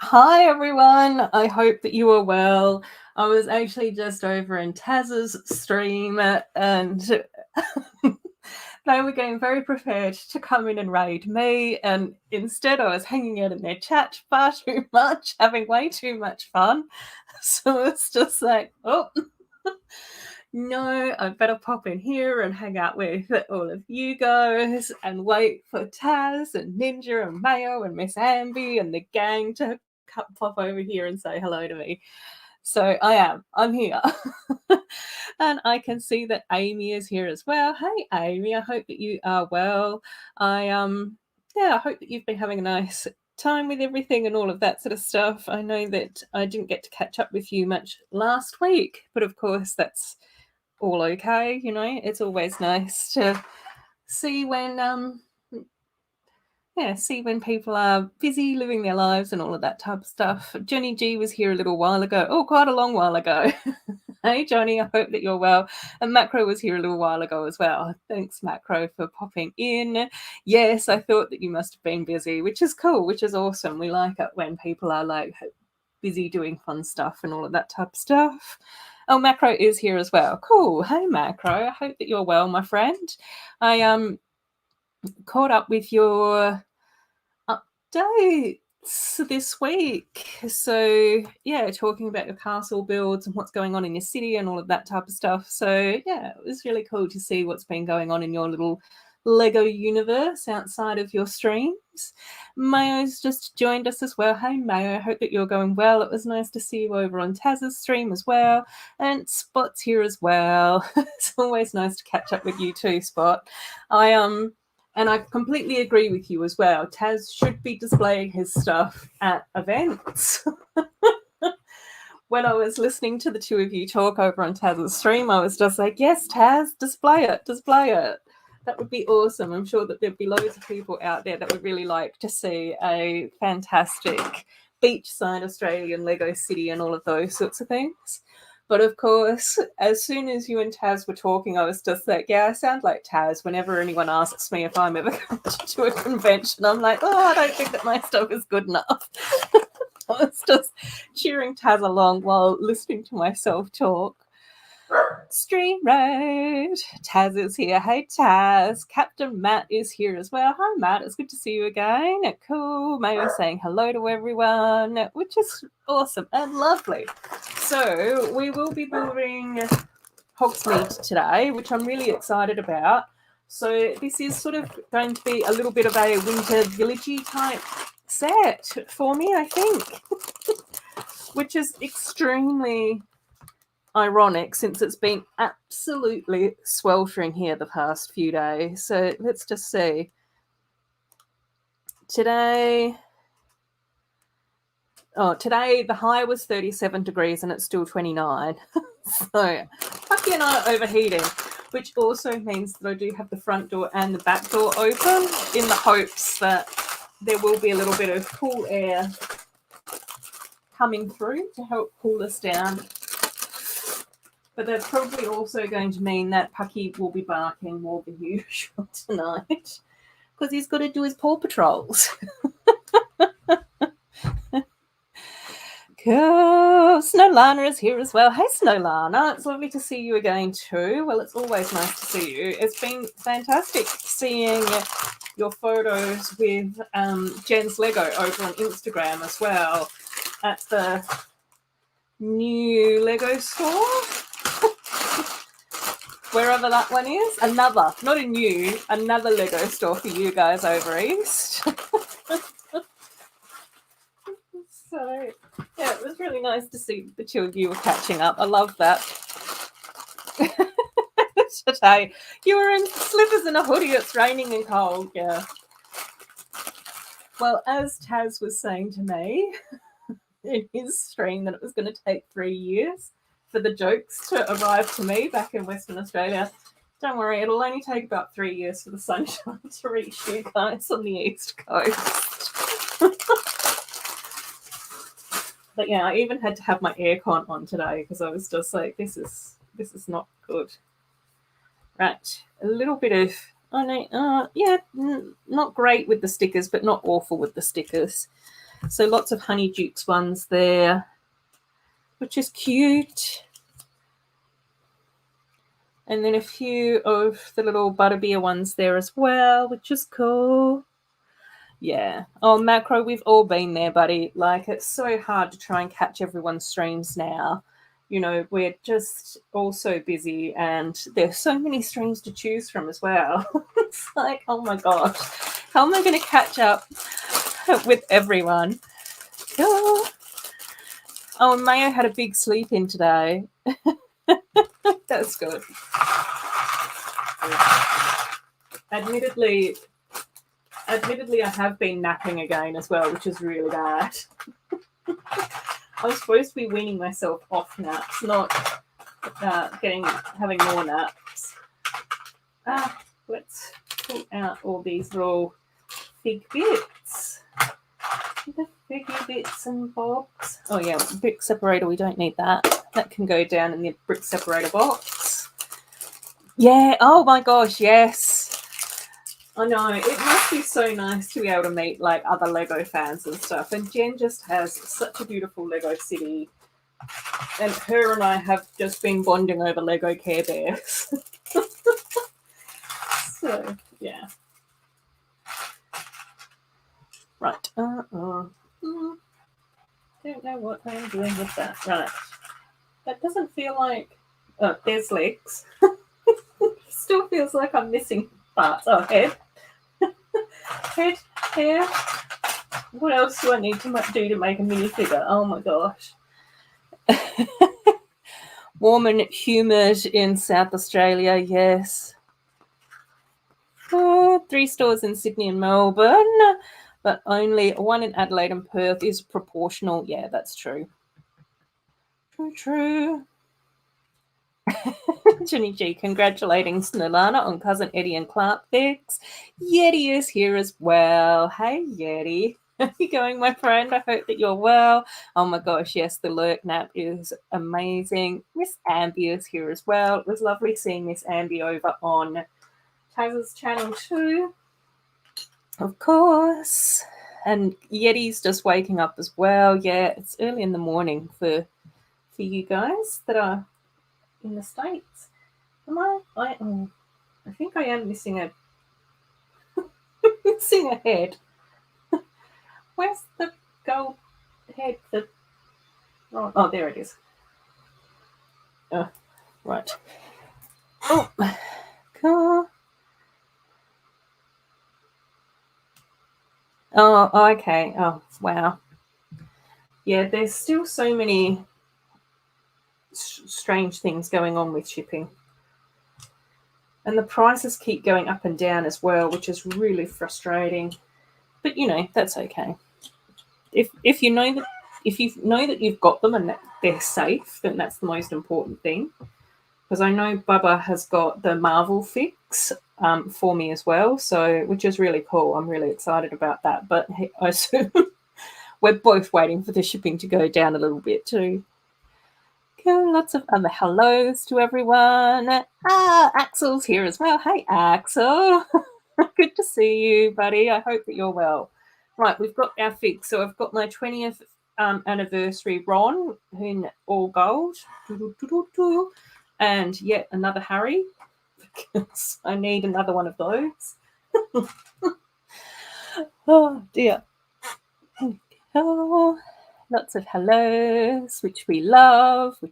Hi everyone, I hope that you are well. I was actually just over in Taz's stream and they were getting very prepared to come in and raid me, and instead I was hanging out in their chat far too much, having way too much fun. So it's just like, oh no, I better pop in here and hang out with all of you guys and wait for Taz and Ninja and Mayo and Miss Amby and the gang to pop over here and say hello to me. So I'm here. And I can see that Amy is here as well. Hey Amy, I hope that you are well. I hope that you've been having a nice time with everything and all of that sort of stuff. I know that I didn't get to catch up with you much last week, but of course that's all okay. It's always nice to see when people are busy living their lives and all of that type of stuff. Jenny G was here a little while ago. Oh, quite a long while ago. Hey Johnny, I hope that you're well. And Macro was here a little while ago as well. Thanks Macro for popping in. Yes, I thought that you must have been busy, which is cool, which is awesome. We like it when people are like busy doing fun stuff and all of that type of stuff. Oh, Macro is here as well. Cool. Hey, Macro. I hope that you're well, my friend. I caught up with your updates this week. So, yeah, talking about your castle builds and what's going on in your city and all of that type of stuff. So, yeah, it was really cool to see what's been going on in your little Lego universe outside of your streams. Mayo's just joined us as well. Hey Mayo, I hope that you're going well. It was nice to see you over on Taz's stream as well. And Spot's here as well. It's always nice to catch up with you too, Spot. And I completely agree with you as well. Taz should be displaying his stuff at events. When I was listening to the two of you talk over on Taz's stream, I was just like, yes, Taz, display it. That would be awesome. I'm sure that there'd be loads of people out there that would really like to see a fantastic beachside Australian Lego city and all of those sorts of things. But of course, as soon as you and Taz were talking, I was just like, yeah, I sound like Taz. Whenever anyone asks me if I'm ever going to a convention, I'm like, oh, I don't think that my stuff is good enough. I was just cheering Taz along while listening to myself talk. Stream Raid. Taz is here. Hey Taz. Captain Matt is here as well. Hi Matt, it's good to see you again. Cool. Mayo saying hello to everyone, which is awesome and lovely. So we will be building Hogsmeade today, which I'm really excited about. So this is sort of going to be a little bit of a winter villagey type set for me, I think, which is extremely ironic since it's been absolutely sweltering here the past few days. So let's just see. Today the high was 37 degrees and it's still 29. So Pucky and I are overheating, which also means that I do have the front door and the back door open in the hopes that there will be a little bit of cool air coming through to help cool us down. But that's probably also going to mean that Pucky will be barking more than usual tonight because he's got to do his paw patrols. Cool. Snowlana is here as well. Hey, Snowlana. It's lovely to see you again too. Well, it's always nice to see you. It's been fantastic seeing your photos with Jen's Lego over on Instagram as well at the new Lego store. Wherever that one is. Another, not a new, another Lego store for you guys over east. So, yeah, it was really nice to see the two of you were catching up. I love that. Today, you were in slippers and a hoodie. It's raining and cold, yeah. Well, as Taz was saying to me in his stream that it was going to take 3 years for the jokes to arrive to me back in Western Australia. Don't worry, it'll only take about 3 years for the sunshine to reach you guys on the East Coast. But yeah, I even had to have my aircon on today because I was just like, this is not good. Right, a little bit of, not great with the stickers, but not awful with the stickers. So lots of Honeydukes ones there, which is cute. And then a few of the little Butterbeer ones there as well, which is cool. Yeah. Oh, Macro, we've all been there, buddy. Like, it's so hard to try and catch everyone's streams now. You know, we're just all so busy, and there's so many streams to choose from as well. It's like, oh my gosh, how am I going to catch up with everyone? Oh, and Mayo had a big sleep in today. That's good. Admittedly, I have been napping again as well, which is really bad. I was supposed to be weaning myself off naps, not having more naps. Let's pull out all these little fig bits. The figgy bits and bobs. Oh yeah, brick separator, we don't need that. That can go down in the brick separator box. Yeah, oh my gosh, yes. I know, it must be so nice to be able to meet like other Lego fans and stuff. And Jen just has such a beautiful Lego city. And her and I have just been bonding over Lego Care Bears. So, yeah. Right. Don't know what I'm doing with that. Right. That doesn't feel like... Oh, there's legs. Still feels like I'm missing parts. Oh, head. Head, hair. What else do I need to do to make a minifigure? Oh my gosh. Warm and humid in South Australia, yes. 3 stores in Sydney and Melbourne, but only 1 in Adelaide and Perth is proportional. Yeah, that's true. True. Jenny G congratulating Snellana on cousin Eddie and Clark Fix. Yeti is here as well. Hey Yeti. How are you going, my friend? I hope that you're well. Oh my gosh, yes, the lurk nap is amazing. Miss Ambi is here as well. It was lovely seeing Miss Ambi over on Taz's channel too. Of course. And Yeti's just waking up as well. Yeah, it's early in the morning for you guys that are in the States. Am I think I am missing a head. Where's the gold head? Oh, there it is. Right. Oh, cool. Oh, okay. Oh, wow. Yeah, there's still so many strange things going on with shipping. And the prices keep going up and down as well, which is really frustrating. But, you know, that's okay. If you know that you've got them and that they're safe, then that's the most important thing. Because I know Bubba has got the Marvel fix for me as well, so which is really cool. I'm really excited about that. But I assume we're both waiting for the shipping to go down a little bit too. Cool, lots of other hellos to everyone. Axel's here as well. Hey, Axel. Good to see you, buddy. I hope that you're well. Right, we've got our fix. So I've got my 20th anniversary Ron in all gold. And yet another Harry, because I need another one of those. Oh, dear. Oh, lots of hellos, which we love. I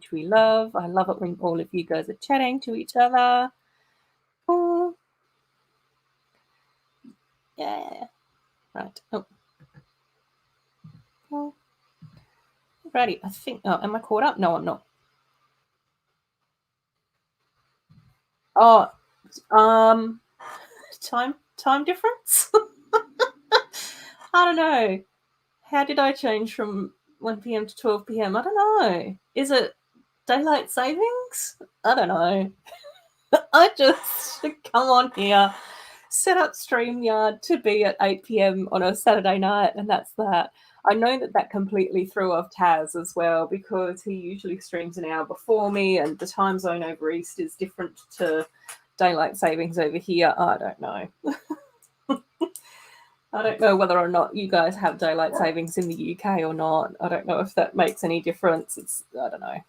love it when all of you guys are chatting to each other. Oh, yeah. Right. Oh. Righty. I think. Oh, am I caught up? No, I'm not. Oh, time difference. I don't know. How did I change from 1 p.m. to 12 p.m.? I don't know. Is it daylight savings? I don't know. I just come on here, set up StreamYard to be at 8 p.m. on a Saturday night, and that's that. I know that completely threw off Taz as well, because he usually streams an hour before me, and the time zone over East is different to daylight savings over here. I don't know. I don't know whether or not you guys have daylight savings in the UK or not. I don't know if that makes any difference. I don't know.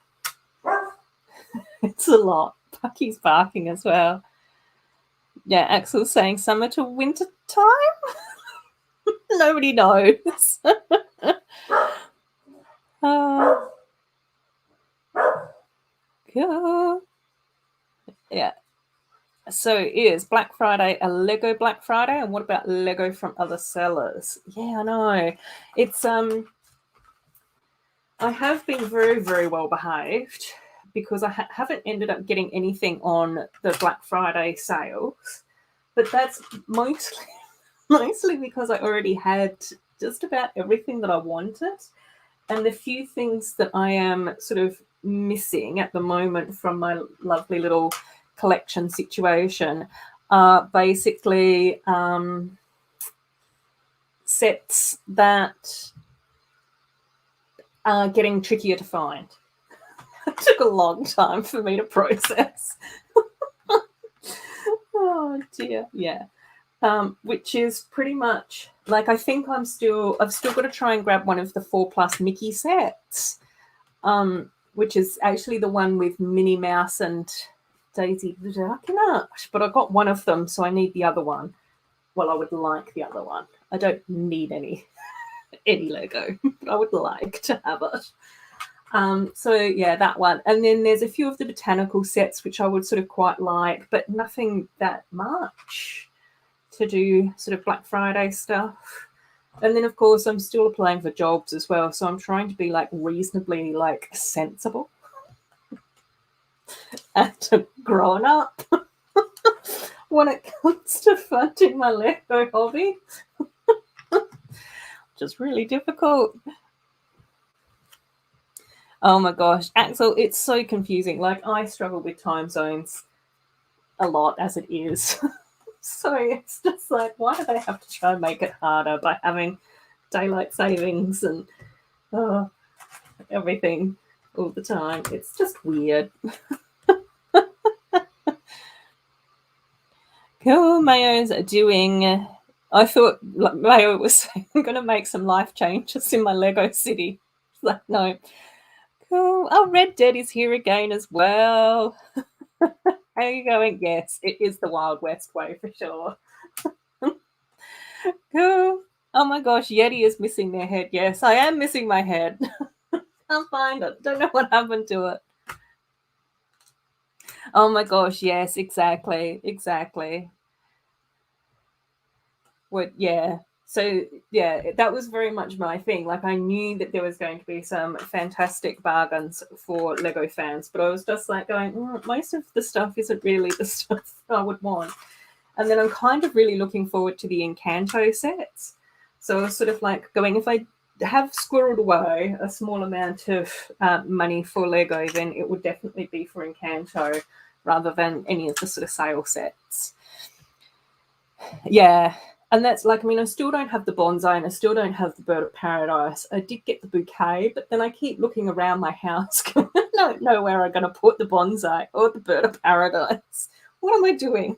It's a lot. Pucky's barking as well. Yeah, Axel's saying summer to winter time. Nobody knows. Yeah. So is Black Friday a Lego Black Friday? And what about Lego from other sellers? Yeah, I know. It's I have been very, very well behaved because I haven't ended up getting anything on the Black Friday sales. But that's mostly because I already had just about everything that I wanted. And the few things that I am sort of missing at the moment from my lovely little collection situation are basically sets that are getting trickier to find. It took a long time for me to process. Oh dear, yeah. Which is pretty much like I think I've still got to try and grab one of the 4+ Mickey sets, which is actually the one with Minnie Mouse and Daisy the Duck. But I got one of them, so I need the other one. Well, I would like the other one. I don't need any Lego, but I would like to have it. So yeah, that one. And then there's a few of the botanical sets which I would sort of quite like, but nothing that much to do sort of Black Friday stuff. And then of course I'm still applying for jobs as well, so I'm trying to be like reasonably like sensible and grown up when it comes to funding my Lego hobby. Just really difficult. Oh my gosh, Axel, it's so confusing. Like I struggle with time zones a lot as it is. So it's just like, why do they have to try and make it harder by having daylight savings and everything all the time? It's just weird. Cool, Mayo's doing. I thought Mayo was saying, I'm going to make some life changes in my Lego city. Like, no. Cool. Oh, Red Dead is here again as well. How are you going? Yes, it is the Wild West way for sure. Cool. Oh my gosh, Yeti is missing their head. Yes, I am missing my head. Can't find it. Don't know what happened to it. Oh my gosh, yes, exactly. Yeah. So yeah, that was very much my thing. Like I knew that there was going to be some fantastic bargains for Lego fans, but I was just like going, most of the stuff isn't really the stuff I would want. And then I'm kind of really looking forward to the Encanto sets. So I was sort of like going, if I have squirreled away a small amount of money for Lego, then it would definitely be for Encanto rather than any of the sort of sale sets. Yeah. And that's like, I mean, I still don't have the bonsai and I still don't have the bird of paradise. I did get the bouquet, but then I keep looking around my house. I don't know where I'm going to put the bonsai or the bird of paradise. What am I doing?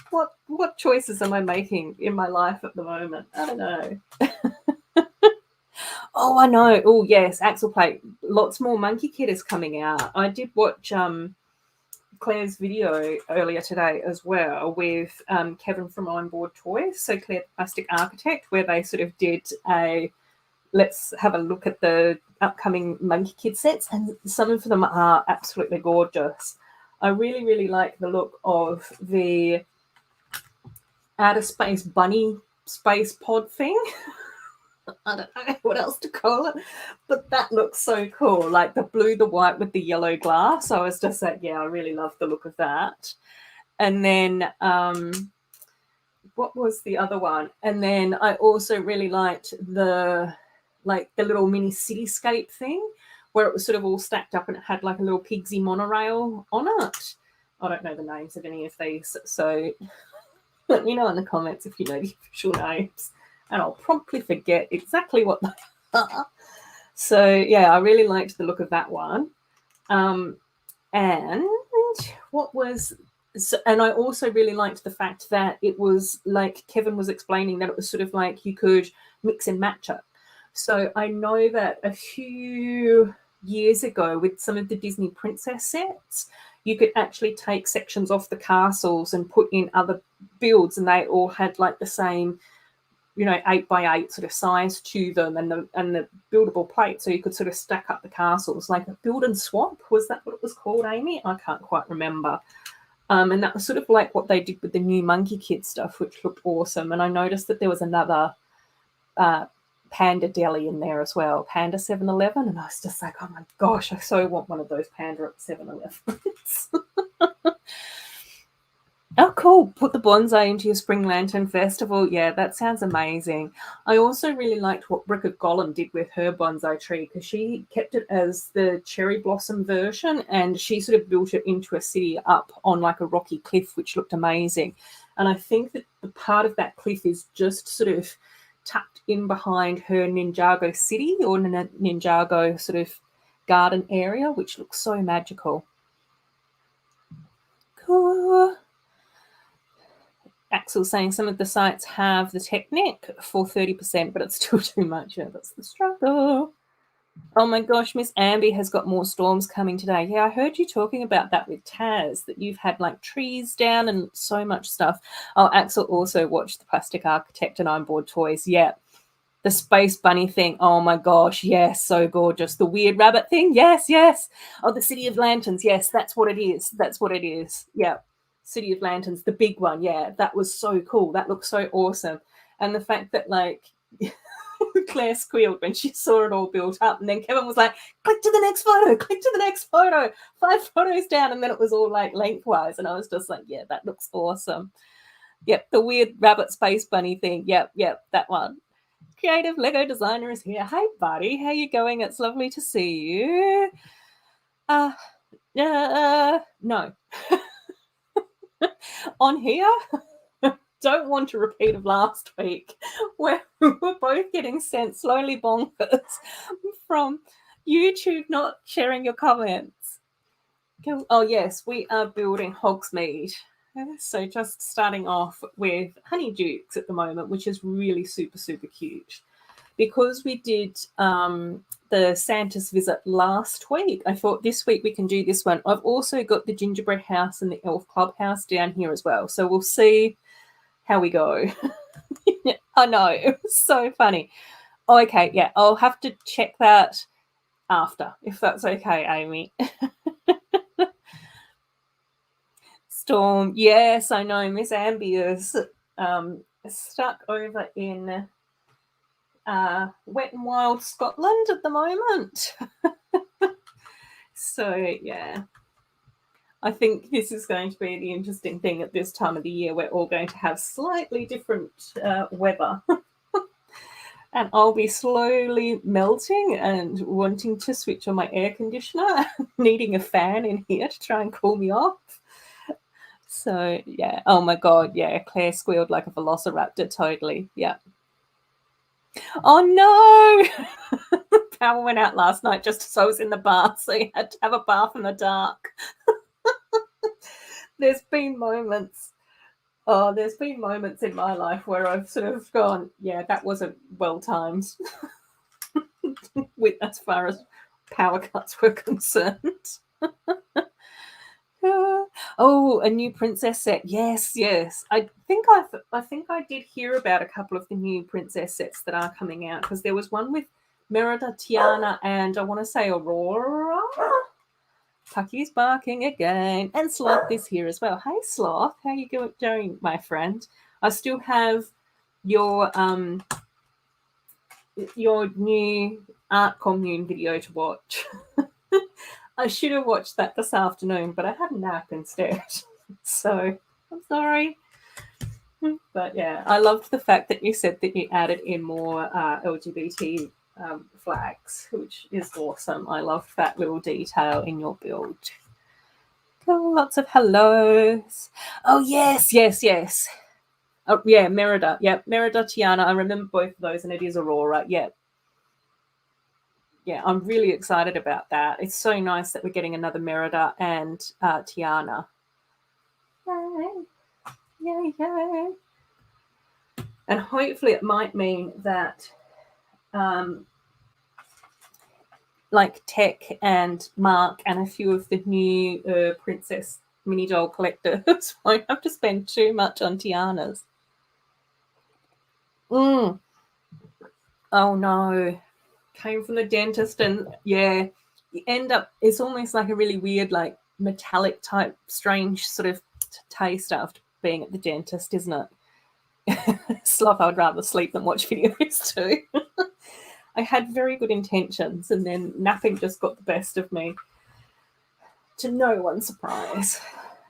What choices am I making in my life at the moment? I don't know. Oh, I know. Oh, yes, Axel Plate. Lots more Monkey Kid is coming out. I did watch Claire's video earlier today as well with Kevin from Onboard Toys, so Claire the Plastic Architect, where they sort of did a let's have a look at the upcoming Monkey Kid sets, and some of them are absolutely gorgeous. I really, really like the look of the outer space bunny space pod thing. I don't know what else to call it, but that looks so cool. Like the blue, the white with the yellow glass. I was just like, yeah, I really love the look of that. And then what was the other one? And then I also really liked the little mini cityscape thing where it was sort of all stacked up and it had like a little Pigsy monorail on it. I don't know the names of any of these, so let me know in the comments if you know the official names, and I'll promptly forget exactly what they are. So yeah, I really liked the look of that one. And what was So, and I also really liked the fact that it was like Kevin was explaining, that it was sort of like you could mix and match it. So I know that a few years ago with some of the Disney princess sets, you could actually take sections off the castles and put in other builds, and they all had like the same, 8x8 sort of size to them, and the buildable plate, so you could sort of stack up the castles like a build and swap. Was that what it was called, Amy? I can't quite remember. And that was sort of like what they did with the new Monkey Kid stuff, which looked awesome. And I noticed that there was another Panda Deli in there as well, Panda 7-Eleven. And I was just like, oh my gosh, I so want one of those Panda at 7-Elevens. Oh, cool. Put the bonsai into your Spring Lantern Festival. Yeah, that sounds amazing. I also really liked what Brick of Gollum did with her bonsai tree, because she kept it as the cherry blossom version, and she sort of built it into a city up on like a rocky cliff, which looked amazing. And I think that the part of that cliff is just sort of tucked in behind her Ninjago city, or Ninjago sort of garden area, which looks so magical. Cool. Axel saying some of the sites have the Technic for 30%, but it's still too much. Yeah, that's the struggle. Oh my gosh, Miss Amby has got more storms coming today. Yeah, I heard you talking about that with Taz, that you've had like trees down and so much stuff. Oh, Axel also watched The Plastic Architect and I'm Bored Toys. Yeah. The Space Bunny thing. Oh my gosh. Yes, so gorgeous. The weird rabbit thing. Yes, yes. Oh, the City of Lanterns. Yes, that's what it is. That's what it is. Yeah. City of Lanterns, the big one. Yeah, that was so cool. That looks so awesome. And the fact that, like, Claire squealed when she saw it all built up. And then Kevin was like, click to the next photo, click to the next photo, 5 photos down. And then it was all like lengthwise. And I was just like, yeah, that looks awesome. Yep, the weird rabbit space bunny thing. Yep, that one. Creative Lego designer is here. Hey, buddy, how you going? It's lovely to see you. No. On here, don't want to repeat of last week, where we were both getting sent slowly bonkers from YouTube not sharing your comments. Oh, yes, we are building Hogsmeade. So just starting off with Honeydukes at the moment, which is really super, super cute. Because we did the Santa's visit last week, I thought this week we can do this one. I've also got the gingerbread house and the elf clubhouse down here as well. So we'll see how we go. I know, it was so funny. Okay, yeah, I'll have to check that after, if that's okay, Amy. Storm, yes, I know. Miss Amby is stuck over in Wet and Wild Scotland at the moment. So, yeah. I think this is going to be the interesting thing at this time of the year. We're all going to have slightly different weather. And I'll be slowly melting and wanting to switch on my air conditioner, needing a fan in here to try and cool me off. So, yeah. Oh, my God. Yeah. Claire squealed like a velociraptor. Totally. Yeah. Oh, no. Power went out last night just as I was in the bath. So you had to have a bath in the dark. There's been moments in my life where I've sort of gone, yeah, that wasn't well timed with as far as power cuts were concerned. Oh, a new princess set. Yes. I think I did hear about a couple of the new princess sets that are coming out, because there was one with Merida, Tiana, and I want to say Aurora. Pucky's barking again, and Sloth is here as well. Hey, Sloth, how you doing, my friend? I still have your new art commune video to watch. I should have watched that this afternoon, but I had a nap instead. So I'm sorry. But yeah, I loved the fact that you said that you added in more LGBT flags, which is awesome. I love that little detail in your build. Cool, lots of hellos. Oh, yes. Oh, yeah, Merida. Yep, Merida, Tiana. I remember both of those, and it is Aurora. Yep. Yeah, I'm really excited about that. It's so nice that we're getting another Merida and Tiana. Yay. Yay, yay. And hopefully it might mean that like Tech and Mark and a few of the new princess mini doll collectors won't have to spend too much on Tiana's. Oh no. Came from the dentist, and yeah, you end up, it's almost like a really weird, like metallic type, strange sort of taste after being at the dentist, isn't it? Sloth, I would rather sleep than watch videos too. I had very good intentions, and then napping just got the best of me. To no one's surprise.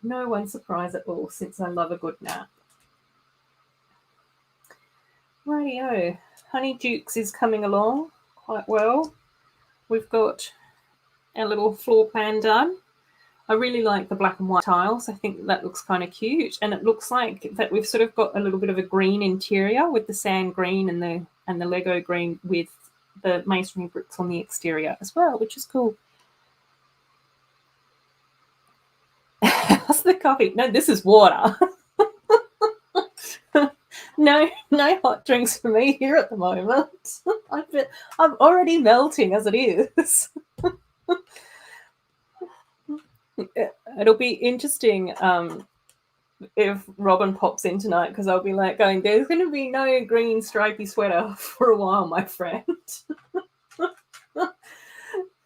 No one's surprise at all, since I love a good nap. Rightio. Honey Dukes is coming along quite well. We've got our little floor plan done. I really like the black and white tiles. I think that looks kind of cute, and it looks like that we've sort of got a little bit of a green interior with the sand green and the Lego green with the masonry bricks on the exterior as well, which is cool. How's the coffee? No, this is water. No hot drinks for me here at the moment. I'm already melting as it is. It'll be interesting if Robin pops in tonight, because I'll be like going, there's going to be no green stripy sweater for a while, my friend.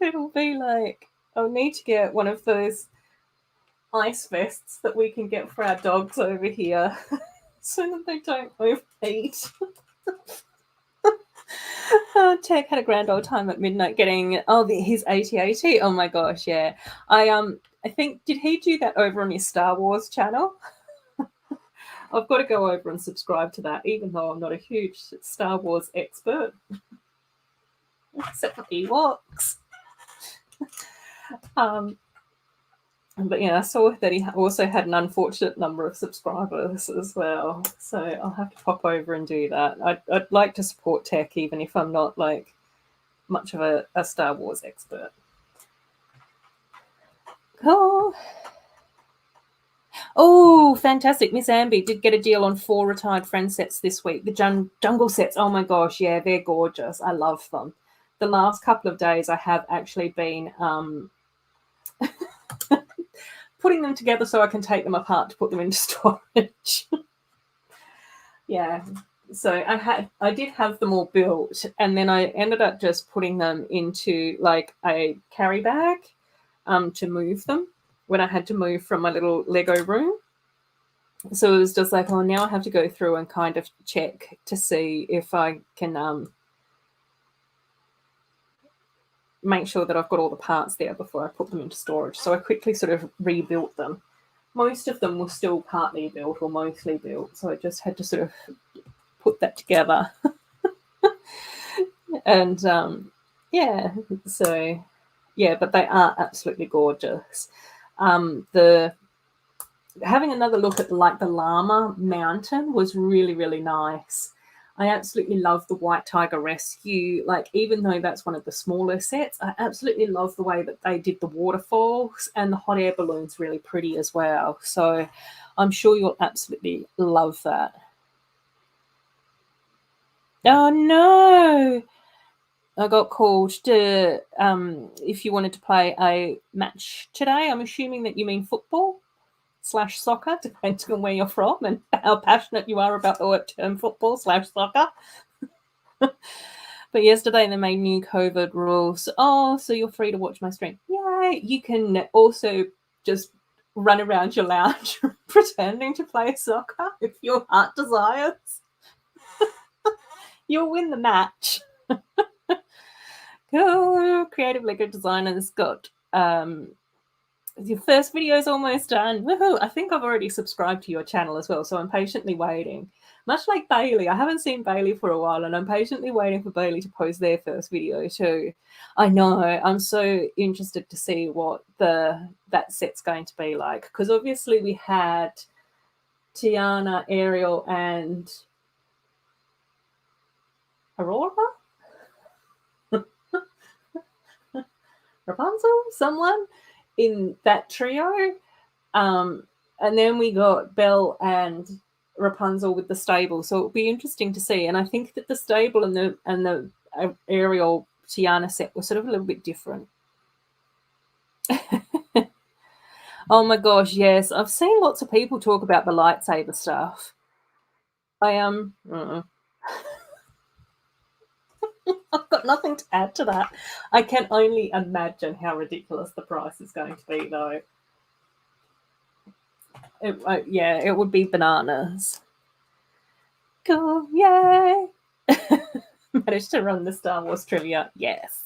It'll be like, I'll need to get one of those ice vests that we can get for our dogs over here so that they don't overheat. Tech had a grand old time at midnight getting his 8080. Oh my gosh, yeah. I think, did he do that over on his Star Wars channel? I've got to go over and subscribe to that, even though I'm not a huge Star Wars expert. Except for Ewoks. But yeah, I saw that he also had an unfortunate number of subscribers as well. So I'll have to pop over and do that. I'd like to support tech, even if I'm not like much of a Star Wars expert. Oh, fantastic. Miss Amby did get a deal on 4 retired friend sets this week. The jungle sets. Oh my gosh, yeah, they're gorgeous. I love them. The last couple of days I have actually been putting them together so I can take them apart to put them into storage. Yeah. So I did have them all built, and then I ended up just putting them into like a carry bag to move them when I had to move from my little Lego room. So it was just like, oh, now I have to go through and kind of check to see if I can make sure that I've got all the parts there before I put them into storage. So I quickly sort of rebuilt them. Most of them were still partly built or mostly built, so I just had to sort of put that together. And yeah, so yeah, but they are absolutely gorgeous. Having another look at like the llama mountain was really, really nice. I absolutely love the White Tiger Rescue. Like, even though that's one of the smaller sets, I absolutely love the way that they did the waterfalls, and the hot air balloon's really pretty as well. So I'm sure you'll absolutely love that. Oh no! I got called to if you wanted to play a match today. I'm assuming that you mean football / soccer, depending on where you're from and how passionate you are about the word term football / soccer. But yesterday they made new COVID rules. Oh, so you're free to watch my stream. Yay! You can also just run around your lounge pretending to play soccer if your heart desires. You'll win the match. Oh, creative Lego designers got your first video is almost done. Woohoo! I think I've already subscribed to your channel as well, so I'm patiently waiting. Much like Bailey, I haven't seen Bailey for a while, and I'm patiently waiting for Bailey to post their first video too. I know, I'm so interested to see what that set's going to be like, because obviously we had Tiana, Ariel, and Aurora? Rapunzel? Someone in that trio. And then we got Belle and Rapunzel with the stable. So it'll be interesting to see. And I think that the stable and the Ariel Tiana set were sort of a little bit different. Oh my gosh, yes. I've seen lots of people talk about the lightsaber stuff. I I've got nothing to add to that. I can only imagine how ridiculous the price is going to be, though. Yeah, it would be bananas. Cool, yay! Managed to run the Star Wars trivia. Yes,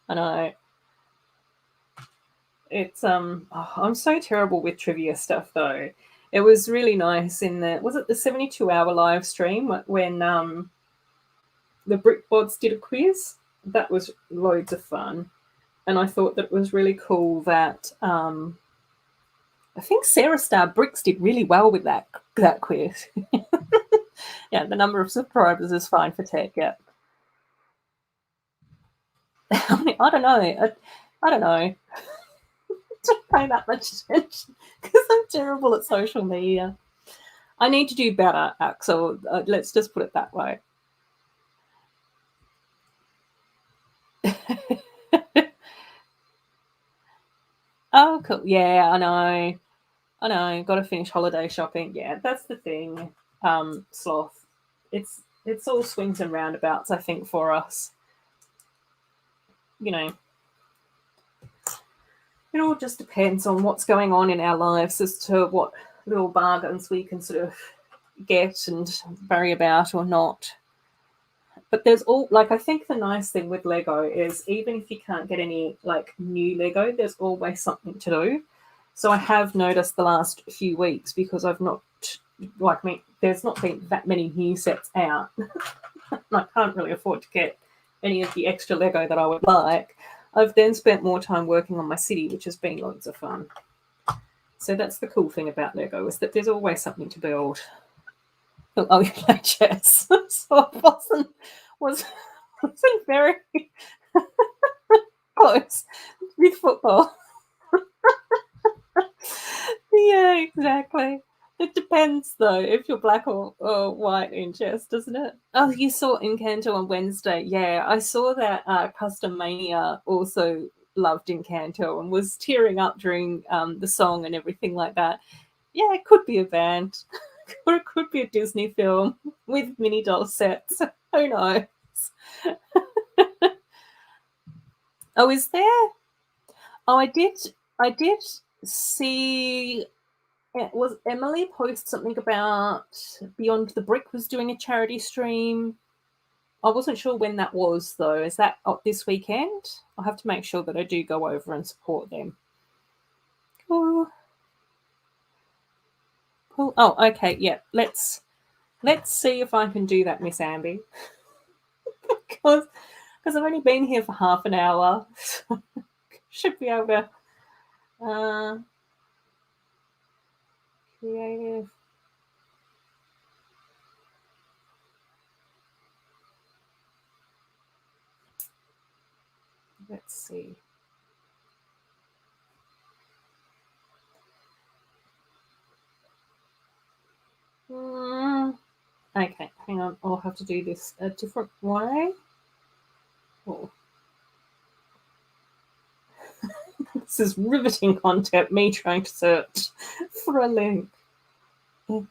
I know. It's oh, I'm so terrible with trivia stuff though. It was really nice in the was it the 72-hour live stream when the Brickbods did a quiz. That was loads of fun, and I thought that it was really cool that I think Sarah Star Bricks did really well with that quiz. Yeah, the number of subscribers is fine for tech. Yeah, I don't know. I don't know. Don't pay that much attention because I'm terrible at social media. I need to do better, Axel. Let's just put it that way. Oh, cool. Yeah, I know. I know. Got to finish holiday shopping. Yeah, that's the thing. Sloth. It's all swings and roundabouts. I think for us, you know, it all just depends on what's going on in our lives as to what little bargains we can sort of get and worry about or not. But there's all like I think the nice thing with Lego is even if you can't get any like new Lego, there's always something to do. So I have noticed the last few weeks because I've not like me there's not been that many new sets out. I can't really afford to get any of the extra Lego that I would like. I've then spent more time working on my city, which has been loads of fun. So that's the cool thing about Lego is that there's always something to build. Oh, you play chess, so I was wasn't very close with football. Yeah, exactly. It depends though if you're black or white in chess, doesn't it? Oh, you saw Encanto on Wednesday. Yeah, I saw that Custom Mania also loved Encanto and was tearing up during the song and everything like that. Yeah, it could be a band or it could be a Disney film with mini doll sets. Who knows? Oh, is there? Oh, I did see it was Emily post something about Beyond the Brick was doing a charity stream. I wasn't sure when that was though. Is that this weekend? I'll have to make sure that I do go over and support them. Cool. Cool. Oh, okay, yeah. Let's see if I can do that, Miss Amby. Because I've only been here for half an hour. Should be able to creative. Let's see. Okay, hang on. I'll have to do this a different way. Oh. This is riveting content, me trying to search for a link. Oh.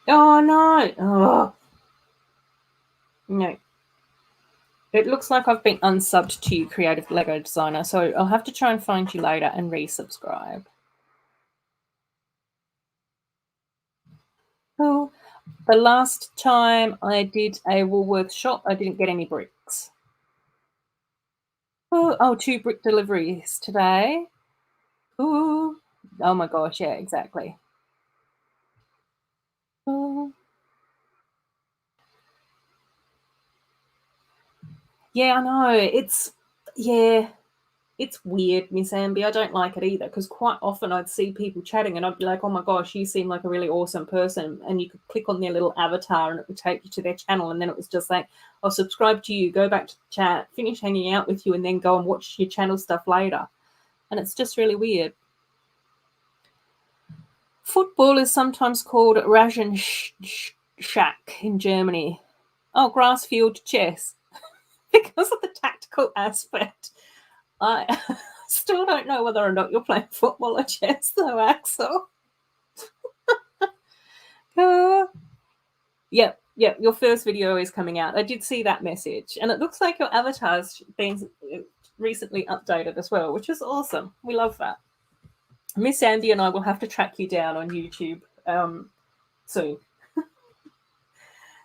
Oh no. Oh. No. It looks like I've been unsubbed to you, creative Lego designer, so I'll have to try and find you later and resubscribe. Oh, the last time I did a Woolworths shop, I didn't get any bricks. Oh, 2 brick deliveries today. Ooh. Oh my gosh, yeah, exactly. Oh. Yeah, I know. Yeah. It's weird, Miss Amby. I don't like it either, because quite often I'd see people chatting and I'd be like, oh my gosh, you seem like a really awesome person. And you could click on their little avatar and it would take you to their channel. And then it was just like, I'll subscribe to you, go back to the chat, finish hanging out with you, and then go and watch your channel stuff later. And it's just really weird. Football is sometimes called Rasenschach in Germany. Oh, grass field chess. Because of the tactical aspect. I still don't know whether or not you're playing football or chess, though, Axel. Yep, your first video is coming out. I did see that message. And it looks like your avatar's been recently updated as well, which is awesome. We love that. Miss Andy and I will have to track you down on YouTube soon.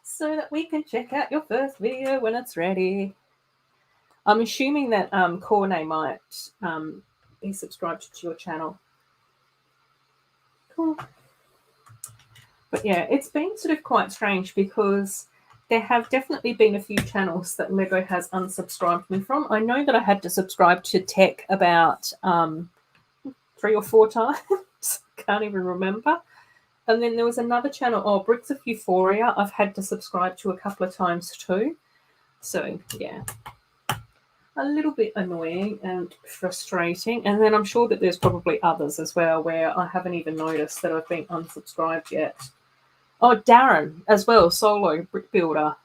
So that we can check out your first video when it's ready. I'm assuming that Corne might be subscribed to your channel. Cool. But yeah, it's been sort of quite strange because there have definitely been a few channels that Lego has unsubscribed me from. I know that I had to subscribe to Tech about 3 or 4 times. Can't even remember. And then there was another channel, Bricks of Euphoria, I've had to subscribe to a couple of times too. So, yeah. A little bit annoying and frustrating. And then I'm sure that there's probably others as well where I haven't even noticed that I've been unsubscribed yet. Oh, Darren as well, Solo Brick Builder.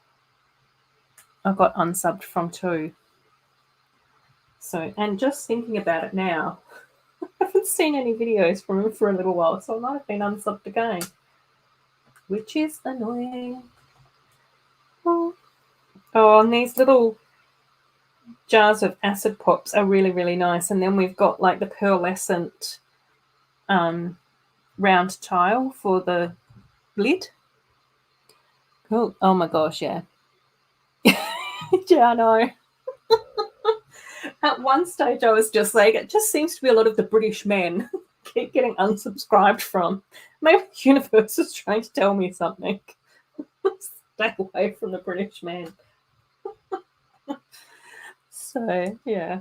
I got unsubbed from too. So, and just thinking about it now, I haven't seen any videos from him for a little while, so I might have been unsubbed again, which is annoying. Oh, and these little jars of acid pops are really, really nice. And then we've got like the pearlescent round tile for the lid. Cool. Oh my gosh, yeah. Yeah, I know. At one stage I was just like, it just seems to be a lot of the British men keep getting unsubscribed from. Maybe the universe is trying to tell me something. Stay away from the British men. So, yeah.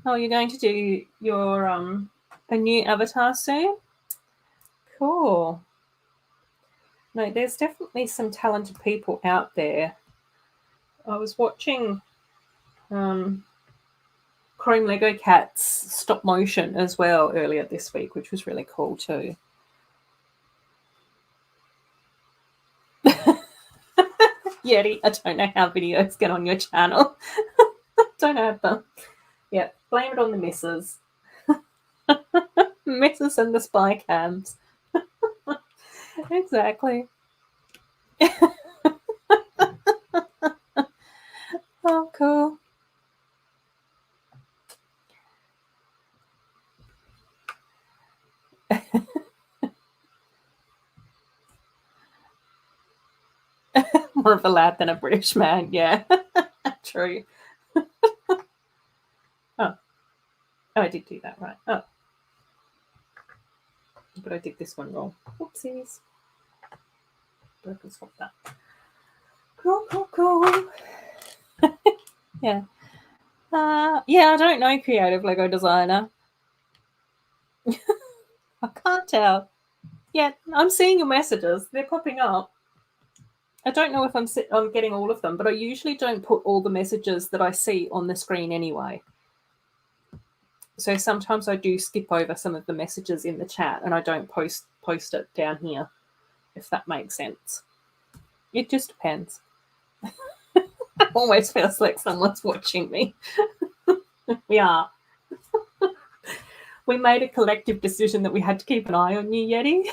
Oh, you're going to do your a new avatar soon? Cool. No, there's definitely some talented people out there. I was watching Chrome Lego Cat's stop motion as well earlier this week, which was really cool too. Yeti, I don't know how videos get on your channel. Don't have them. Yeah, blame it on the missus. Missus and the spy cams. Exactly. Oh, cool. More of a lad than a British man, yeah. True. Oh, I did do that right. Oh. But I did this one wrong. Whoopsies. But I can swap that. Cool. Yeah. Yeah, I don't know creative Lego designer. I can't tell. Yeah, I'm seeing your messages. They're popping up. I don't know if I'm getting all of them, but I usually don't put all the messages that I see on the screen anyway. So sometimes I do skip over some of the messages in the chat and I don't post it down here, if that makes sense. It just depends. It always feels like someone's watching me. We are. We made a collective decision that we had to keep an eye on you, Yeti.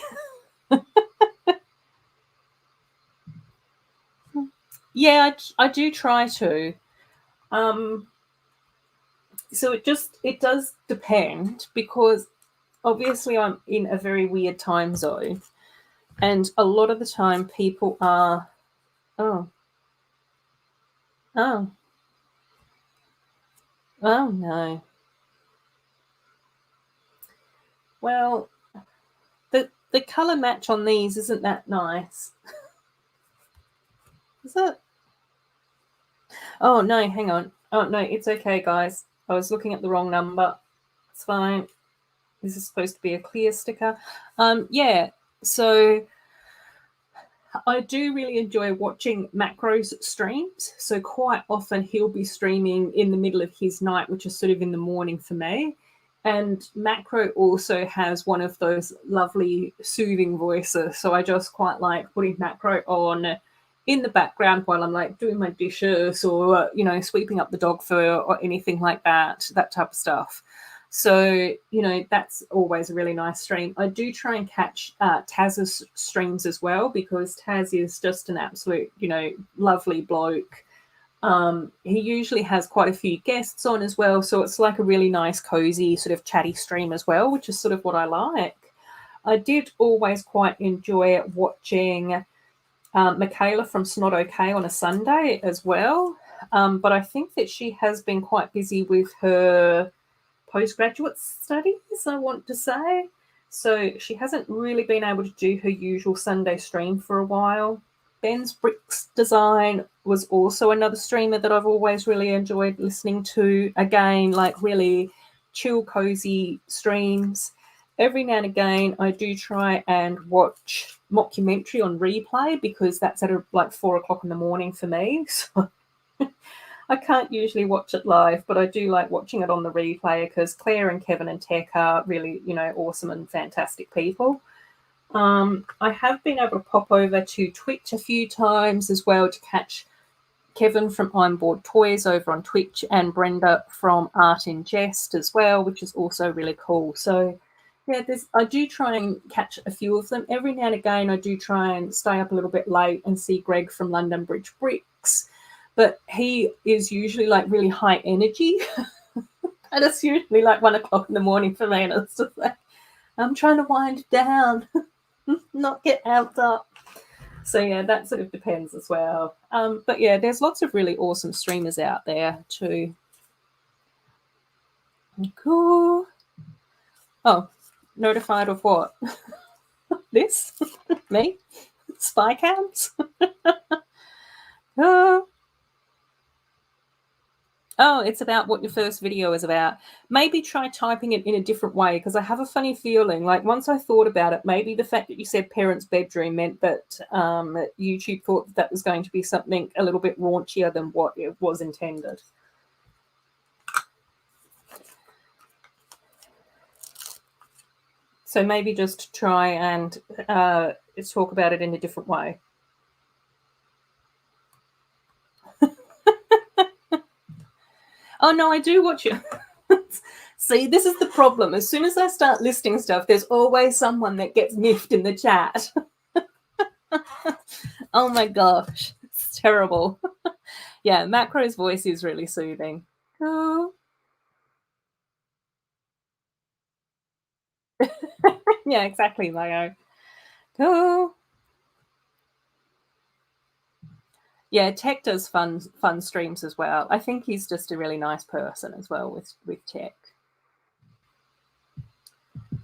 Yeah, I do try to. So it does depend, because obviously I'm in a very weird time zone, and a lot of the time people are oh no. Well, the color match on these isn't that nice. Is it? Oh, no, hang on. Oh, no, it's okay, guys. I was looking at the wrong number. It's fine. This is supposed to be a clear sticker. Yeah, so I do really enjoy watching Macro's streams. So quite often he'll be streaming in the middle of his night, which is sort of in the morning for me. And Macro also has one of those lovely soothing voices. So I just quite like putting Macro on in the background while I'm like doing my dishes or, sweeping up the dog fur or anything like that type of stuff. So, that's always a really nice stream. I do try and catch Taz's streams as well because Taz is just an absolute, lovely bloke. He usually has quite a few guests on as well. So it's like a really nice, cozy, sort of chatty stream as well, which is sort of what I like. I did always quite enjoy watching Michaela from Snot OK on a Sunday as well. But I think that she has been quite busy with her postgraduate studies, I want to say. So she hasn't really been able to do her usual Sunday stream for a while. Ben's Bricks Design was also another streamer that I've always really enjoyed listening to. Again, like really chill, cozy streams. Every now and again, I do try and watch Mockumentary on replay because that's at like 4 o'clock in the morning for me. So I can't usually watch it live, but I do like watching it on the replay because Claire and Kevin and Tech are really, awesome and fantastic people. I have been able to pop over to Twitch a few times as well to catch Kevin from I'm Bored Toys over on Twitch and Brenda from Art in Jest as well, which is also really cool. So, yeah, I do try and catch a few of them. Every now and again, I do try and stay up a little bit late and see Greg from London Bridge Bricks. But he is usually like really high energy. And it's usually like 1 o'clock in the morning for me. And it's just like, I'm trying to wind down, not get amped up. So yeah, that sort of depends as well. But yeah, there's lots of really awesome streamers out there too. Cool. Oh, notified of what? This? Me? Spy cams? Oh. Oh, it's about what your first video is about. Maybe try typing it in a different way because I have a funny feeling, like once I thought about it, maybe the fact that you said parents' bedroom meant that YouTube thought that was going to be something a little bit raunchier than what it was intended. So maybe just try and talk about it in a different way. Oh, no, I do watch it. See, this is the problem. As soon as I start listing stuff, there's always someone that gets miffed in the chat. Oh my gosh, it's terrible. Yeah, Macro's voice is really soothing. Oh. Yeah, exactly, Mayo. Oh. Yeah, Tech does fun streams as well. I think he's just a really nice person as well with Tech.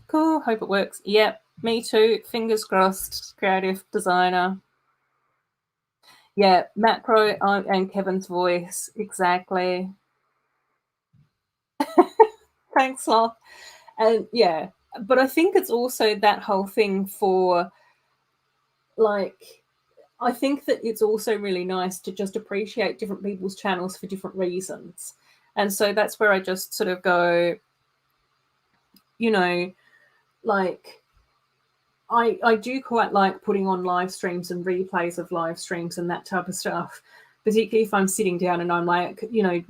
Cool, hope it works. Yep, me too. Fingers crossed, creative designer. Yeah, Macro and Kevin's voice, exactly. Thanks, Sloth. And yeah, but I think it's also that whole thing for like, I think that it's also really nice to just appreciate different people's channels for different reasons. And so that's where I just sort of go, like I do quite like putting on live streams and replays of live streams and that type of stuff, particularly if I'm sitting down and I'm like,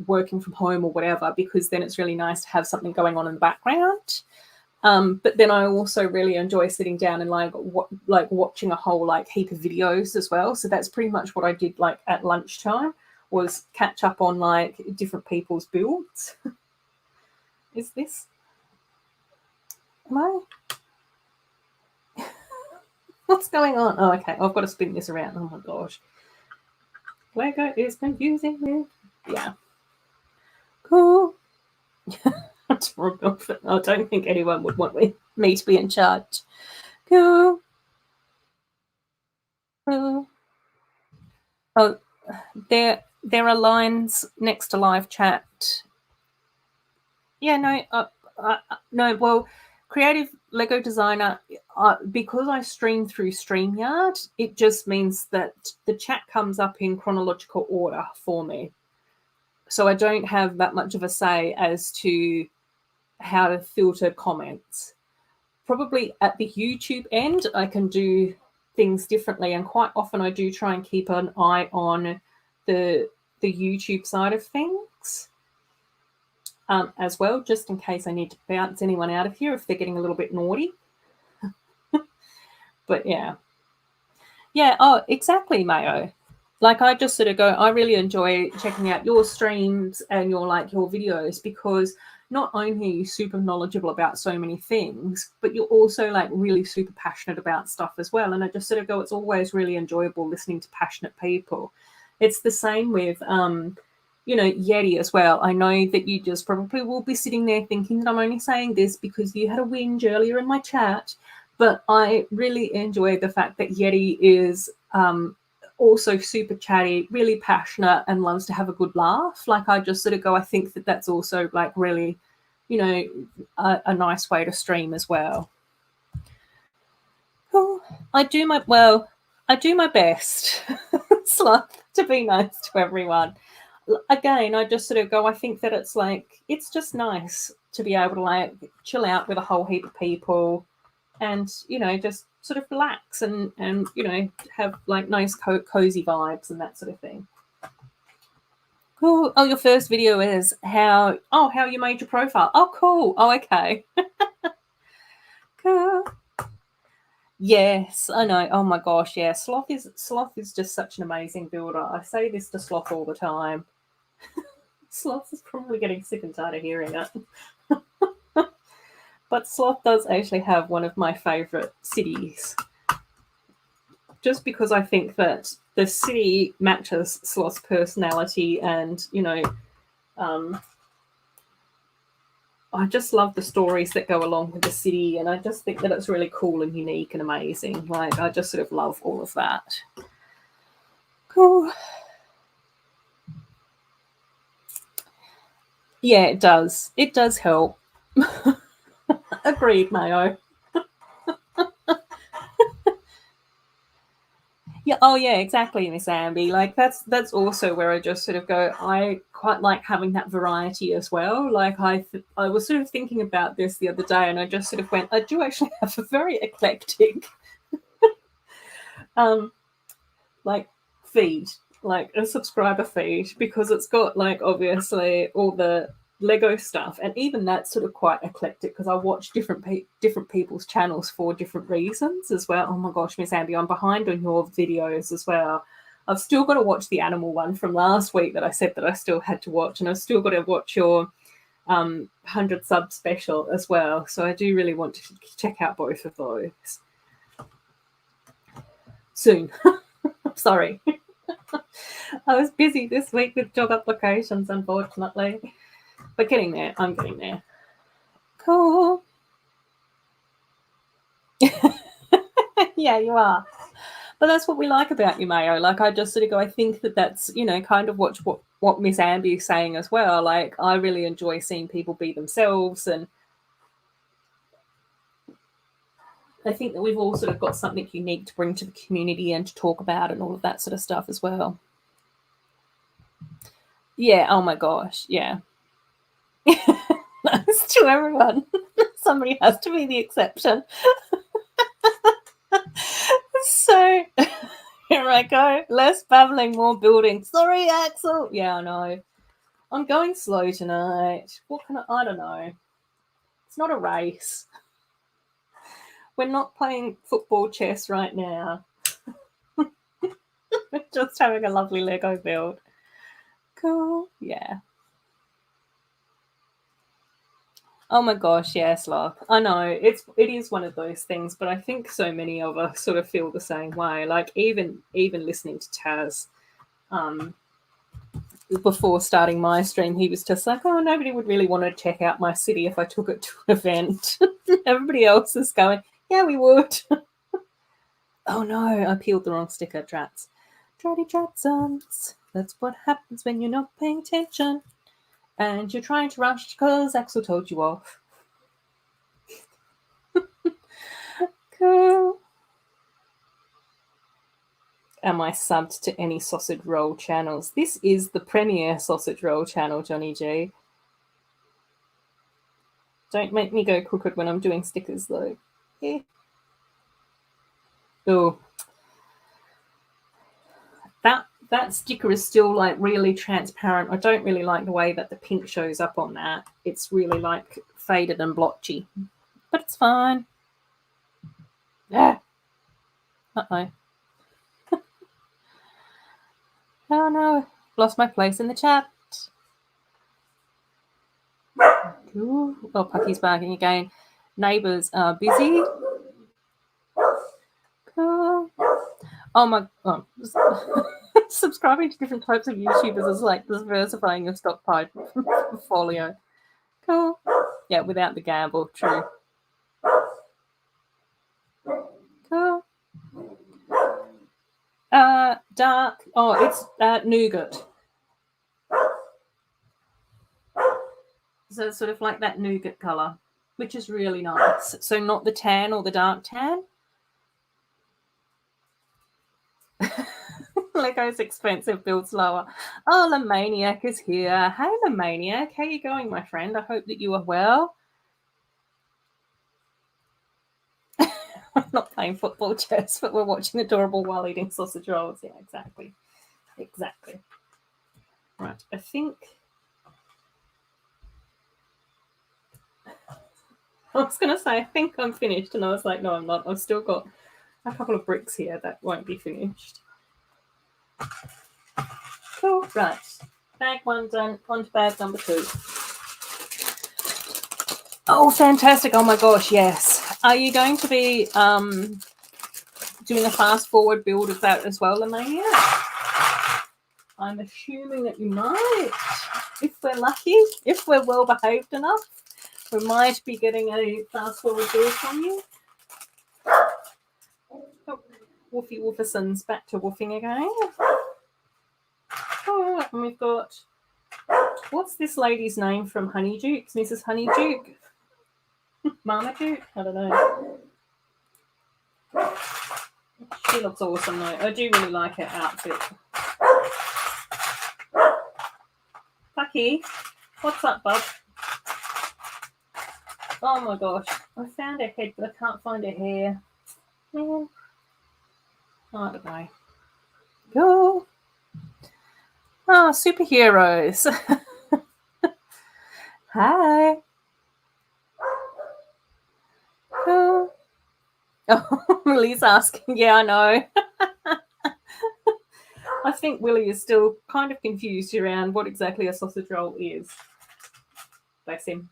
working from home or whatever, because then it's really nice to have something going on in the background. But then I also really enjoy sitting down and like watching a whole like heap of videos as well. So that's pretty much what I did like at lunchtime, was catch up on like different people's builds. Is this? Am I? What's going on? Oh, okay. I've got to spin this around. Oh my gosh. Lego is confusing me. Yeah. Cool. I don't think anyone would want me to be in charge. Cool. Cool. Oh, there are lines next to live chat. Yeah, no, well, creative Lego designer, because I stream through StreamYard, it just means that the chat comes up in chronological order for me. So I don't have that much of a say as to how to filter comments. Probably at the YouTube end, I can do things differently, and quite often I do try and keep an eye on the YouTube side of things as well, just in case I need to bounce anyone out of here if they're getting a little bit naughty. But yeah, oh, exactly, Mayo. Like, I just sort of go, I really enjoy checking out your streams and your videos, because not only are you super knowledgeable about so many things, but you're also like really super passionate about stuff as well. And I just sort of go, it's always really enjoyable listening to passionate people. It's the same with, Yeti as well. I know that you just probably will be sitting there thinking that I'm only saying this because you had a whinge earlier in my chat, but I really enjoy the fact that Yeti is also super chatty, really passionate, and loves to have a good laugh. Like, I just sort of go, I think that that's also like really, a nice way to stream as well. Oh, I do my best, Sloth, to be nice to everyone. Again, I just sort of go, I think that it's just nice to be able to like chill out with a whole heap of people and, just sort of relax and have like nice cozy vibes and that sort of thing. Cool. Oh, your first video is how you made your profile. Oh, cool. Oh, okay. Cool. Yes, I know. Oh my gosh, yeah. Sloth is just such an amazing builder. I say this to Sloth all the time. Sloth is probably getting sick and tired of hearing it. But Sloth does actually have one of my favourite cities. Just because I think that the city matches Sloth's personality, and, I just love the stories that go along with the city, and I just think that it's really cool and unique and amazing. Like, I just sort of love all of that. Cool. Yeah, it does. It does help. Agreed, Mayo. Yeah, oh yeah, exactly, Miss Amby. Like, that's also where I just sort of go, I quite like having that variety as well. Like, I was sort of thinking about this the other day, and I just sort of went, I do actually have a very eclectic like feed, like a subscriber feed, because it's got like obviously all the Lego stuff, and even that's sort of quite eclectic because I watch different people's channels for different reasons as well. Oh my gosh, Miss Amby, I'm behind on your videos as well. I've still got to watch the animal one from last week that I said that I still had to watch, and I've still got to watch your 100 sub special as well. So I do really want to check out both of those soon. Sorry. I was busy this week with job applications, unfortunately. But getting there. I'm getting there. Cool. Yeah, you are. But that's what we like about you, Mayo. Like, I just sort of go, I think that that's, kind of what Miss Amby is saying as well. Like, I really enjoy seeing people be themselves, and I think that we've all sort of got something unique to bring to the community and to talk about and all of that sort of stuff as well. Yeah, oh my gosh, yeah. That's to everyone. Somebody has to be the exception. So here I go. Less babbling, more building. Sorry, Axel. Yeah, I know. I'm going slow tonight. What can I don't know. It's not a race. We're not playing football chess right now. We're just having a lovely Lego build. Cool. Yeah. Oh my gosh, yes, Sloth. I know it is one of those things, but I think so many of us sort of feel the same way. Like, even listening to Taz, before starting my stream, he was just like, "Oh, nobody would really want to check out my city if I took it to an event." Everybody else is going, "Yeah, we would." Oh no, I peeled the wrong sticker, Trats. Tratty Tratsons. That's what happens when you're not paying attention and you're trying to rush because Axel told you off. Cool. Am I subbed to any sausage roll channels? This is the premier sausage roll channel, Johnny G. Don't make me go crooked when I'm doing stickers, though. Yeah. Oh, that sticker is still like really transparent. I don't really like the way that the pink shows up on that. It's really like faded and blotchy, but it's fine. Yeah. Uh-oh. Oh no, lost my place in the chat. Ooh. Oh, Pucky's barking again. Neighbours are busy. Cool. Oh my god. Subscribing to different types of YouTubers is like diversifying your stock portfolio. Cool. Yeah, without the gamble. True. Cool. Dark. Oh, it's nougat. So it's sort of like that nougat colour, which is really nice. So not the tan or the dark tan. Lego's expensive, build slower. Oh, the Maniac is here. Hey, the Maniac. How you going, my friend? I hope that you are well. I'm not playing football chess, but we're watching Adorable while eating sausage rolls. Yeah, exactly. Exactly. Right, I think... I was going to say, I think I'm finished. And I was like, no, I'm not. I've still got a couple of bricks here that won't be finished. Cool. Right. Bag one done. On to bag number 2. Oh, fantastic. Oh, my gosh, yes. Are you going to be doing a fast-forward build of that as well, Lamania? I'm assuming that you might. If we're lucky, if we're well-behaved enough, we might be getting a fast-forward build from you. Oh, Woofy Wooferson's back to woofing again. Oh, and we've got... What's this lady's name from Honeydukes? Mrs. Honeyduke? Marmaduke? I don't know. She looks awesome, though. I do really like her outfit. Pucky, what's up, bub? Oh my gosh. I found her head, but I can't find her hair. Man. I don't know. Go. Oh, superheroes. Hi. Go. Oh, Willie's asking. Yeah, I know. I think Willie is still kind of confused around what exactly a sausage roll is. Bless him.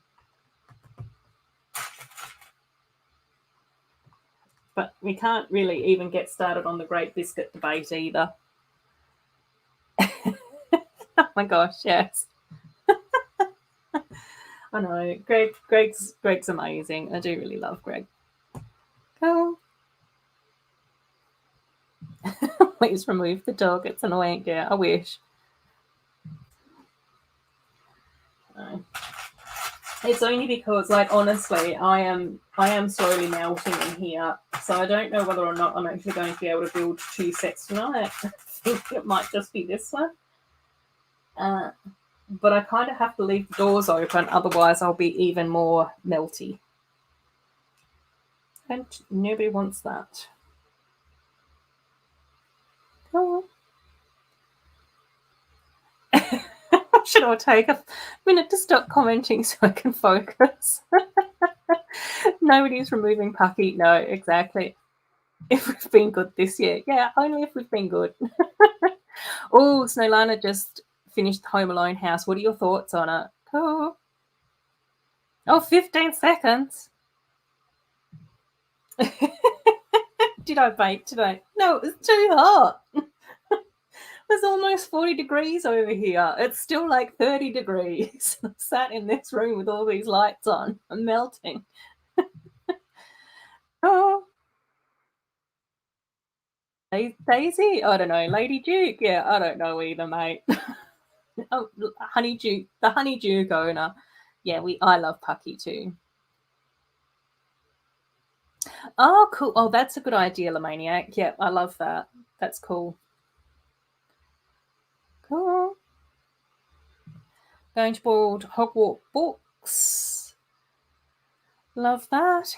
But we can't really even get started on the Great Biscuit debate either. Oh my gosh, yes. I know. Greg's amazing. I do really love Greg. Cool. Please remove the dog. It's annoying. Yeah, I wish. No. It's only because, like, honestly, I am slowly melting in here, so I don't know whether or not I'm actually going to be able to build 2 sets tonight. I think it might just be this one. But I kind of have to leave the doors open, otherwise I'll be even more melty. And nobody wants that. Oh. Should I take a minute to stop commenting so I can focus? Nobody's removing Pucky. No, exactly. If we've been good this year. Yeah, only if we've been good. Oh, Snowlana just finished Home Alone house. What are your thoughts on it? Cool. Oh, 15 seconds. Did I bake today? No, it was too hot. It's almost 40 degrees over here. It's still like 30 degrees. I'm sat in this room with all these lights on. I'm melting. Oh. Daisy? I don't know. Lady Duke? Yeah, I don't know either, mate. Oh, Honey Duke, the Honey Duke owner. Yeah, I love Pucky too. Oh, cool. Oh, that's a good idea, Lamaniac. Yeah, I love that. That's cool. Cool. Going to build Hogwarts books. Love that.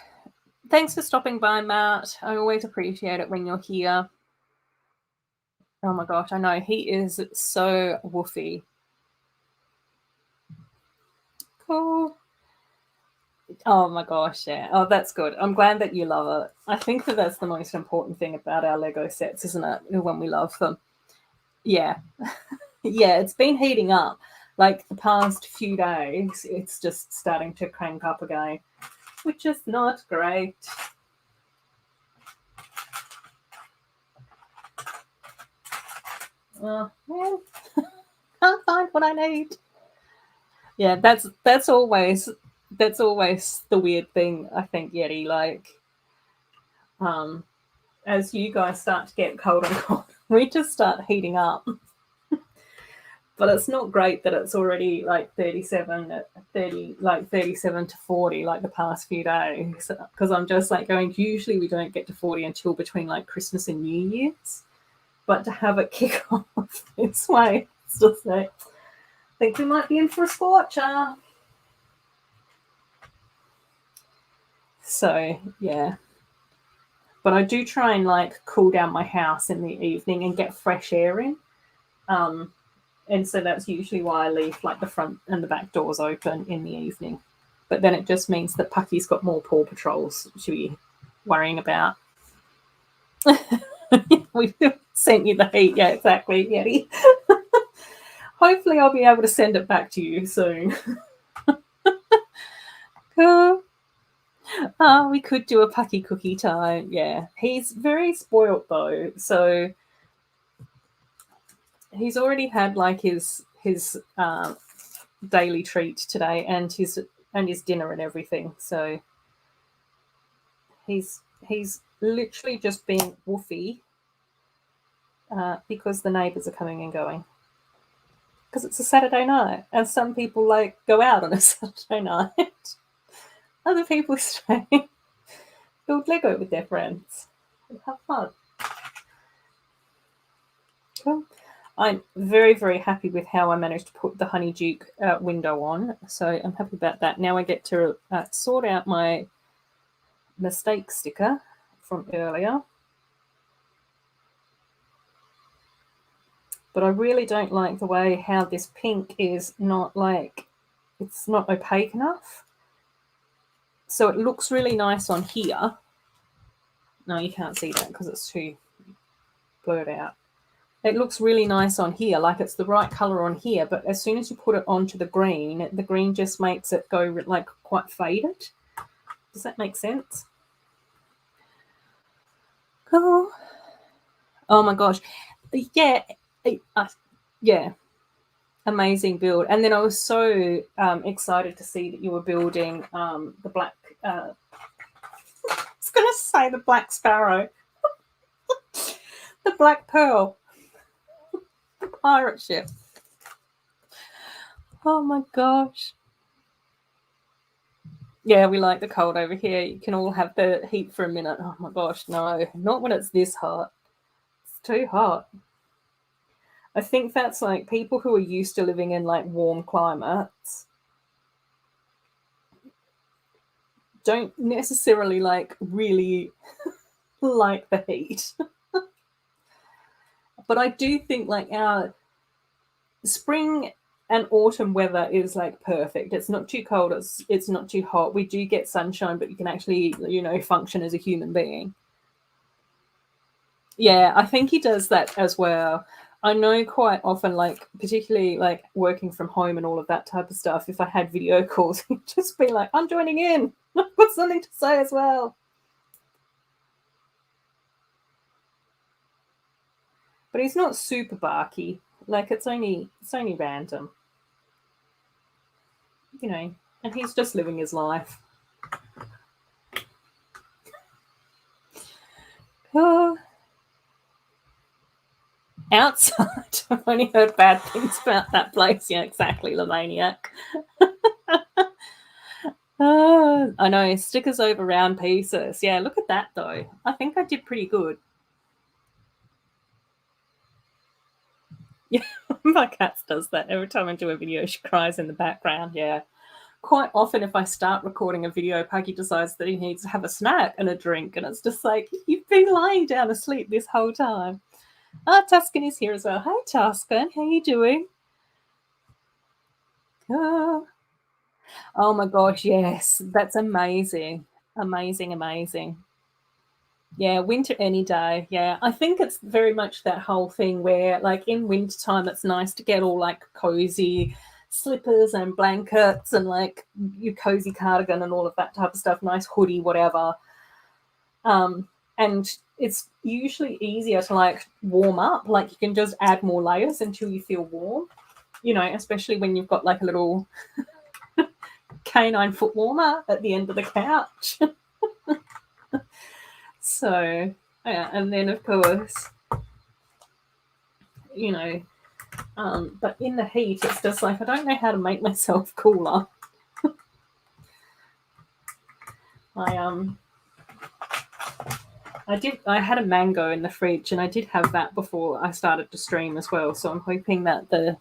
Thanks for stopping by, Matt. I always appreciate it when you're here. Oh my gosh, I know. He is so woofy. Cool. Oh my gosh, yeah. Oh, that's good. I'm glad that you love it. I think that that's the most important thing about our Lego sets, isn't it? When we love them. Yeah. Yeah, it's been heating up. Like the past few days, it's just starting to crank up again, which is not great. Oh, well, can't find what I need. Yeah, that's always the weird thing, I think, Yeti. Like, as you guys start to get cold and cold, we just start heating up. But it's not great that it's already like 37 to 40 like the past few days, because I'm just like going, usually we don't get to 40 until between like Christmas and New Year's, but to have it kick off this way, it's just like, I think we might be in for a scorcher. So yeah, but I do try and like cool down my house in the evening and get fresh air in. And so that's usually why I leave like the front and the back doors open in the evening. But then it just means that Pucky's got more Paw Patrols to be worrying about. We sent you the heat. Yeah, exactly, Yeti. Hopefully I'll be able to send it back to you soon. Cool. Oh, we could do a Pucky cookie time. Yeah. He's very spoilt though. So he's already had like his daily treat today and his dinner and everything. So he's literally just being woofy because the neighbours are coming and going. Because it's a Saturday night, and some people like go out on a Saturday night. Other people stay, build Lego with their friends, and have fun. Cool. I'm very, very happy with how I managed to put the Honey Duke window on, so I'm happy about that. Now I get to sort out my mistake sticker from earlier. But I really don't like the way how this pink is not like, it's not opaque enough. So it looks really nice on here. No, you can't see that because it's too blurred out. It looks really nice on here, like it's the right color on here, but as soon as you put it onto the green just makes it go like quite faded. Does that make sense? Cool. Oh my gosh. Yeah. Yeah. Amazing build. And then I was so excited to see that you were building the black, I was going to say the Black Sparrow, the Black Pearl, the pirate ship. Oh my gosh. Yeah, we like the cold over here. You can all have the heat for a minute. Oh my gosh, no, not when it's this hot. It's too hot. I think that's like people who are used to living in like warm climates don't necessarily like really like the heat. But I do think like our spring and autumn weather is like perfect. It's not too cold, it's not too hot. We do get sunshine, but you can actually, function as a human being. Yeah, I think he does that as well. I know quite often, like particularly like working from home and all of that type of stuff, if I had video calls, he'd just be like, I'm joining in. I've got something to say as well. But he's not super barky. Like it's only random. And he's just living his life. Oh, Outside, I've only heard bad things about that place. Yeah, exactly, the maniac. I know, stickers over round pieces. Yeah, look at that though. I think I did pretty good. Yeah, my cat does that. Every time I do a video, she cries in the background. Yeah. Quite often, if I start recording a video, Pucky decides that he needs to have a snack and a drink, and it's just like, you've been lying down asleep this whole time. Tuscan is here as well. Hi, Tuscan. How you doing? Oh, oh my gosh, yes. That's amazing. Amazing, amazing. Yeah, winter any day. Yeah, I think it's very much that whole thing where, like, in wintertime, it's nice to get all like cozy slippers and blankets and like your cozy cardigan and all of that type of stuff, nice hoodie, whatever. And it's usually easier to like warm up. Like, you can just add more layers until you feel warm, especially when you've got like a little canine foot warmer at the end of the couch. So, yeah, and then of course, you know, but in the heat, it's just like I don't know how to make myself cooler. I I had a mango in the fridge, and I did have that before I started to stream as well. So I'm hoping that the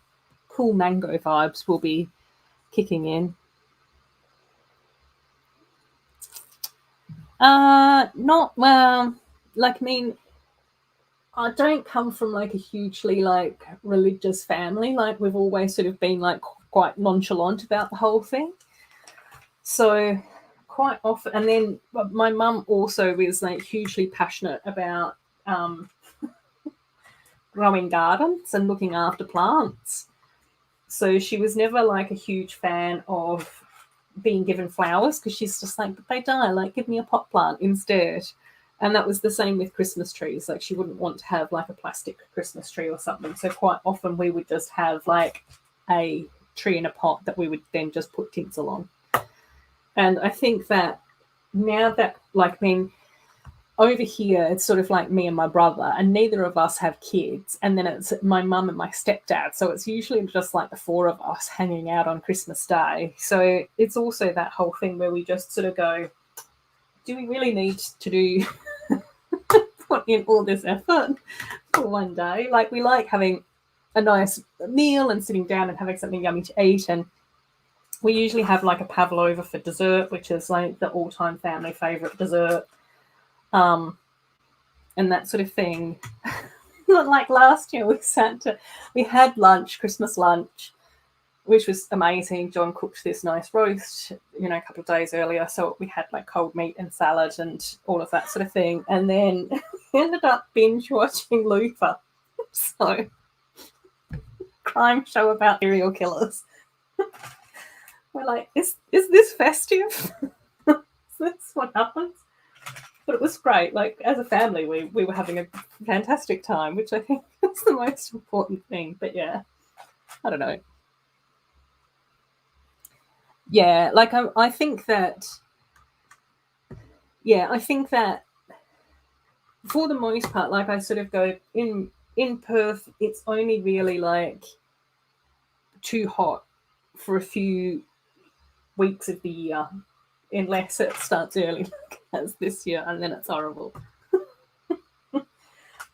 cool mango vibes will be kicking in. Not well. Like, I mean, I don't come from like a hugely like religious family. Like, we've always sort of been like quite nonchalant about the whole thing. So quite often, and then my mum also was like hugely passionate about growing gardens and looking after plants. So she was never like a huge fan of being given flowers, because she's just like, but they die, like give me a pot plant instead. And that was the same with Christmas trees. Like, she wouldn't want to have like a plastic Christmas tree or something. So quite often we would just have like a tree in a pot that we would then just put tinsel on. And I think that now that, like, I mean, over here, it's sort of like me and my brother, and neither of us have kids. And then it's my mum and my stepdad. So it's usually just like the four of us hanging out on Christmas Day. So it's also that whole thing where we just sort of go, do we really need to do put in all this effort for one day? Like, we like having a nice meal and sitting down and having something yummy to eat. And we usually have like a pavlova for dessert, which is like the all-time family favorite dessert. And that sort of thing. Like last year, we had lunch, Christmas lunch, which was amazing. John cooked this nice roast, a couple of days earlier, so we had like cold meat and salad and all of that sort of thing. And then we ended up binge watching Luther. So, crime show about serial killers. We're like, is this festive? Is this what happens? But it was great. Like, as a family, we were having a fantastic time, which I think is the most important thing. But yeah, I don't know. Yeah, like I think that. Yeah, I think that for the most part, like, I sort of go in Perth, it's only really like too hot for a few weeks of the year, unless it starts early, like as this year, and then it's horrible.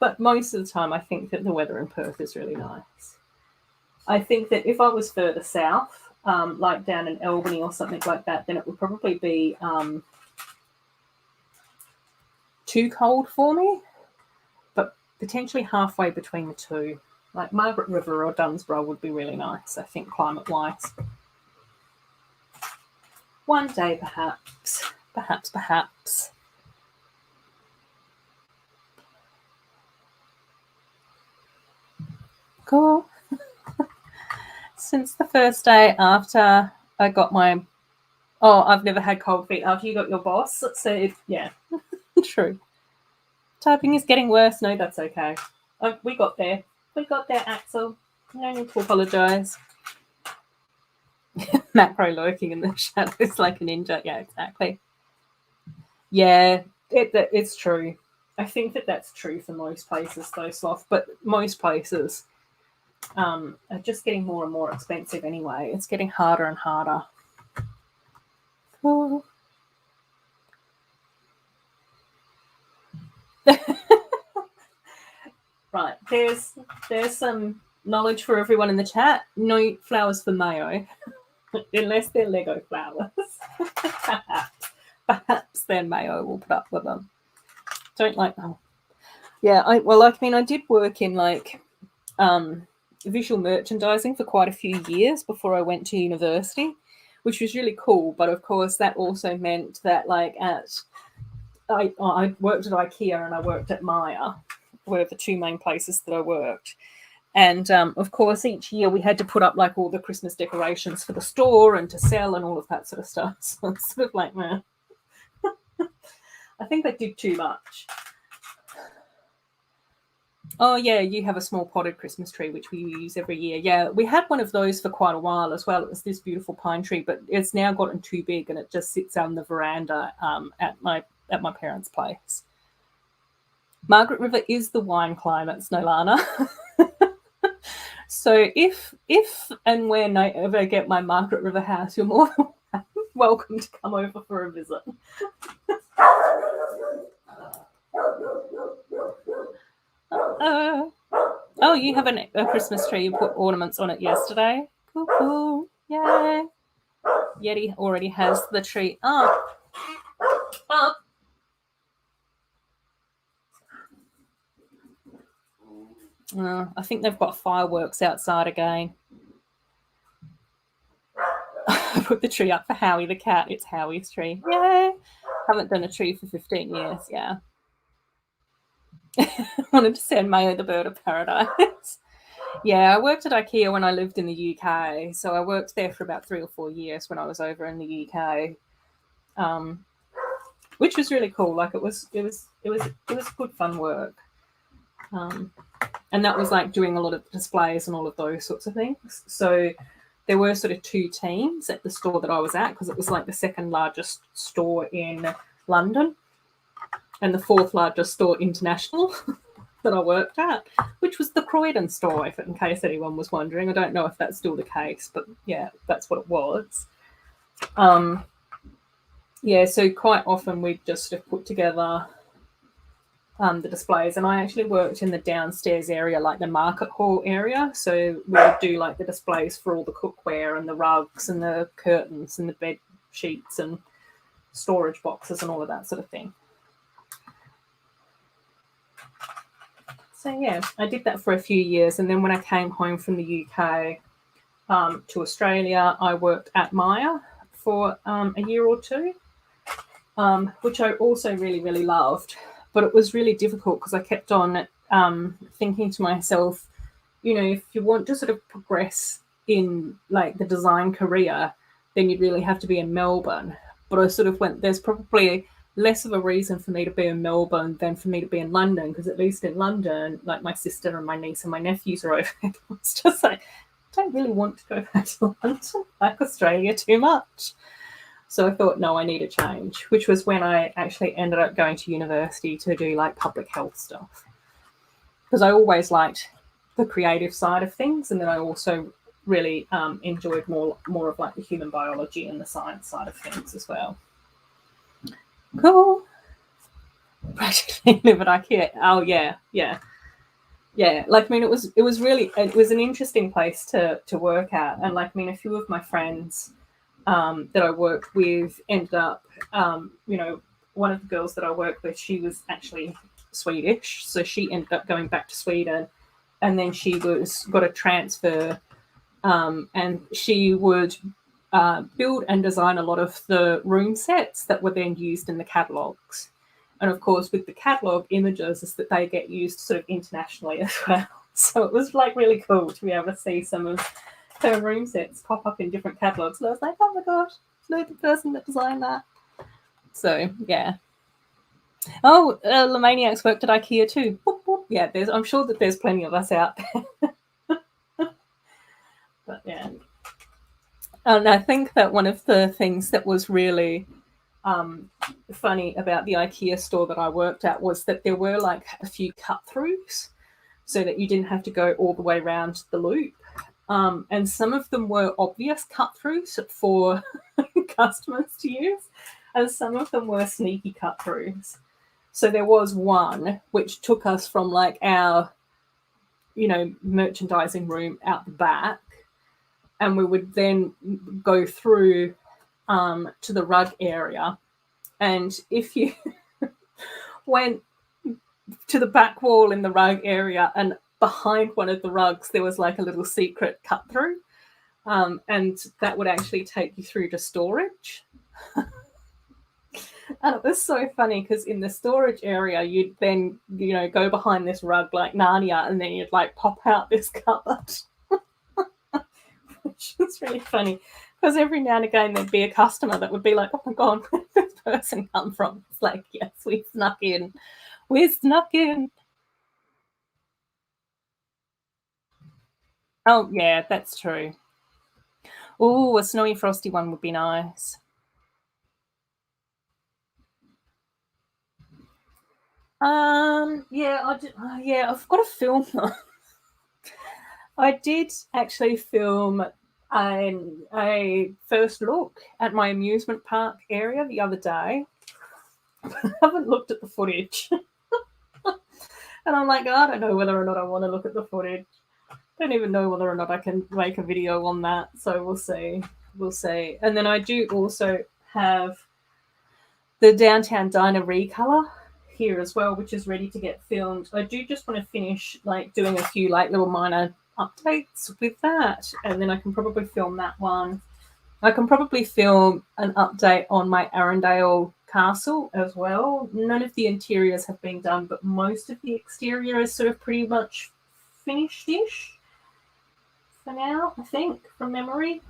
But most of the time, I think that the weather in Perth is really nice. I think that if I was further south, like down in Albany or something like that, then it would probably be too cold for me. But potentially halfway between the two, like Margaret River or Dunsborough would be really nice, I think, climate-wise. One day, perhaps. Perhaps. Cool. Since the first day after I got my... Oh, I've never had cold feet after you got your boss. So, yeah, true. Typing is getting worse. No, that's okay. We got there. We got there, Axel. No need to apologise. Macro lurking in the shadows like a ninja. Yeah, exactly. Yeah, it's true. I think that that's true for most places, though, Sloth. But most places are just getting more and more expensive anyway. It's getting harder and harder. Oh. Right, there's some knowledge for everyone in the chat. No flowers for Mayo, unless they're Lego flowers. Perhaps then Mayo will put up with them. Don't like them. Yeah, I did work in visual merchandising for quite a few years before I went to university, which was really cool. But of course, that also meant that I worked at IKEA and I worked at Maya, were the two main places that I worked. And of course, each year we had to put up like all the Christmas decorations for the store and to sell and all of that sort of stuff. So it's sort of like, man, I think I did too much. Oh, yeah, you have a small potted Christmas tree, which we use every year. Yeah, we had one of those for quite a while as well. It was this beautiful pine tree, but it's now gotten too big and it just sits on the veranda at my parents' place. Margaret River is the wine climate, Snolana. So if and when I ever get my Margaret River house, you're more than welcome to come over for a visit. Oh, you have a Christmas tree. You put ornaments on it yesterday. Cool. Yay. Yeti already has the tree up. I think they've got fireworks outside again. I put the tree up for Howie the cat. It's Howie's tree. Yay. Haven't done a tree for 15 years. Yeah. Wanted to send Mayo the bird of paradise. Yeah, I worked at IKEA when I lived in the UK. So I worked there for about 3 or 4 years when I was over in the UK, which was really cool. Like it was good fun work. And that was like doing a lot of displays and all of those sorts of things. So there were sort of 2 teams at the store that I was at because it was like the second largest store in London and the 4th largest store international that I worked at, which was the Croydon store, in case anyone was wondering. I don't know if that's still the case, but yeah, that's what it was. Yeah, so quite often we'd just sort of put together the displays, and I actually worked in the downstairs area, like the market hall area. So we would do like the displays for all the cookware and the rugs and the curtains and the bed sheets and storage boxes and all of that sort of thing. So yeah, I did that for a few years, and then when I came home from the UK to Australia, I worked at Maya for a year or 2, which I also really, really loved. But it was really difficult because I kept on thinking to myself, you know, if you want to sort of progress in like the design career, then you'd really have to be in Melbourne. But I sort of went, there's probably less of a reason for me to be in Melbourne than for me to be in London, because at least in London, like my sister and my niece and my nephews are over there. It's just like, I don't really want to go back to London, like Australia too much. So I thought, no, I need a change, which was when I actually ended up going to university to do like public health stuff. Because I always liked the creative side of things, and then I also really enjoyed more of like the human biology and the science side of things as well. Cool. Practically live at IKEA. Oh yeah. Like, I mean, it was an interesting place to work at, and like, I mean, a few of my friends that I worked with ended up, you know, one of the girls that I worked with, she was actually Swedish, so she ended up going back to Sweden, and then she got a transfer, and she would build and design a lot of the room sets that were then used in the catalogues. And of course, with the catalogue images, is that they get used sort of internationally as well. So it was like really cool to be able to see some of her room sets pop up in different catalogues. And I was like, oh my gosh, know the person that designed that. So yeah. Oh, Lemaniacs worked at IKEA too. Yeah, I'm sure that there's plenty of us out there. But yeah. And I think that one of the things that was really funny about the IKEA store that I worked at was that there were like a few cut-throughs so that you didn't have to go all the way around the loop. And some of them were obvious cut-throughs for customers to use, and some of them were sneaky cut-throughs. So there was one which took us from like our, merchandising room out the back, and we would then go through to the rug area. And if you went to the back wall in the rug area, and behind one of the rugs there was like a little secret cut through, and that would actually take you through to storage. And it was so funny because in the storage area you'd then go behind this rug like Narnia, and then you'd like pop out this cupboard. Which was really funny because every now and again there'd be a customer that would be like, oh my god, where did this person come from? It's like, yes, we snuck in. Oh yeah, that's true. Oh, a snowy frosty one would be nice. Yeah, I've got to film them. I did actually film a first look at my amusement park area the other day. I haven't looked at the footage. And I'm like, I don't know whether or not I want to look at the footage. I don't even know whether or not I can make a video on that. So we'll see. We'll see. And then I do also have the downtown diner recolor here as well, which is ready to get filmed. I do just want to finish like doing a few like little minor updates with that, and then I can probably film that one. I can probably film an update on my Arundel castle as well. None of the interiors have been done, but most of the exterior is sort of pretty much finished-ish for now, I think, from memory.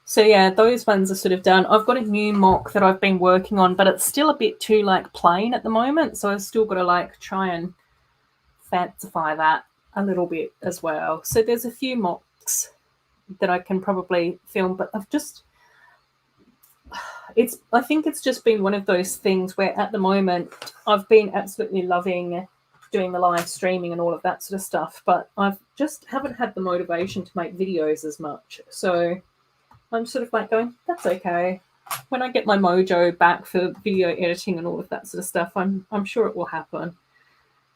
So yeah, those ones are sort of done. I've got a new mock that I've been working on, but it's still a bit too like plain at the moment, so I've still got to like try and fancify that a little bit as well. So there's a few mocks that I can probably film, but I think it's just been one of those things where at the moment I've been absolutely loving doing the live streaming and all of that sort of stuff, but I've just haven't had the motivation to make videos as much. So I'm sort of like going, that's okay. When I get my mojo back for video editing and all of that sort of stuff, I'm sure it will happen.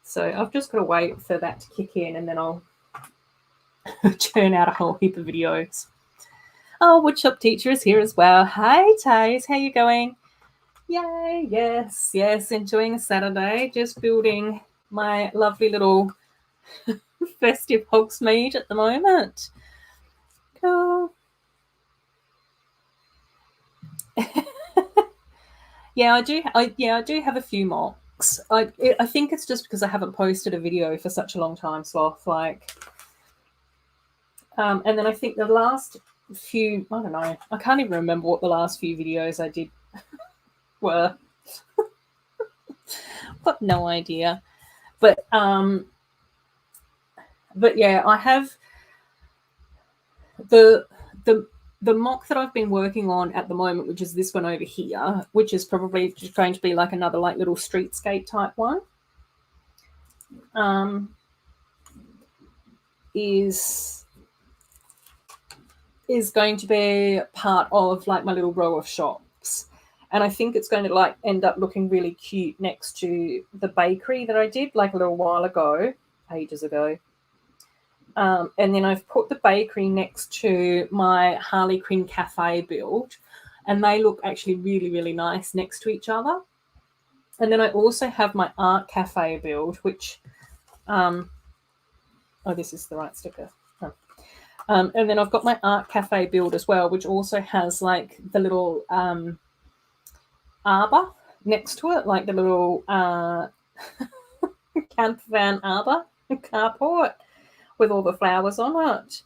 So I've just got to wait for that to kick in, and then I'll churn out a whole heap of videos. Oh, woodshop teacher is here as well. Hi, Taze. How you going? Yay, yes, enjoying a Saturday. Just building my lovely little festive hogsmeade at the moment. Cool. Yeah, I do have a few mocks. I think it's just because I haven't posted a video for such a long time, Sloth. Like, and then I think the last few, I don't know, I can't even remember what the last few videos I did were. Got no idea. But yeah, I have the mock that I've been working on at the moment, which is this one over here, which is probably just going to be like another like little streetscape type one, is going to be part of like my little row of shops. And I think it's going to like end up looking really cute next to the bakery that I did like a little while ago, ages ago. And then I've put the bakery next to my Harley Quinn cafe build, and they look actually really, really nice next to each other. And then I also have my art cafe build, which, oh, this is the right sticker. Oh. And then I've got my art cafe build as well, which also has like the little arbor next to it, like the little camper van arbor carport with all the flowers on it.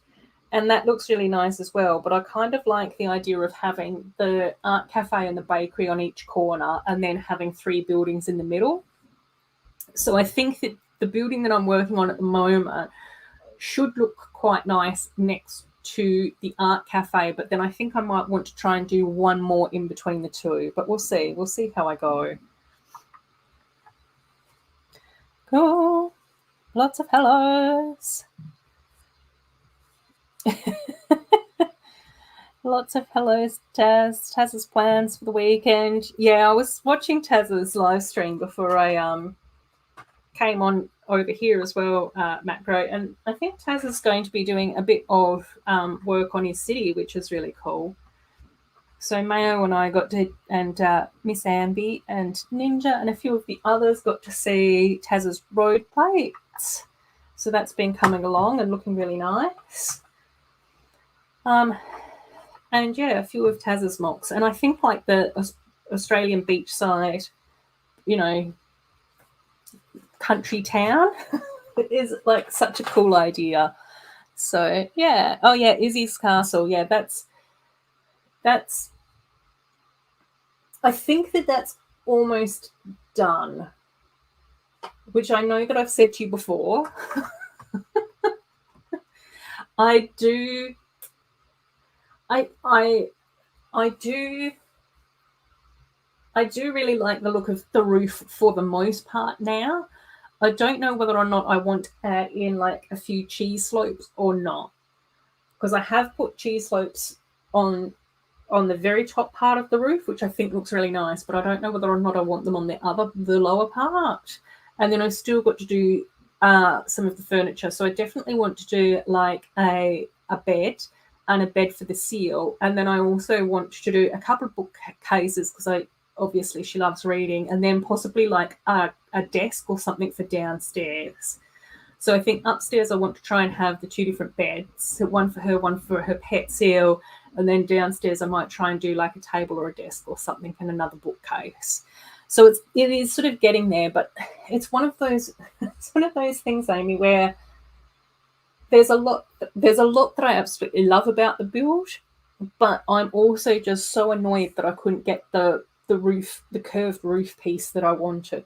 And that looks really nice as well. But I kind of like the idea of having the art cafe and the bakery on each corner and then having 3 buildings in the middle. So I think that the building that I'm working on at the moment should look quite nice next to the art cafe, but then I think I might want to try and do one more in between the two, but we'll see how I go. Cool. Lots of hellos. Lots of hellos, Taz. Taz's plans for the weekend. Yeah, I was watching Taz's live stream before I came on over here as well, Macro, and I think Taz is going to be doing a bit of work on his city, which is really cool. So Mayo and I got to, and Miss Amby and Ninja and a few of the others got to see Taz's road plates. So that's been coming along and looking really nice. And yeah, a few of Taz's mocks. And I think like the Australian beachside, country town is like such a cool idea. So yeah. Oh yeah, Izzy's Castle. Yeah, that's I think that's almost done. Which I know that I've said to you before. I do really like the look of the roof for the most part now. I don't know whether or not I want to add in like a few cheese slopes or not, because I have put cheese slopes on the very top part of the roof, which I think looks really nice, but I don't know whether or not I want them on the lower part. And then I've still got to do some of the furniture. So I definitely want to do like a bed and a bed for the seal. And then I also want to do a couple of bookcases, because obviously she loves reading, and then possibly like a desk or something for downstairs. So I think upstairs I want to try and have the two different beds, one for her pet seal, and then downstairs I might try and do like a table or a desk or something and another bookcase. So it is sort of getting there, but it's one of those things, Amy, where there's a lot that I absolutely love about the build, but I'm also just so annoyed that I couldn't get the curved roof piece that I wanted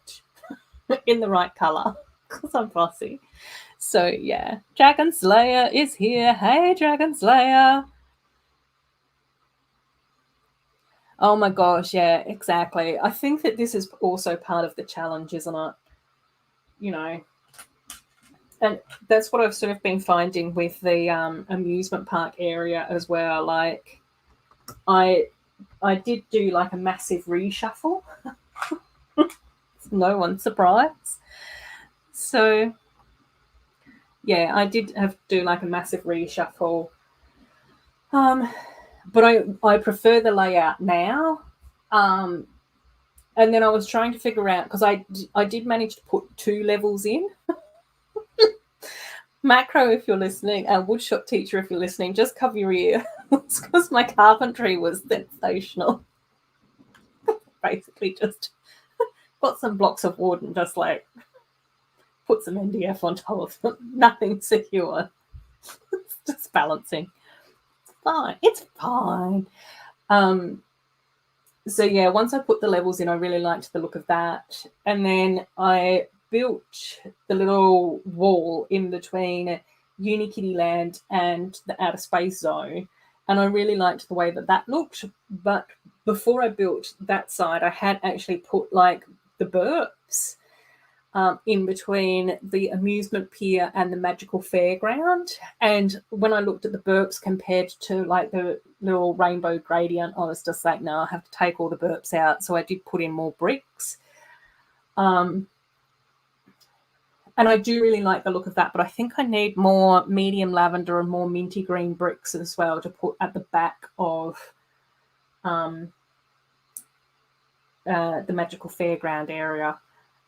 in the right colour, because I'm fussy. So yeah, Dragon Slayer is here. Hey, Dragon Slayer. Oh my gosh, yeah, exactly. I think that this is also part of the challenge, isn't it? And that's what I've sort of been finding with the amusement park area as well. Like, I did do like a massive reshuffle. No one's surprised. So yeah, I did have to do like a massive reshuffle. But I prefer the layout now. And then I was trying to figure out, because I did manage to put 2 levels in. Macro, if you're listening, and woodshop teacher, if you're listening, just cover your ear. It's because my carpentry was sensational. Basically just got some blocks of wood and just like put some MDF on top of them. Nothing secure. It's just balancing. It's fine. So yeah, once I put the levels in, I really liked the look of that. And then I built the little wall in between Unikittyland and the outer space zone. And I really liked the way that looked. But before I built that side, I had actually put like the burps in between the amusement pier and the magical fairground. And when I looked at the burps compared to like the little rainbow gradient, I was just like, no, I have to take all the burps out. So I did put in more bricks. And I do really like the look of that, but I think I need more medium lavender and more minty green bricks as well to put at the back of the magical fairground area.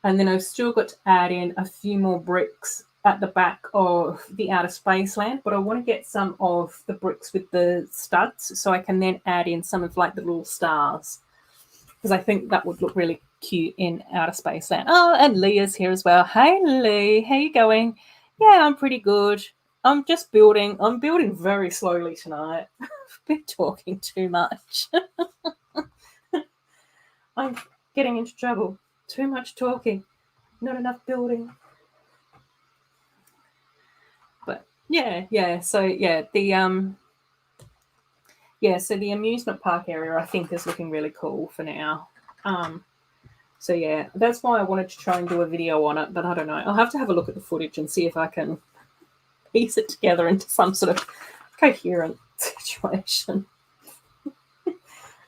And then I've still got to add in a few more bricks at the back of the outer space land, but I want to get some of the bricks with the studs so I can then add in some of like the little stars, because I think that would look really cute in outer space land. Oh, and Leah's here as well. Hey Lee, how you going? Yeah, I'm pretty good. I'm just building. I'm building very slowly tonight. I've been talking too much. I'm getting into trouble. Too much talking, not enough building. But Yeah. So so the amusement park area I think is looking really cool for now. So yeah, that's why I wanted to try and do a video on it, but I don't know. I'll have to have a look at the footage and see if I can piece it together into some sort of coherent situation. I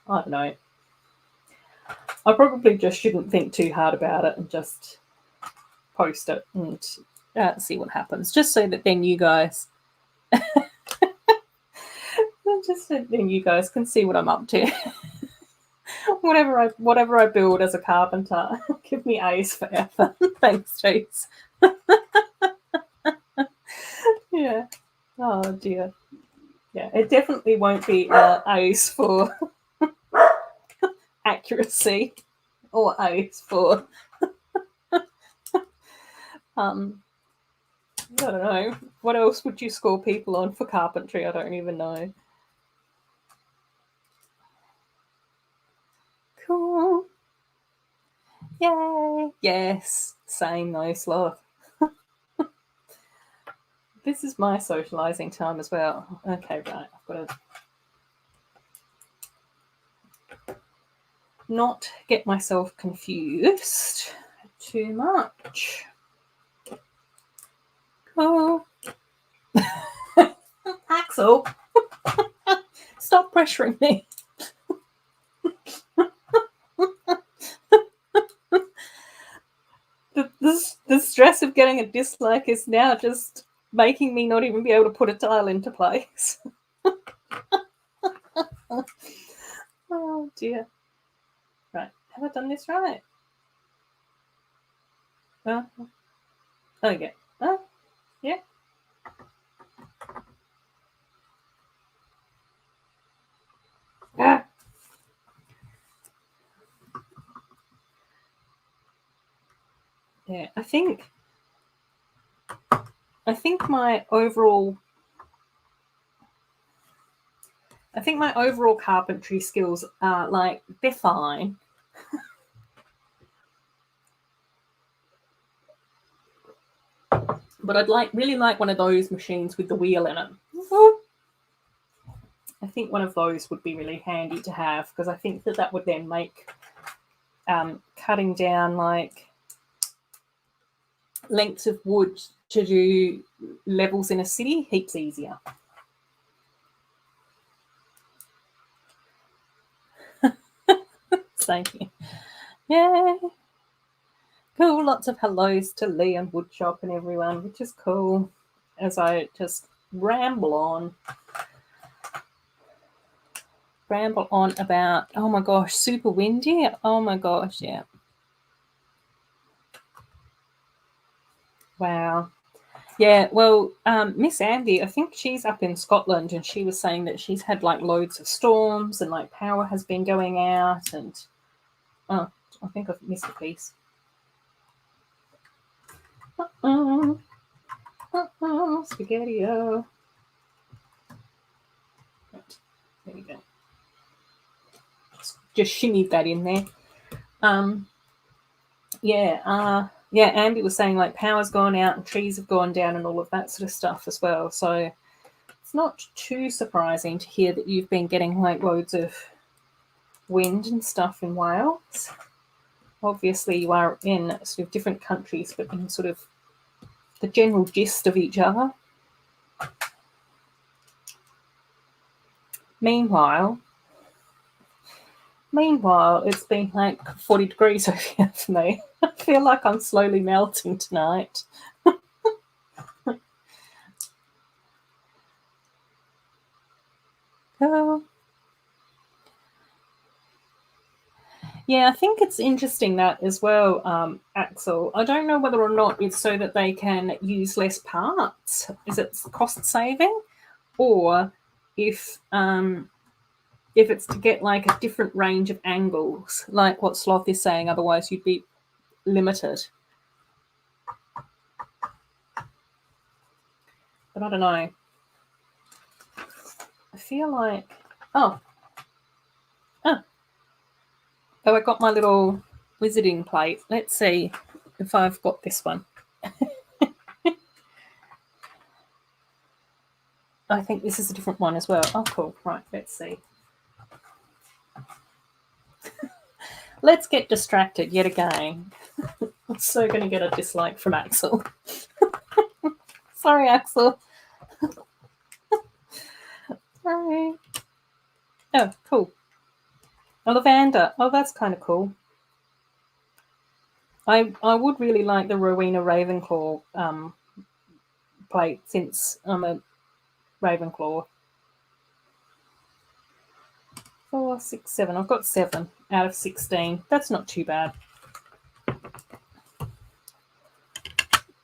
don't know. I probably just shouldn't think too hard about it and just post it and see what happens. Just so that then you guys, just so then you guys can see what I'm up to. whatever I build as a carpenter, give me A's for effort. Thanks, Chase. Yeah. Oh dear. Yeah, it definitely won't be A's for accuracy or A's for I don't know. What else would you score people on for carpentry? I don't even know. Cool. Yay. Yes. Same though, sloth. This is my socializing time as well. Okay, right. I've got to not get myself confused too much. Cool. Axel, stop pressuring me. The stress of getting a dislike is now just making me not even be able to put a tile into place. Oh dear. Right, have I done this right? Oh yeah. Oh, yeah. Ah. Yeah, I think my overall carpentry skills are like they're fine. But I'd really like one of those machines with the wheel in it. I think one of those would be really handy to have because I think that would then make cutting down like lengths of wood to do levels in a city heaps easier. Thank you. Yay. Cool. Lots of hellos to Lee and Woodshop and everyone, which is cool. As I just ramble on about, oh my gosh, super windy. Oh my gosh, yeah. Wow. Yeah, well, Miss Andy, I think she's up in Scotland and she was saying that she's had like loads of storms and like power has been going out and I think I've missed a piece. Spaghetti-o. Right, there you go. Just shimmied that in there. Andy was saying like power's gone out and trees have gone down and all of that sort of stuff as well. So it's not too surprising to hear that you've been getting like loads of wind and stuff in Wales. Obviously, you are in sort of different countries, but in sort of the general gist of each other. Meanwhile, it's been like 40 degrees over here for me. I feel like I'm slowly melting tonight. Oh. Yeah, I think it's interesting that as well, Axel. I don't know whether or not it's so that they can use less parts. Is it cost saving? Or if it's to get like a different range of angles, like what Sloth is saying, otherwise you'd be limited. But I don't know. I feel like oh, I got my little wizarding plate. Let's see if I've got this one. I think this is a different one as well. Oh, cool. Right, let's see. Let's get distracted yet again. I'm so going to get a dislike from Axel. Sorry, Axel. Sorry. Oh, cool. A lavender. Oh, that's kind of cool. I would really like the Rowena Ravenclaw plate, since I'm a Ravenclaw. 4, 6, 7. I've got 7 out of 16. That's not too bad.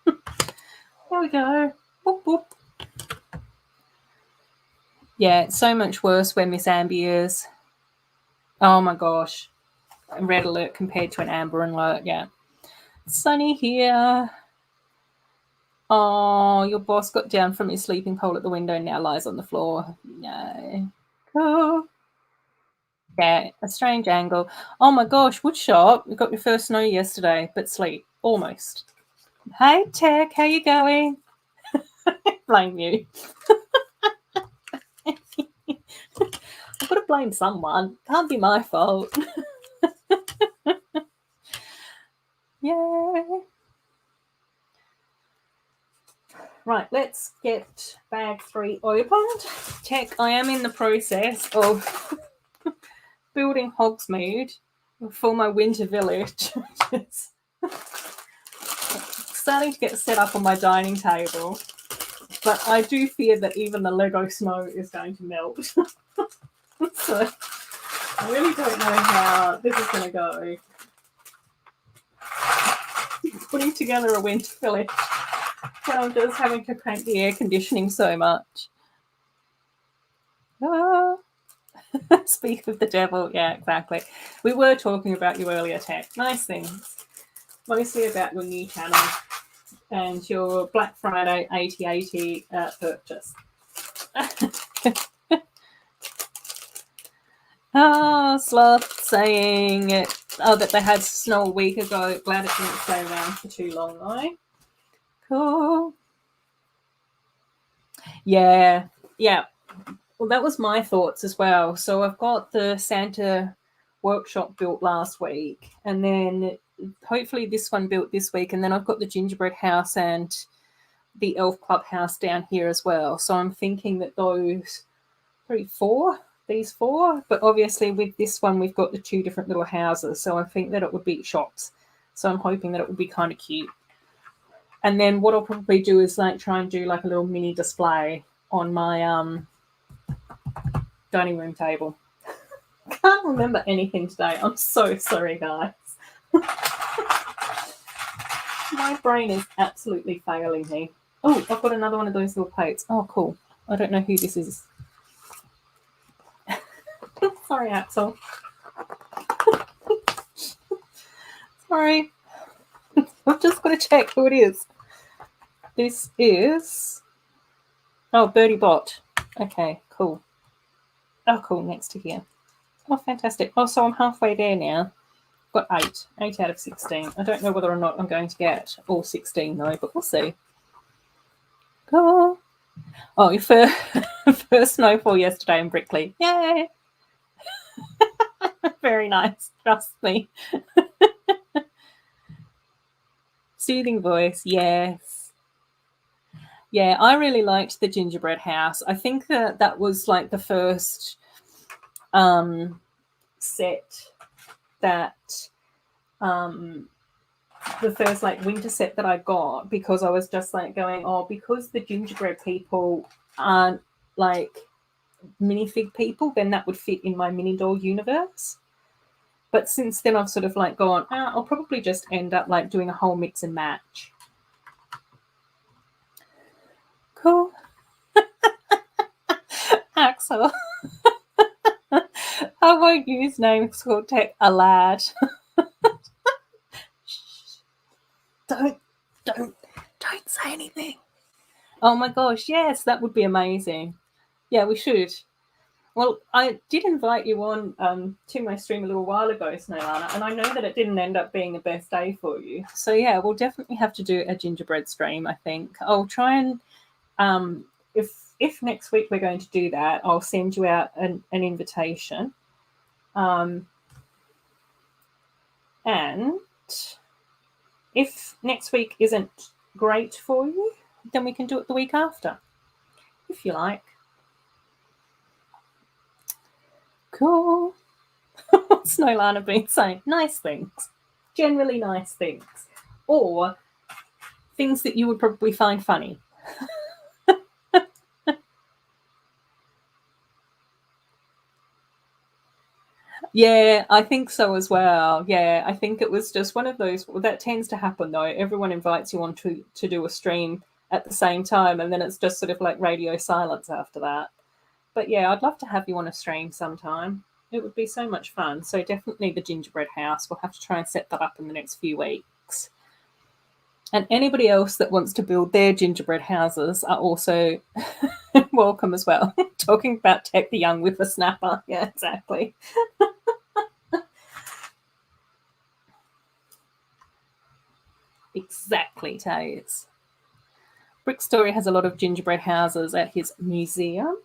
There we go. Boop, boop. Yeah, it's so much worse where Miss Amby is. Oh my gosh. A red alert compared to an amber alert, yeah. Sunny here. Oh, your boss got down from his sleeping pole at the window and now lies on the floor. No. Cool. Yeah, a strange angle. Oh my gosh, woodshop. We got your first snow yesterday, but sleep. Almost. Hey, Tech, how you going? Blame you. I've got to blame someone. Can't be my fault. Yay. Right, let's get bag 3 opened. Tech, I am in the process of building Hogsmeade for my winter village. Starting to get set up on my dining table, but I do fear that even the Lego snow is going to melt. So I really don't know how this is going to go. Putting together a winter village when I'm just having to crank the air conditioning so much. Ah. Speak of the devil. Yeah, exactly. We were talking about you earlier, Tech. Nice things. Mostly about your new channel and your Black Friday 80/80 purchase. Sloth saying that they had snow a week ago. Glad it didn't stay around for too long, though. Cool. Yeah. Well, that was my thoughts as well. So I've got the Santa workshop built last week, and then hopefully this one built this week, and then I've got the gingerbread house and the elf clubhouse down here as well. So I'm thinking that these 4, but obviously with this one we've got the 2 different little houses, so I think that it would be shops. So I'm hoping that it would be kind of cute. And then what I'll probably do is try and do a little mini display on my dining room table. Can't remember anything today. I'm so sorry, guys. My brain is absolutely failing me. Oh, I've got another one of those little plates. Oh, cool. I don't know who this is. Sorry, Axel. Sorry. I've just got to check who it is. This is... Oh, Birdie Bot. Okay, cool. Oh, cool. Next to here. Oh, fantastic. Oh, so I'm halfway there now. Got 8. 8 out of 16. I don't know whether or not I'm going to get all 16, though, but we'll see. Cool. Oh, your first snowfall yesterday in Brickley. Yay! Very nice. Trust me. Soothing voice. Yes. Yeah, I really liked the gingerbread house. I think that was the first set that the first winter set that I got, because I was just going, because the gingerbread people aren't minifig people, then that would fit in my mini doll universe. But since then I've sort of gone, I'll probably just end up doing a whole mix and match. Cool. Axel. I won't use names called Tech a lad. Don't say anything. Oh my gosh, yes, that would be amazing. Yeah, we should. Well, I did invite you on to my stream a little while ago, Snowlana, and I know that it didn't end up being the best day for you. So yeah, we'll definitely have to do a gingerbread stream, I think. I'll try and if if next week we're going to do that, I'll send you out an invitation. And if next week isn't great for you, then we can do it the week after, if you like. Cool. What's Nolana been saying? Nice things. Generally nice things. Or things that you would probably find funny. Yeah, I think so as well. Yeah, I think it was just one of those, well, that tends to happen though. Everyone invites you on to do a stream at the same time, and then it's just sort of like radio silence after that. But yeah, I'd love to have you on a stream sometime. It would be so much fun. So definitely the gingerbread house. We'll have to try and set that up in the next few weeks. And anybody else that wants to build their gingerbread houses are also welcome as well. Talking about Tech the young whippersnapper. Yeah, exactly. Exactly, Taze. Brick Story has a lot of gingerbread houses at his museum.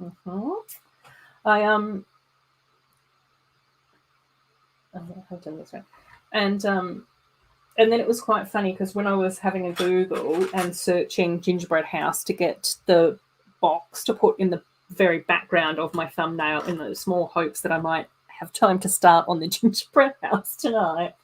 Mm-hmm. I've done this right. And then it was quite funny because when I was having a Google and searching gingerbread house to get the box to put in the very background of my thumbnail in the small hopes that I might have time to start on the gingerbread house tonight,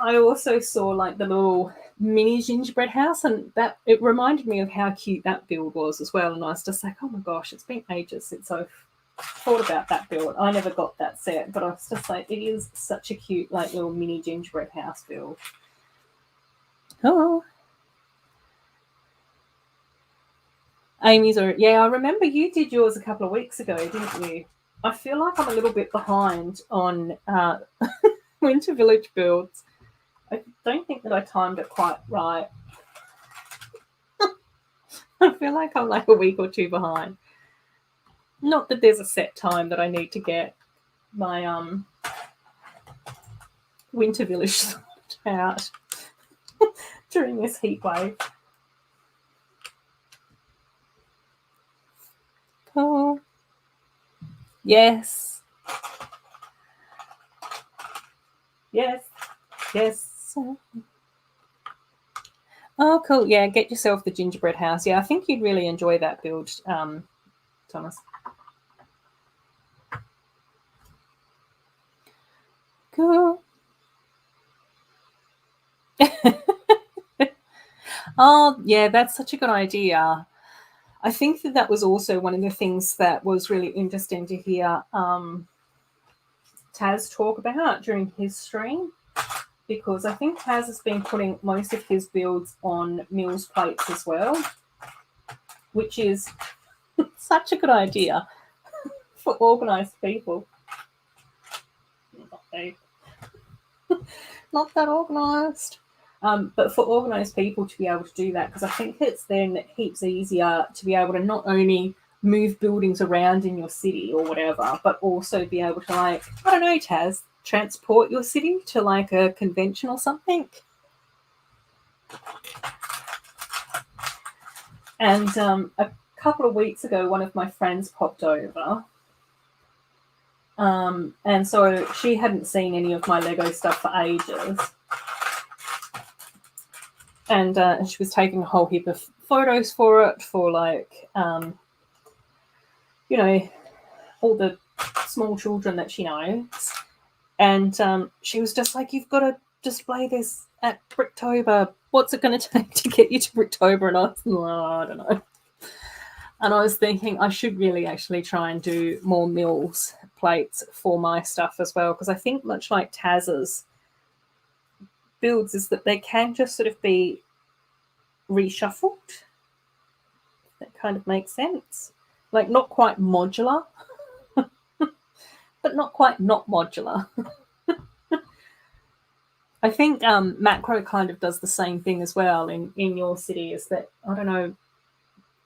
I also saw like the little mini gingerbread house, and that it reminded me of how cute that build was as well. And I was just like, oh my gosh, it's been ages since I've thought about that build. I never got that set, but I was just like, it is such a cute like little mini gingerbread house build. Oh, Amy's, yeah, I remember you did yours a couple of weeks ago, didn't you? I feel like I'm a little bit behind on Winter Village builds. I don't think that I timed it quite right. I feel like I'm like a week or two behind. Not that there's a set time that I need to get my Winter Village sorted out during this heat wave. Oh, yes. Yes. Yes. Oh, cool. Yeah, get yourself the gingerbread house. Yeah, I think you'd really enjoy that build, Thomas. Cool. Oh, yeah, that's such a good idea. I think that was also one of the things that was really interesting to hear Taz talk about during his stream, because I think Taz has been putting most of his builds on Mills plates as well, which is such a good idea for organised people. Not that organised. But for organised people to be able to do that, because I think it's then heaps easier to be able to not only move buildings around in your city or whatever, but also be able to, like, I don't know, Taz, transport your city to like a convention or something. And a couple of weeks ago, one of my friends popped over. And so she hadn't seen any of my Lego stuff for ages. And she was taking a whole heap of photos for it, for like, you know, all the small children that she knows. And she was just like, you've got to display this at Bricktober. What's it going to take to get you to Bricktober? And I was like, oh, I don't know. And I was thinking I should really actually try and do more Mills plates for my stuff as well, because I think much like Taz's builds is that they can just sort of be reshuffled. That kind of makes sense. Like not quite modular, but not quite not modular. I think Macro kind of does the same thing as well in your city. Is that I don't know,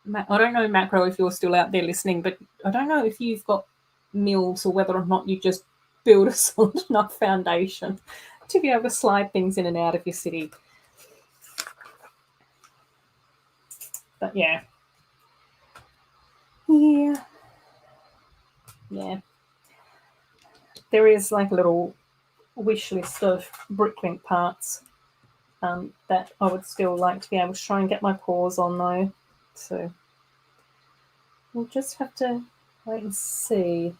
Macro, if you're still out there listening, but I don't know if you've got Mills or whether or not you just build a solid enough foundation to be able to slide things in and out of your city. But yeah. There is like a little wish list of bricklink parts that I would still like to be able to try and get my paws on though. So we'll just have to wait and see.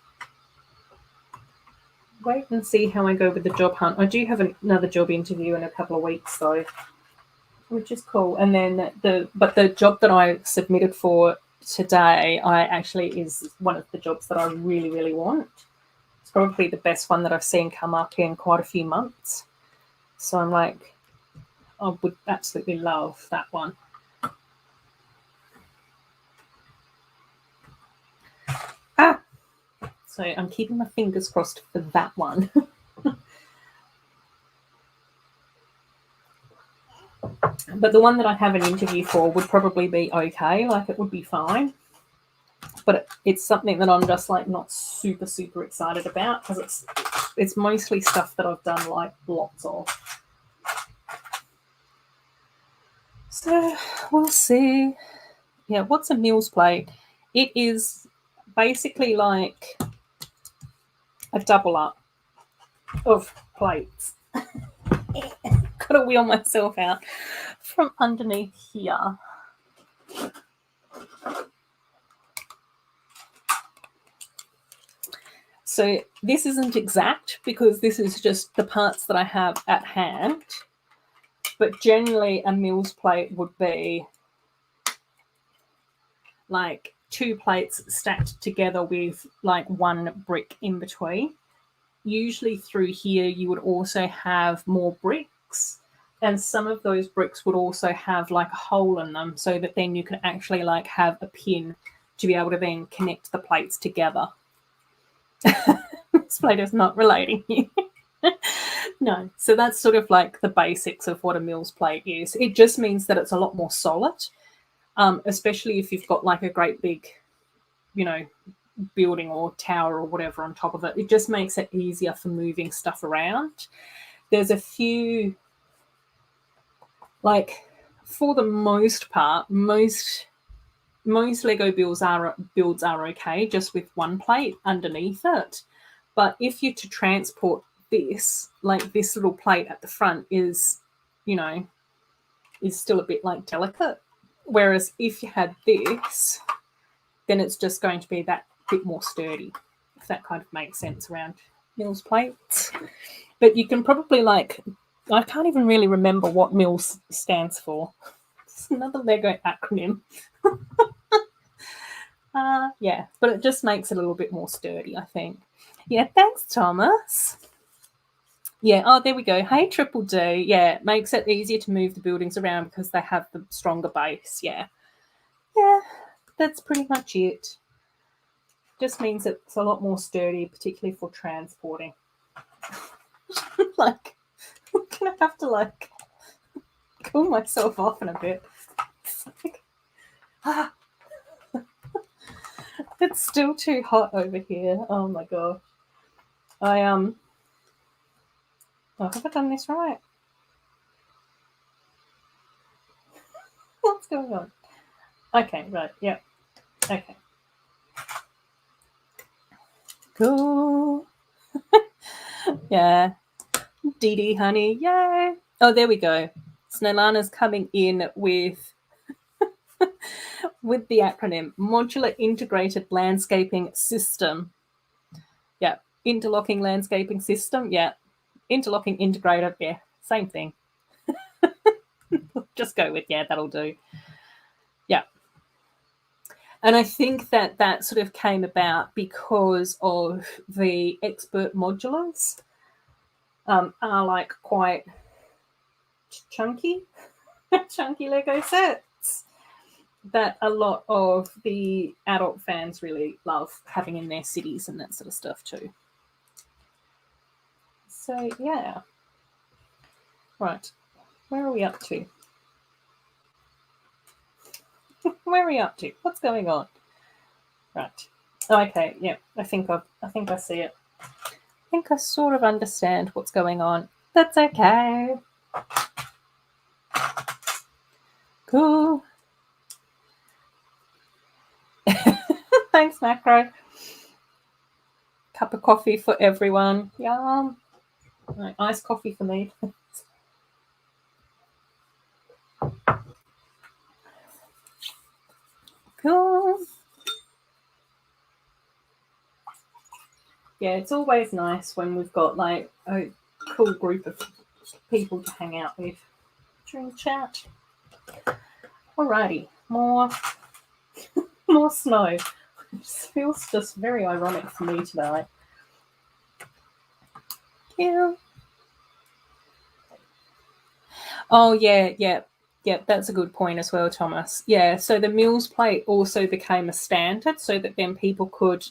Wait and see how I go with the job hunt. I do have another job interview in a couple of weeks though, which is cool. And then the job that I submitted for today, I actually is one of the jobs that I really, really want. It's probably the best one that I've seen come up in quite a few months. So I'm like, I would absolutely love that one. So I'm keeping my fingers crossed for that one. But the one that I have an interview for would probably be okay. Like it would be fine. But it's something that I'm just like not super, super excited about because it's mostly stuff that I've done like lots of. So we'll see. Yeah, what's a meals plate? It is basically like a double up of plates. Got to wheel myself out from underneath here. So this isn't exact because this is just the parts that I have at hand. But generally a meals plate would be like 2 plates stacked together with like 1 brick in between. Usually through here you would also have more bricks, and some of those bricks would also have like a hole in them so that then you can actually like have a pin to be able to then connect the plates together. This plate is not relating here. No, so that's sort of like the basics of what a meals plate is. It just means that it's a lot more solid, especially if you've got like a great big, building or tower or whatever on top of it. It just makes it easier for moving stuff around. There's a few, like for the most part, most Lego builds are okay just with 1 plate underneath it. But if you're to transport this, like this little plate at the front is still a bit like delicate. Whereas if you had this, then it's just going to be that bit more sturdy, if that kind of makes sense around Mills plates. But you can probably I can't even really remember what Mills stands for. It's another Lego acronym. Yeah, but it just makes it a little bit more sturdy, I think. Yeah, thanks, Thomas. Yeah, oh, there we go. Hey, Triple D. Yeah, it makes it easier to move the buildings around because they have the stronger base. Yeah. Yeah, that's pretty much it. Just means it's a lot more sturdy, particularly for transporting. I'm going to have to, cool myself off in a bit. It's still too hot over here. Oh, my God. Oh, have I done this right? What's going on? Okay, right, yep. Okay. Cool. Yeah. Dee Dee, honey, yay. Oh, there we go. Snellana's coming in with the acronym Modular Integrated Landscaping System. Yeah. Interlocking Landscaping System. Yeah. Interlocking Integrated. Yeah. Same thing. Just go with, yeah, that'll do. Yeah. And I think that sort of came about because of the expert modulars are quite chunky Lego sets that a lot of the adult fans really love having in their cities and that sort of stuff too. So yeah. Right. Where are we up to? Where are we up to? What's going on? Right. Okay, yeah. I think I see it. I think I sort of understand what's going on. That's okay. Cool. Thanks, Macro. Cup of coffee for everyone. Yum. Right, iced coffee for me. Cool. Yeah, it's always nice when we've got like a cool group of people to hang out with during chat. Alrighty, more snow. It feels just very ironic for me today. Yeah. Oh yeah. That's a good point as well, Thomas. Yeah, so the Mills plate also became a standard so that then people could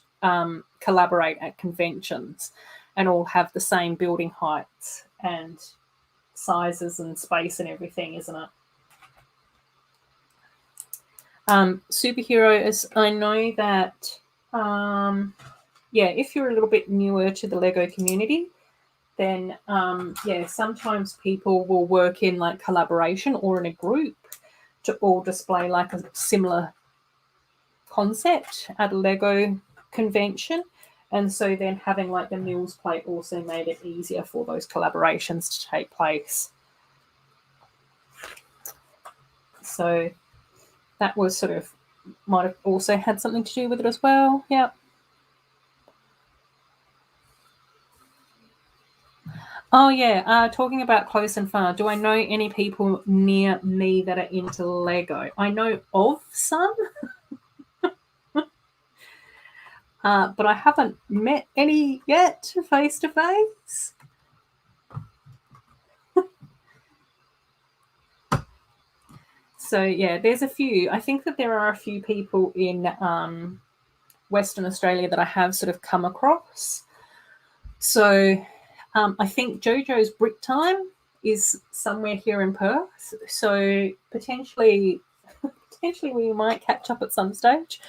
collaborate at conventions and all have the same building heights and sizes and space and everything, isn't it? Superhero, I know that, if you're a little bit newer to the Lego community, then sometimes people will work in like collaboration or in a group to all display like a similar concept at a Lego convention. And so then having like the Mills plate also made it easier for those collaborations to take place. So that was sort of, might have also had something to do with it as well. Yeah. Oh yeah, talking about close and far, do I know any people near me that are into Lego? I know of some, but I haven't met any yet face to face. So yeah, there's a few. I think that there are a few people in Western Australia that I have sort of come across. So I think JoJo's Brick Time is somewhere here in Perth. So potentially we might catch up at some stage.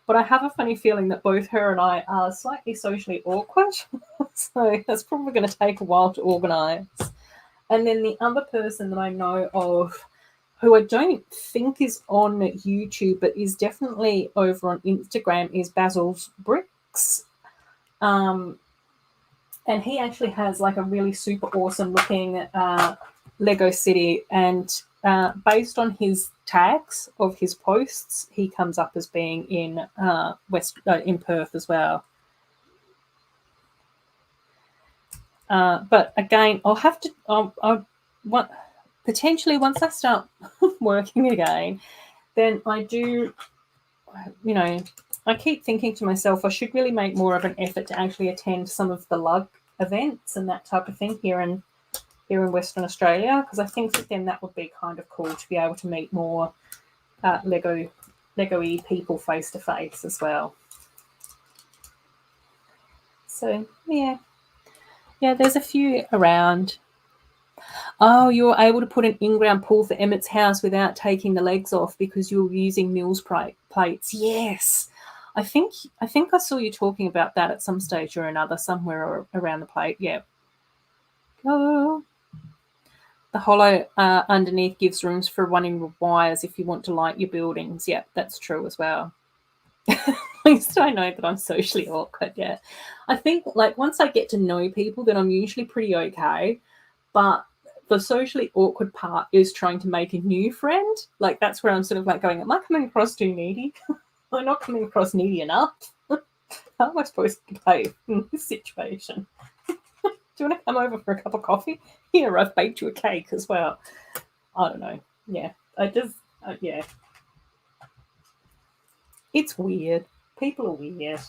But I have a funny feeling that both her and I are slightly socially awkward. So that's probably going to take a while to organise. And then the other person that I know of, who I don't think is on YouTube, but is definitely over on Instagram, is Basil's Bricks. And he actually has like a really super awesome looking Lego city. And based on his tags of his posts, he comes up as being in in Perth as well. But again, I'll have to. Potentially once I start working again, then I do. I keep thinking to myself, I should really make more of an effort to actually attend some of the lug events and that type of thing here in Western Australia, because I think that then that would be kind of cool to be able to meet more Lego-y people face to face as well. So yeah, there's a few around. Oh, you're able to put an in-ground pool for Emmett's house without taking the legs off because you're using Mills plates. Yes. I think I saw you talking about that at some stage or another somewhere around the plate. Yeah. Oh. The hollow underneath gives rooms for running wires if you want to light your buildings. Yeah, that's true as well. At least I know that I'm socially awkward. Yeah. I think like once I get to know people, then I'm usually pretty okay. But the socially awkward part is trying to make a new friend. Like that's where I'm sort of like going, am I coming across too needy? I'm not coming across needy enough. How am I supposed to behave in this situation? Do you want to come over for a cup of coffee? Here, I've baked you a cake as well. I don't know. Yeah, yeah. It's weird. People are weird.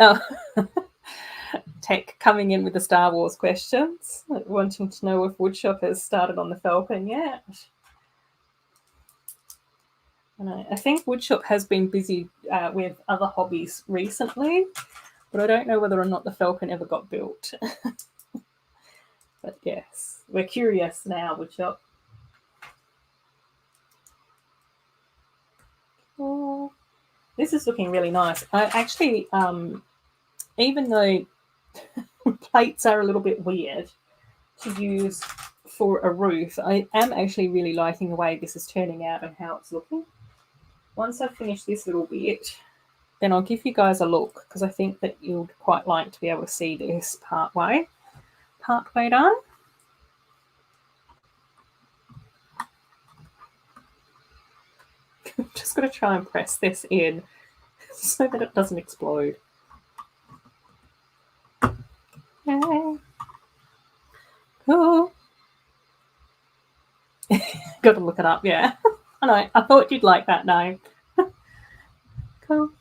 Oh. Tech coming in with the Star Wars questions, wanting to know if Woodshop has started on the Falcon yet. I think Woodshop has been busy with other hobbies recently, but I don't know whether or not the Falcon ever got built. But yes, we're curious now, Woodshop. Oh, this is looking really nice. I actually, even though plates are a little bit weird to use for a roof, I am actually really liking the way this is turning out and how it's looking. once I finish this little bit, then I'll give you guys a look, because I think that you'll quite like to be able to see this part way done. Just got to try and press this in so that it doesn't explode. Yay. Cool. Got to look it up, yeah. I know, I thought you'd like that name. Cool.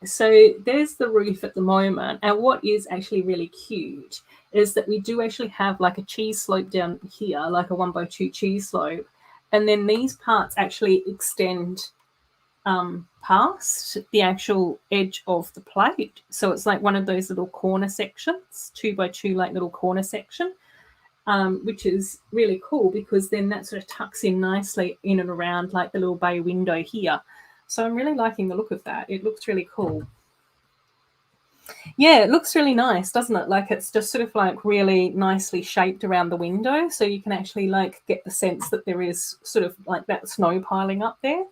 So there's the roof at the moment, and what is actually really cute is that we do actually have like a cheese slope down here, like a 1x2 cheese slope, and then these parts actually extend past the actual edge of the plate. So it's like one of those little corner sections, 2x2 like little corner section, which is really cool, because then that sort of tucks in nicely in and around like the little bay window here. So I'm really liking the look of that. It looks really cool. Yeah, it looks really nice, doesn't it? Like it's just sort of like really nicely shaped around the window, so you can actually like get the sense that there is sort of like that snow piling up there.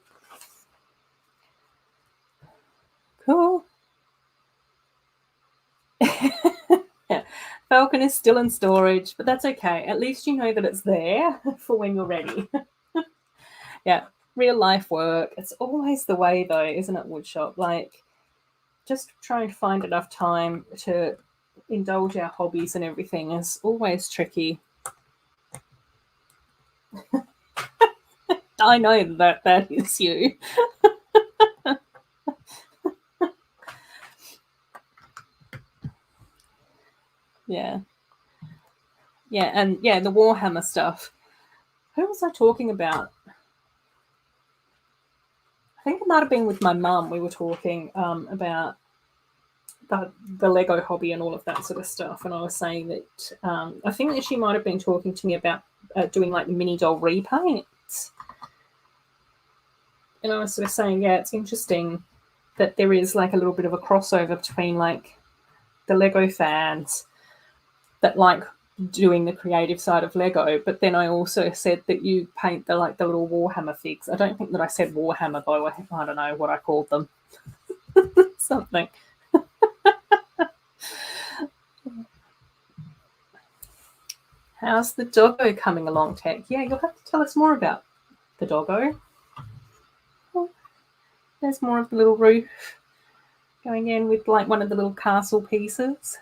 Cool. Yeah. Falcon is still in storage, but that's okay. At least you know that it's there for when you're ready. Yeah, real life work. It's always the way though, isn't it, woodshop? Like, just trying to find enough time to indulge our hobbies and everything is always tricky. I know that is you. Yeah. Yeah, and yeah, the Warhammer stuff. Who was I talking about? I think it might have been with my mum. We were talking about the Lego hobby and all of that sort of stuff. And I was saying that I think that she might have been talking to me about doing like mini doll repaints. And I was sort of saying, yeah, it's interesting that there is like a little bit of a crossover between like the Lego fans that like doing the creative side of Lego, but then I also said that you paint the like the little Warhammer figs. I don't think that I said Warhammer though. I don't know what I called them. Something. How's the doggo coming along, Tech? Yeah, you'll have to tell us more about the doggo. Oh, there's more of the little roof going in with like one of the little castle pieces.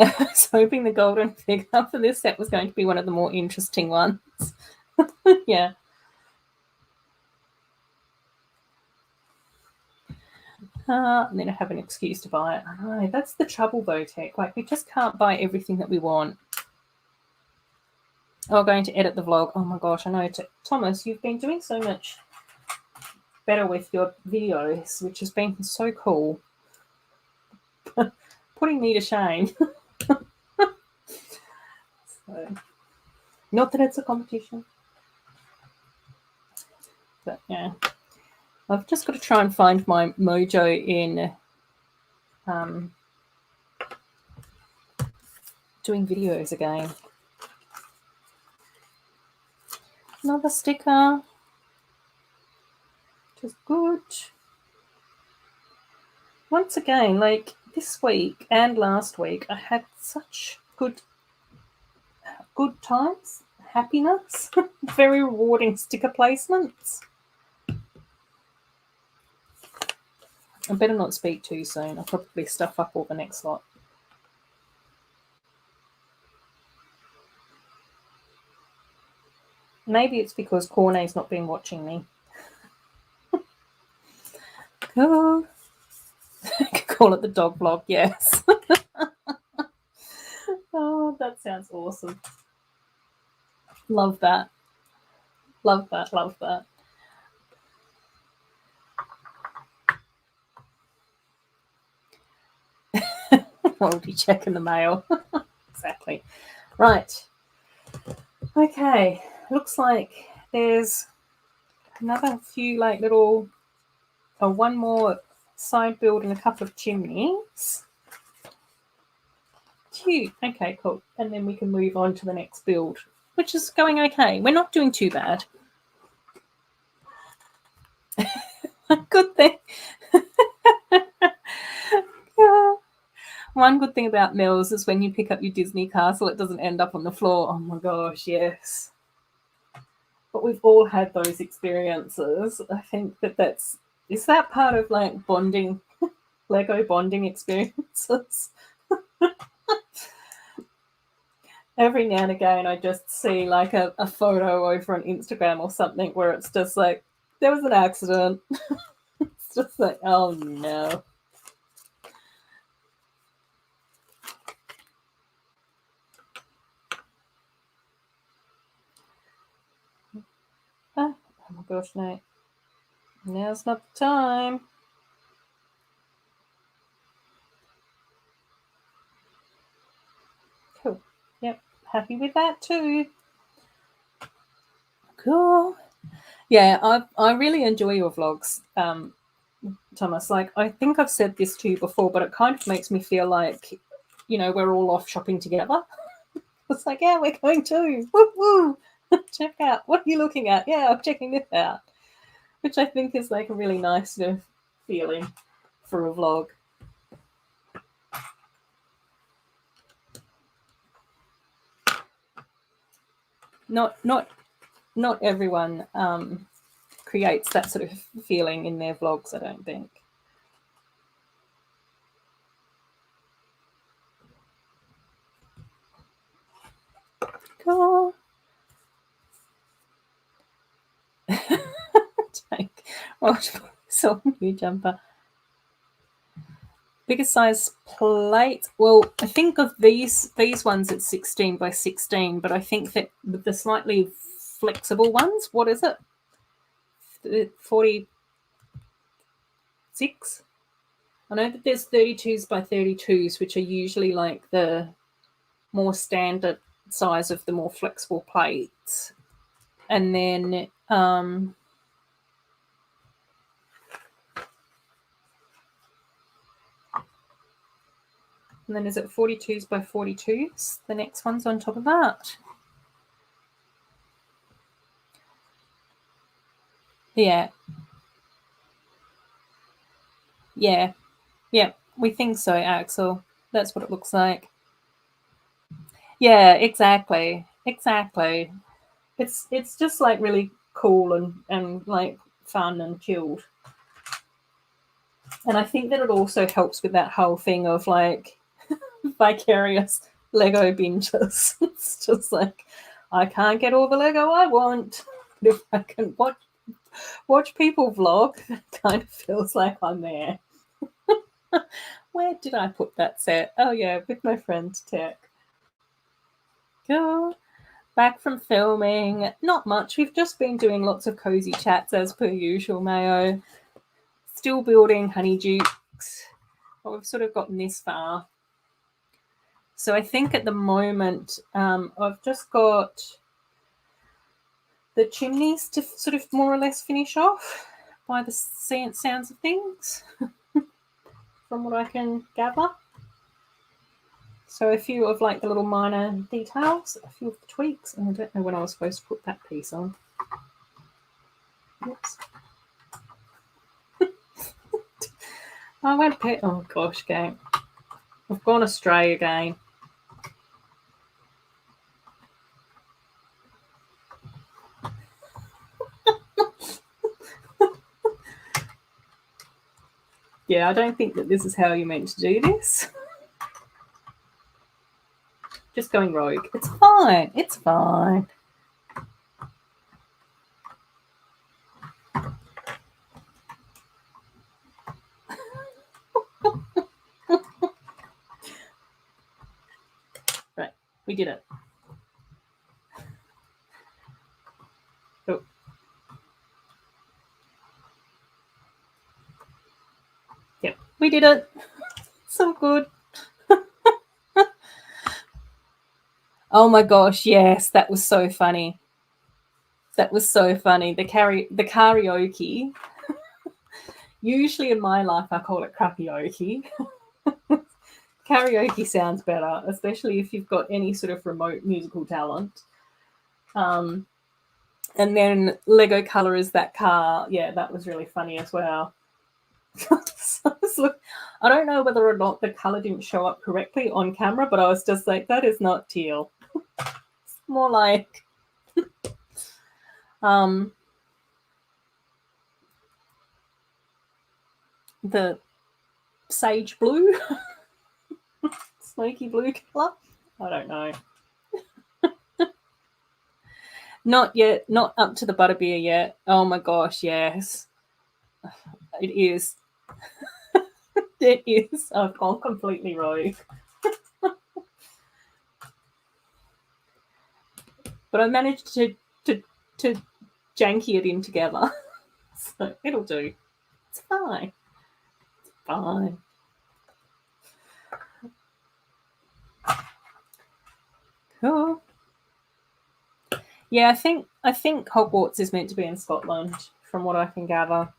I was hoping the golden figure for this set was going to be one of the more interesting ones. Yeah. And then I have an excuse to buy it. I know, that's the trouble though, Tech. Like, we just can't buy everything that we want. Oh, going to edit the vlog. Oh my gosh, I know. Thomas, you've been doing so much better with your videos, which has been so cool. Putting me to shame. So, not that it's a competition. But yeah. I've just got to try and find my mojo in doing videos again. Another sticker. Which is good. Once again, like this week and last week, I had such good times, happiness, very rewarding sticker placements. I better not speak too soon. I'll probably stuff up all the next lot. Maybe it's because Cornet's not been watching me. Cool. Call it the dog vlog, yes. Oh, that sounds awesome. Love that. Love that, love that. I'll be checking the mail. Exactly. Right. Okay. Looks like there's another few like little, one more side build and a couple of chimneys. Cute. Okay, cool. And then we can move on to the next build which is going okay. We're not doing too bad. Good thing. Yeah. One good thing about Mel's is when you pick up your Disney castle, it doesn't end up on the floor. Oh my gosh, yes. But we've all had those experiences. I think is that part of like bonding, Lego bonding experiences? Every now and again, I just see like a photo over on Instagram or something where it's just like, there was an accident. It's just like, oh no. Oh my gosh, no. Now's not the time. Cool. Yep. Happy with that too. Cool. Yeah, I really enjoy your vlogs, Thomas. Like, I think I've said this to you before, but it kind of makes me feel like, we're all off shopping together. It's like, yeah, we're going too. Woo woo. Check out. What are you looking at? Yeah, I'm checking this out. Which I think is like a really nice sort of feeling for a vlog. Not everyone creates that sort of feeling in their vlogs, I don't think. Cool. Take so new jumper. Biggest size plate. Well, I think of these ones at 16 by 16, but I think that with the slightly flexible ones, what is it? 46? I know that there's 32s by 32s, which are usually like the more standard size of the more flexible plates. And then is it 42s by 42s? The next one's on top of that. Yeah. Yeah. Yeah. We think so, Axel. That's what it looks like. Yeah, exactly. Exactly. It's just like really cool and like fun and chilled. And I think that it also helps with that whole thing of like vicarious Lego binges. It's just like, I can't get all the Lego I want. But if I can watch people vlog, that kind of feels like I'm there. Where did I put that set? Oh yeah, with my friend Tech. Cool. Back from filming. Not much. We've just been doing lots of cozy chats as per usual, Mayo. Still building honeydukes. But we've sort of gotten this far. So I think at the moment I've just got the chimneys to sort of more or less finish off by the sounds of things, from what I can gather. So a few of like the little minor details, a few of the tweaks, and I don't know when I was supposed to put that piece on. Oops. I went pet. Oh gosh, gang. I've gone astray again. Yeah, I don't think that this is how you're meant to do this. Just going rogue. It's fine. It's fine. Right, we did it. Oh. Yep, we did it. So good. Oh my gosh, yes, that was so funny. That was so funny. The karaoke. Usually in my life I call it crapioke. Karaoke sounds better, especially if you've got any sort of remote musical talent. And then Lego Color is that car. Yeah, that was really funny as well. I don't know whether or not the color didn't show up correctly on camera, but I was just like, that is not teal. It's more like the sage blue, smoky blue color. I don't know. Not yet, not up to the butterbeer yet. Oh my gosh, yes. It is. It is. I've gone completely rogue. But I managed to janky it in together. So it'll do. It's fine. It's fine. Cool. Yeah, I think Hogwarts is meant to be in Scotland, from what I can gather.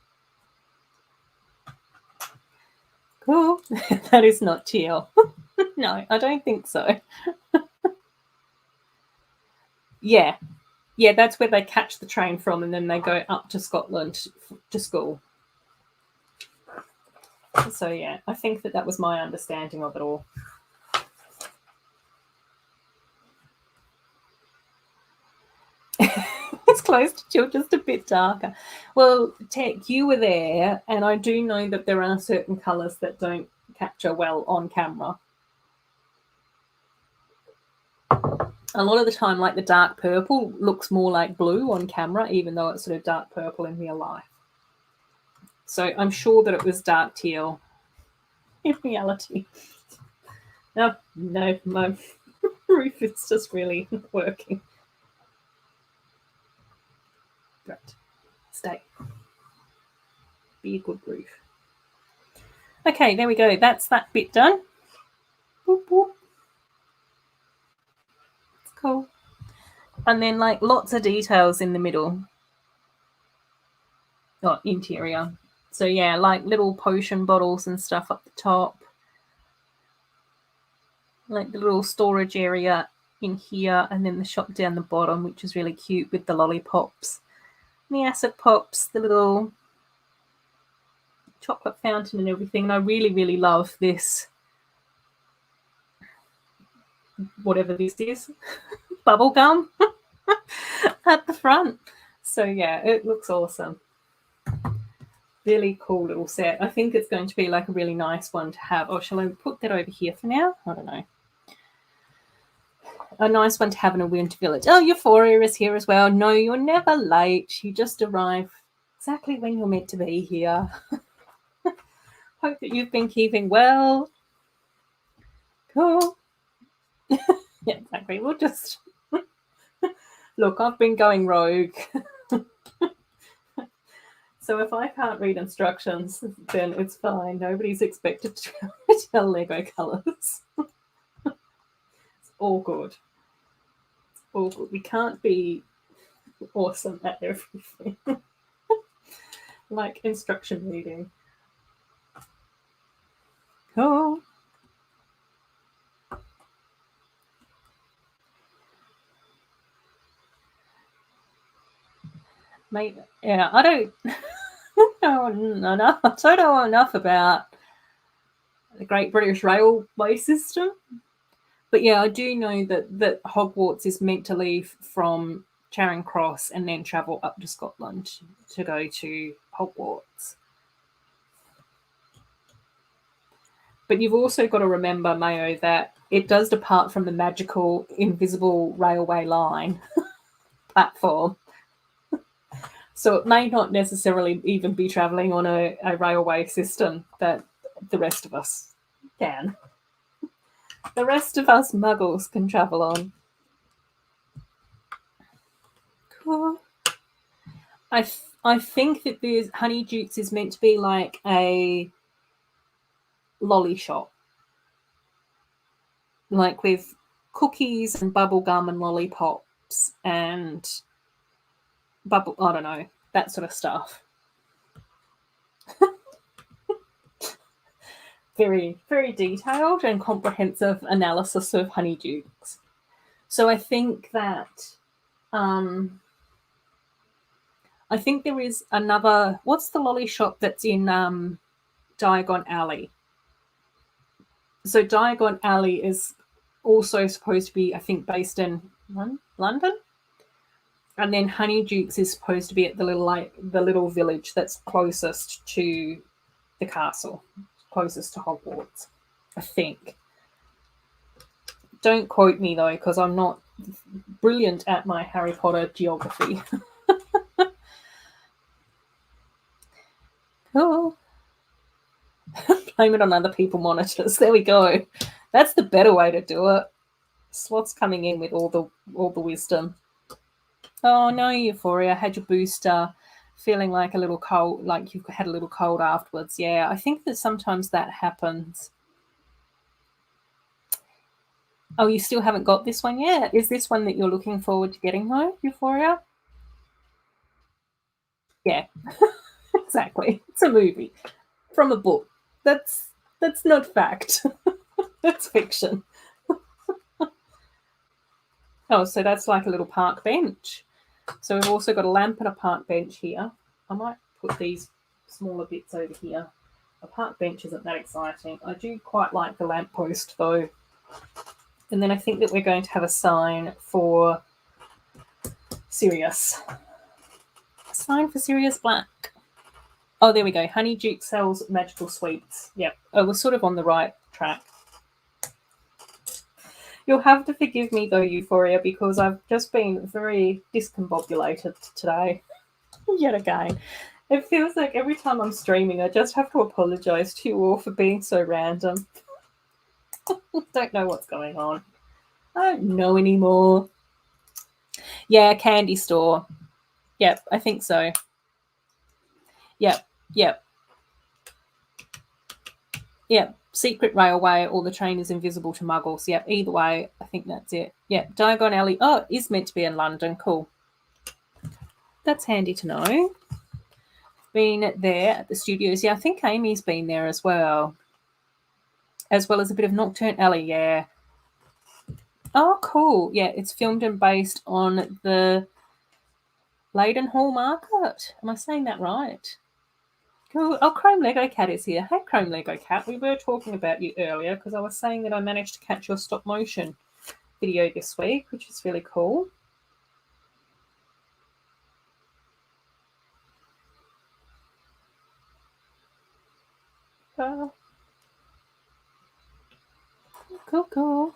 Cool. That is not teal. No, I don't think so. Yeah. Yeah, that's where they catch the train from and then they go up to Scotland to school. So, yeah, I think that was my understanding of it all. It's close to chill, just a bit darker. Well, Tech, you were there, and I do know that there are certain colours that don't capture well on camera. A lot of the time, like the dark purple looks more like blue on camera, even though it's sort of dark purple in real life. So I'm sure that it was dark teal in reality. No, my roof is just really working. Right. Stay. Be a good roof. Okay, there we go. That's that bit done. Boop, boop. It's cool. And then like lots of details in the middle. Oh, interior. So yeah, like little potion bottles and stuff up the top. Like the little storage area in here, and then the shop down the bottom, which is really cute with the lollipops. And the acid pops, the little chocolate fountain and everything. And I really, really love this, whatever this is, bubble gum at the front. So yeah, it looks awesome. Really cool little set. I think it's going to be like a really nice one to have. Or shall I put that over here for now? I don't know. A nice one to have in a winter village. Oh, Euphoria is here as well. No, you're never late. You just arrive exactly when you're meant to be here. Hope that you've been keeping well. Cool. Yeah, exactly. We'll just look. I've been going rogue. So if I can't read instructions, then it's fine. Nobody's expected to tell Lego colours. It's all good. It's all good. We can't be awesome at everything. Like instruction reading. Cool. Mate, yeah, I don't know enough. I don't know enough about the Great British Railway system. But yeah, I do know that Hogwarts is meant to leave from Charing Cross and then travel up to Scotland to go to Hogwarts. But you've also got to remember, Mayo, that it does depart from the magical invisible railway line platform. So it may not necessarily even be travelling on a railway system that the rest of us can. The rest of us muggles can travel on. Cool. I think that the Honeydukes is meant to be like a lolly shop. Like with cookies and bubblegum and lollipops and I don't know, that sort of stuff. Very, very detailed and comprehensive analysis of Honeydukes. So I think that Um, I think there is another. What's the lolly shop that's in Diagon Alley? So Diagon Alley is also supposed to be, I think, based in London, and then Honeydukes is supposed to be at the little village that's closest to the castle, closest to Hogwarts. I think. Don't quote me though, because I'm not brilliant at my Harry Potter geography. Oh, blame it on other people monitors. There we go. That's the better way to do it. Slots coming in with all the wisdom. Oh no, Euphoria had your booster, feeling like a little cold, like you've had a little cold afterwards. Yeah, I think that sometimes that happens. Oh, you still haven't got this one yet? Is this one that you're looking forward to getting though, Euphoria? Yeah, exactly. It's a movie from a book. That's not fact. That's fiction. Oh, so that's like a little park bench. So we've also got a lamp and a park bench here. I might put these smaller bits over here. A park bench isn't that exciting. I do quite like the lamppost though. And then I think that we're going to have a sign for Sirius. A sign for Sirius Black. Oh, there we go. Honeyduke sells magical sweets. Yep. Oh, we're sort of on the right track. You'll have to forgive me though, Euphoria, because I've just been very discombobulated today. Yet again. It feels like every time I'm streaming, I just have to apologise to you all for being so random. Don't know what's going on. I don't know anymore. Yeah, candy store. Yep, I think so. Yep, yep, yep. Secret railway, or the train is invisible to muggles. Yep, either way, I think that's it. Yep, Diagon Alley. Oh, it is meant to be in London. Cool. That's handy to know. Been there at the studios. Yeah, I think Amy's been there as well as a bit of Nocturne Alley. Yeah. Oh, cool. Yeah, it's filmed and based on the Leidenhall Market. Am I saying that right? Cool. Oh, Chrome Lego Cat is here. Hey, Chrome Lego Cat. We were talking about you earlier because I was saying that I managed to catch your stop motion video this week, which is really cool. Oh, cool, cool.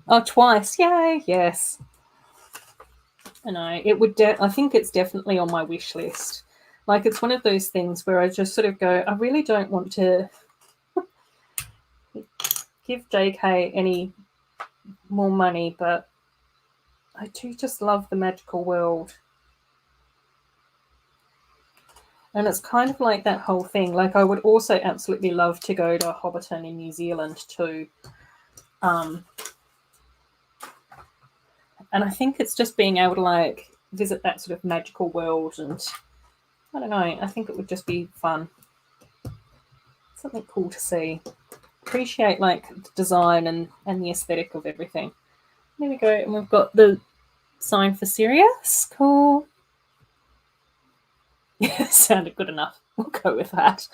Oh, twice. Yay. Yes. I know. It would. I think it's definitely on my wish list. Like, it's one of those things where I just sort of go, I really don't want to give JK any more money, but I do just love the magical world. And it's kind of like that whole thing. Like, I would also absolutely love to go to Hobbiton in New Zealand too. And I think it's just being able to like visit that sort of magical world, and I don't know, I think it would just be fun. Something cool to see. Appreciate like the design and the aesthetic of everything. There we go. And we've got the sign for Sirius. Cool. Yeah, sounded good enough. We'll go with that.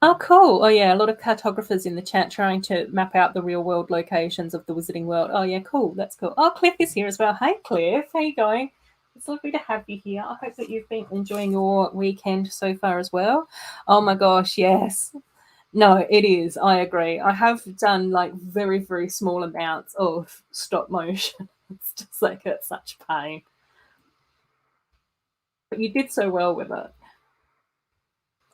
Oh, cool. Oh, yeah. A lot of cartographers in the chat trying to map out the real world locations of the Wizarding World. Oh, yeah, cool. That's cool. Oh, Cliff is here as well. Hey, Cliff. How you going? It's lovely to have you here. I hope that you've been enjoying your weekend so far as well. Oh, my gosh. Yes. No, it is. I agree. I have done like very, very small amounts of stop motion. It's just like it's such pain. But you did so well with it.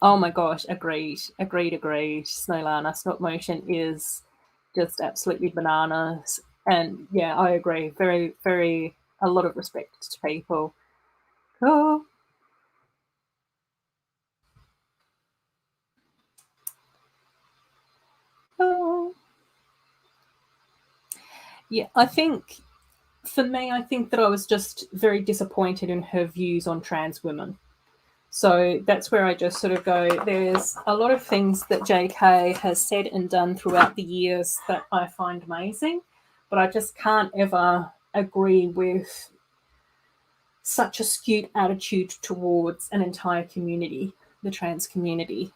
Oh my gosh, agreed, agreed, agreed. Snowlana stop motion is just absolutely bananas. And yeah, I agree. Very, very, a lot of respect to people. Cool. Cool. Yeah, I think for me, I think that I was just very disappointed in her views on trans women. So that's where I just sort of go, there's a lot of things that JK has said and done throughout the years that I find amazing, but I just can't ever agree with such a skewed attitude towards an entire community, the trans community.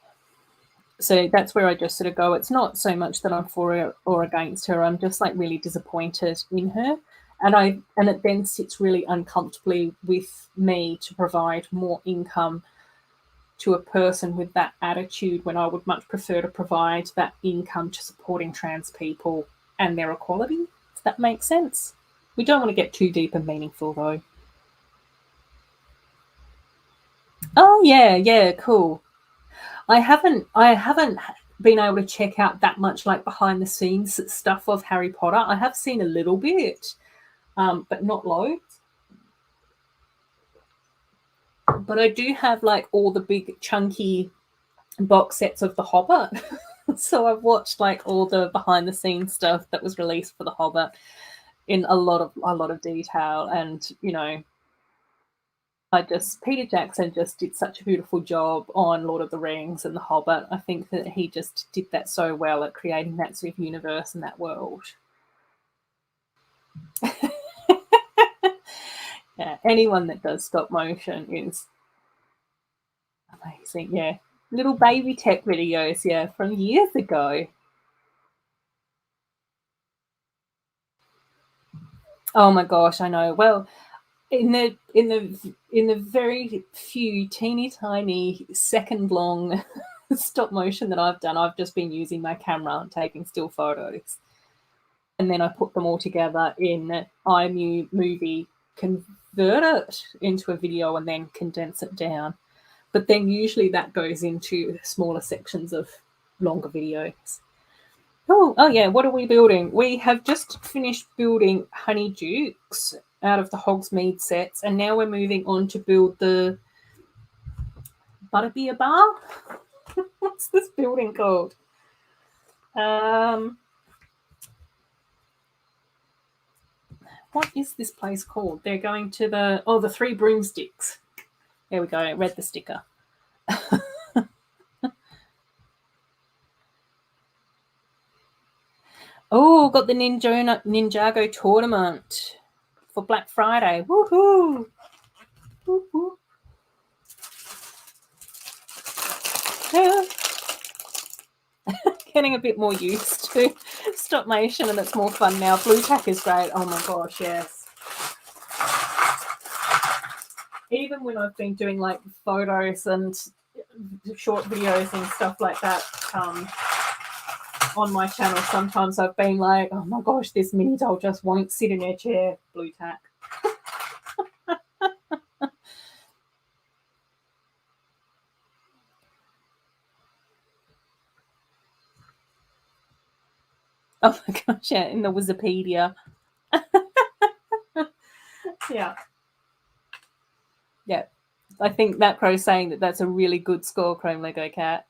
So that's where I just sort of go, it's not so much that I'm for her or against her, I'm just like really disappointed in her. And it then sits really uncomfortably with me to provide more income to a person with that attitude when I would much prefer to provide that income to supporting trans people and their equality. Does that make sense? We don't want to get too deep and meaningful though. Oh yeah, cool. I haven't been able to check out that much like behind the scenes stuff of Harry Potter. I have seen a little bit, but not loads. But I do have like all the big chunky box sets of The Hobbit. So I've watched like all the behind the scenes stuff that was released for The Hobbit in a lot of detail. And Peter Jackson just did such a beautiful job on Lord of the Rings and The Hobbit. I think that he just did that so well at creating that sort of universe and that world. Yeah, anyone that does stop motion is amazing. Yeah, little baby tech videos, yeah, from years ago. Oh my gosh, I know. Well, in the very few teeny tiny second long stop motion that I've done, I've just been using my camera and taking still photos, and then I put them all together in iMovie, convert it into a video, and then condense it down. But then usually that goes into smaller sections of longer videos. Oh yeah, what are we building? We have just finished building Honeydukes out of the Hogsmeade sets, and now we're moving on to build the Butterbeer Bar. What's this building called? What is this place called? They're going to the Three Broomsticks. There we go. Read the sticker. Oh, got the Ninjago tournament for Black Friday. Woohoo! Woo-hoo. Yeah. Getting a bit more used to stop motion, and it's more fun now. Blue tack is great. Oh my gosh, yes. Even when I've been doing like photos and short videos and stuff like that on my channel, sometimes I've been like, oh my gosh, this mini doll just won't sit in her chair. Blue tack. Oh my gosh, yeah, in the Wikipedia. Yeah. Yeah. I think that crow's saying that that's a really good score, Chrome Lego Cat.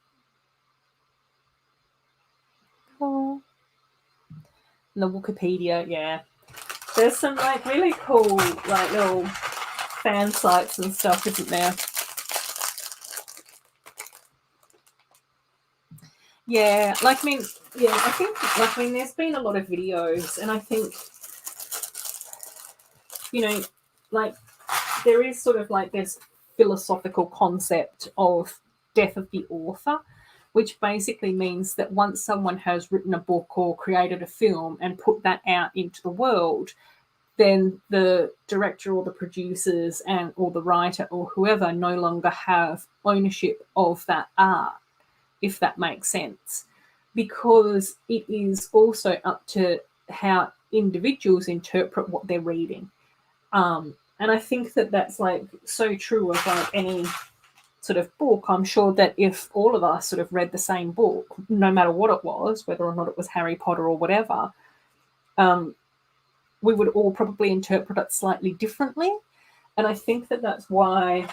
Oh. In the Wikipedia, yeah. There's some like really cool like little fan sites and stuff, isn't there? Yeah, like I mean, yeah, I think like I mean, there's been a lot of videos, and I think like there is sort of like this philosophical concept of death of the author, which basically means that once someone has written a book or created a film and put that out into the world, then the director or the producers and or the writer or whoever no longer have ownership of that art, if that makes sense, because it is also up to how individuals interpret what they're reading. And I think that that's like so true of like any sort of book. I'm sure that if all of us sort of read the same book, no matter what it was, whether or not it was Harry Potter or whatever, we would all probably interpret it slightly differently. And I think that that's why,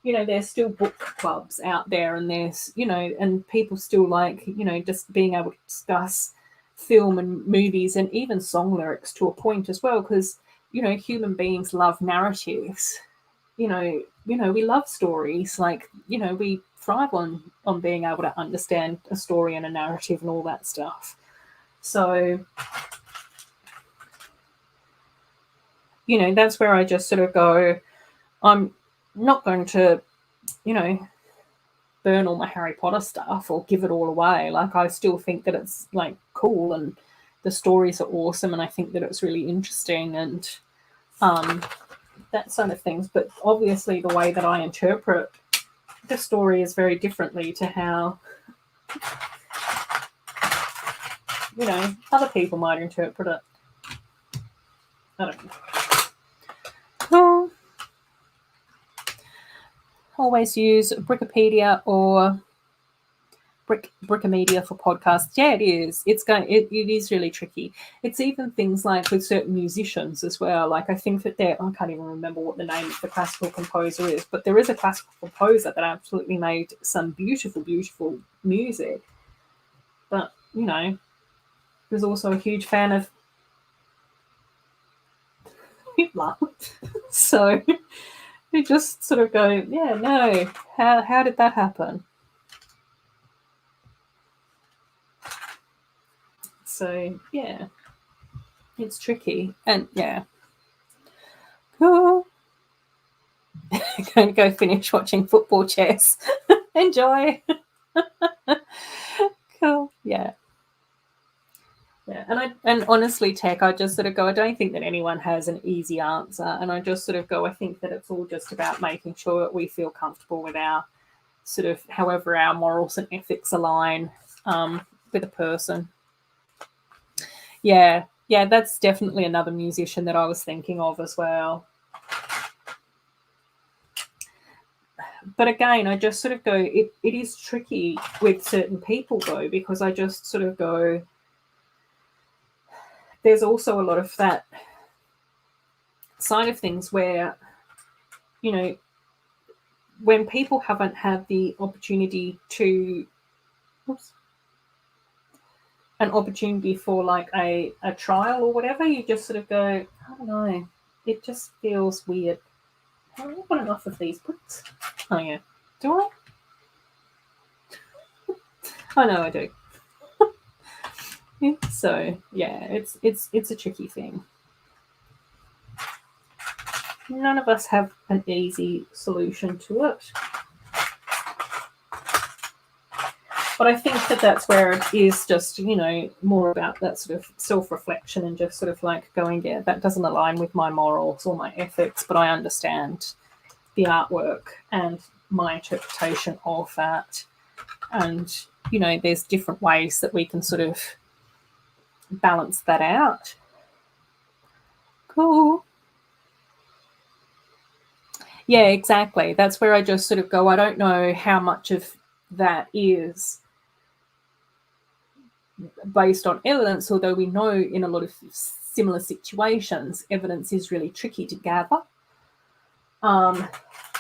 there's still book clubs out there, and there's, and people still like, just being able to discuss film and movies and even song lyrics to a point as well, because, human beings love narratives. we love stories. Like, we thrive on being able to understand a story and a narrative and all that stuff. So, that's where I just sort of go, I'm not going to, burn all my Harry Potter stuff or give it all away. Like, I still think that it's like cool and the stories are awesome, and I think that it's really interesting and that sort of things. But obviously the way that I interpret the story is very differently to how other people might interpret it. I don't know. Well, always use Wikipedia or Brickomedia for podcasts. Yeah, it is. It is really tricky. It's even things like with certain musicians as well. Like, I think that I can't even remember what the name of the classical composer is, but there is a classical composer that absolutely made some beautiful, beautiful music. But, was also a huge fan of Hitler. So you just sort of go, yeah, no, how did that happen? So, yeah, it's tricky. And, yeah. Cool. Going to go finish watching football chess. Enjoy. Cool. Yeah. Yeah. And honestly, Tech, I just sort of go, I don't think that anyone has an easy answer. And I just sort of go, I think that it's all just about making sure that we feel comfortable with our sort of, however our morals and ethics align with a person. Yeah, that's definitely another musician that I was thinking of as well. But again, I just sort of go, it is tricky with certain people though, because I just sort of go, there's also a lot of that side of things where, when people haven't had the opportunity to, an opportunity for like a trial or whatever, you just sort of go, I don't know, it just feels weird. Have I got enough of these books? Oh yeah, do I? I know I do. So yeah, it's a tricky thing. None of us have an easy solution to it. But I think that that's where it is just, more about that sort of self-reflection and just sort of like going, yeah, that doesn't align with my morals or my ethics, but I understand the artwork and my interpretation of that. And, there's different ways that we can sort of balance that out. Cool. Yeah, exactly. That's where I just sort of go, I don't know how much of that is based on evidence, although we know in a lot of similar situations, evidence is really tricky to gather.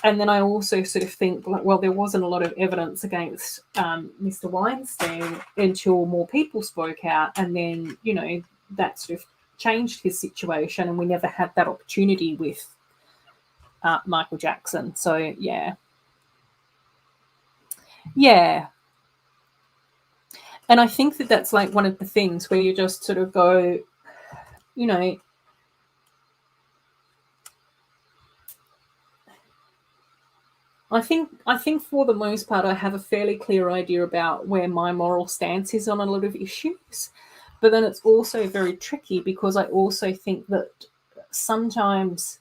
And then I also sort of think, like, well, there wasn't a lot of evidence against Mr. Weinstein until more people spoke out. And then, that sort of changed his situation, and we never had that opportunity with Michael Jackson. So, yeah. Yeah. And I think that that's like one of the things where you just sort of go, I think for the most part, I have a fairly clear idea about where my moral stance is on a lot of issues. But then it's also very tricky because I also think that sometimes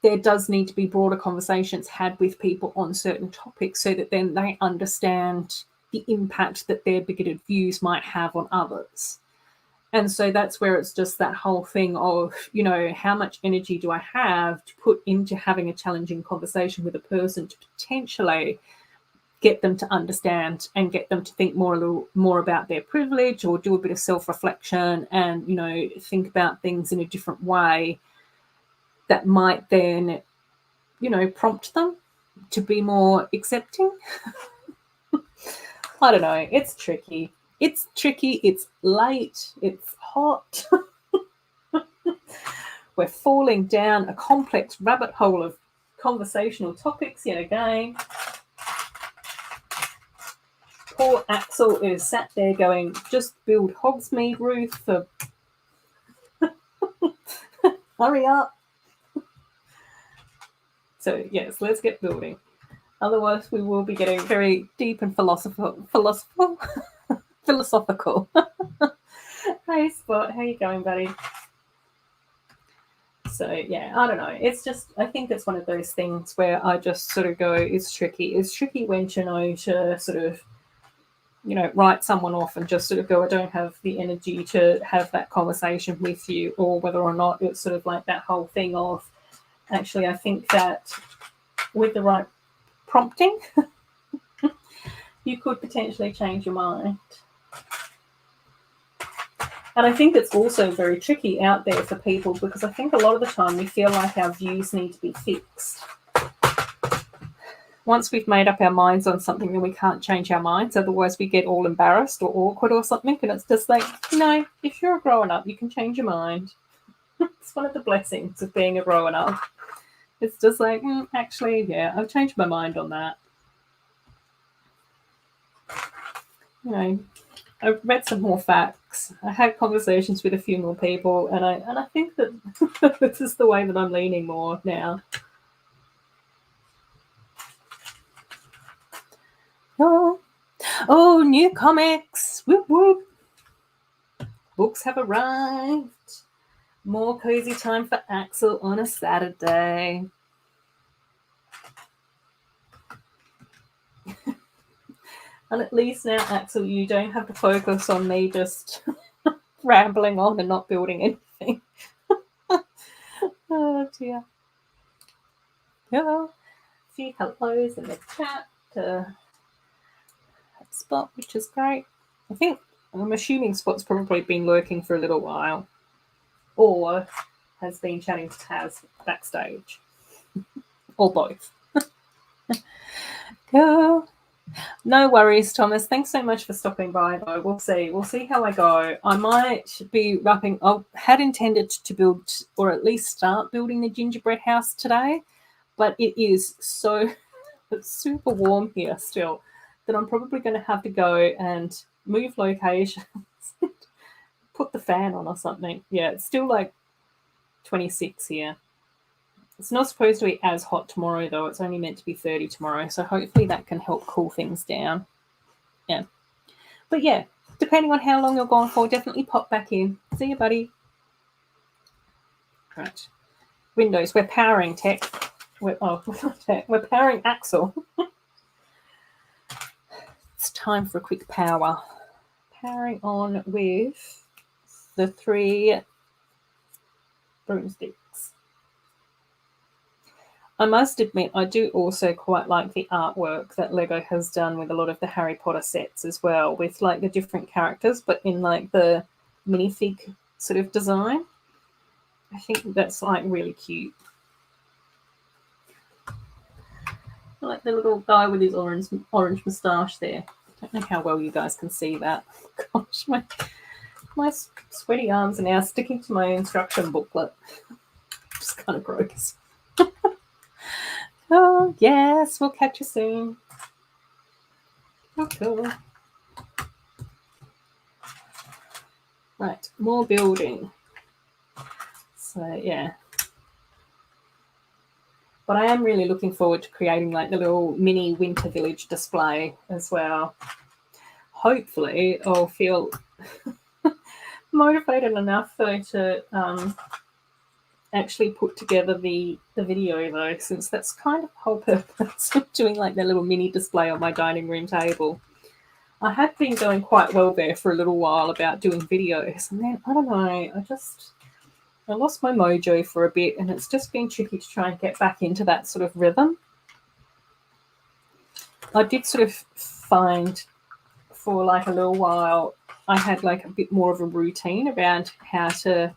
there does need to be broader conversations had with people on certain topics so that then they understand the impact that their bigoted views might have on others. And so that's where it's just that whole thing of, how much energy do I have to put into having a challenging conversation with a person to potentially get them to understand and get them to think a little more about their privilege, or do a bit of self-reflection and, think about things in a different way that might then, prompt them to be more accepting. I don't know. It's tricky. It's late. It's hot. We're falling down a complex rabbit hole of conversational topics yet again. Poor Axel is sat there going, just build Hogsmeade, Ruth, for hurry up. So yes, let's get building. Otherwise we will be getting very deep and philosophical. Hey Spot, how you going, buddy? So yeah, I don't know. It's just, I think it's one of those things where I just sort of go, it's tricky. It's tricky when you know to sort of, you know, write someone off and just sort of go, I don't have the energy to have that conversation with you, or whether or not it's sort of like that whole thing of, actually, I think that with the right prompting, you could potentially change your mind. And I think it's also very tricky out there for people, because I think a lot of the time we feel like our views need to be fixed. Once we've made up our minds on something, then we can't change our minds. Otherwise, we get all embarrassed or awkward or something. And it's just like, no, if you're a grown up, you can change your mind. It's one of the blessings of being a grown up. It's just like, actually, yeah, I've changed my mind on that. You know, I've read some more facts. I had conversations with a few more people, and I think that this is the way that I'm leaning more now. Oh, new comics! Whoop whoop! Books have arrived. More cozy time for Axel on a Saturday. And at least now, Axel, you don't have to focus on me just rambling on and not building anything. Oh dear. Yeah. A few hellos in the chat. Spot, which is great. I'm assuming Spot's probably been lurking for a little while, or has been chatting to Taz backstage, or both. Yeah. No worries, Thomas. Thanks so much for stopping by, though. We'll see how I go. I might be wrapping. I had intended to build, or at least start building, the gingerbread house today, but it is it's super warm here still, that I'm probably going to have to go and move locations, put the fan on or something. Yeah, it's still like 26 here. It's not supposed to be as hot tomorrow, though. It's only meant to be 30 tomorrow, so hopefully that can help cool things down. Yeah. But yeah, depending on how long you're gone for, definitely pop back in. See you, buddy. Right. Windows, we're powering tech. We're powering Axel. It's time for a quick power. Powering on with the 3 broomsticks. I must admit, I do also quite like the artwork that Lego has done with a lot of the Harry Potter sets as well, with like the different characters, but in like the minifig sort of design. I think that's like really cute. I like the little guy with his orange moustache there. I don't know how well you guys can see that. Gosh, my sweaty arms are now sticking to my instruction booklet. Just kind of gross. Oh, yes, we'll catch you soon. Oh, cool. Right, more building. So, yeah. But I am really looking forward to creating like the little mini winter village display as well. Hopefully, I'll feel motivated enough, though, to actually put together the video, though, since that's kind of the whole purpose of doing like the little mini display on my dining room table. I had been going quite well there for a little while about doing videos, and then I don't know, I lost my mojo for a bit, and it's just been tricky to try and get back into that sort of rhythm. I did sort of find for like a little while I had like a bit more of a routine around how to,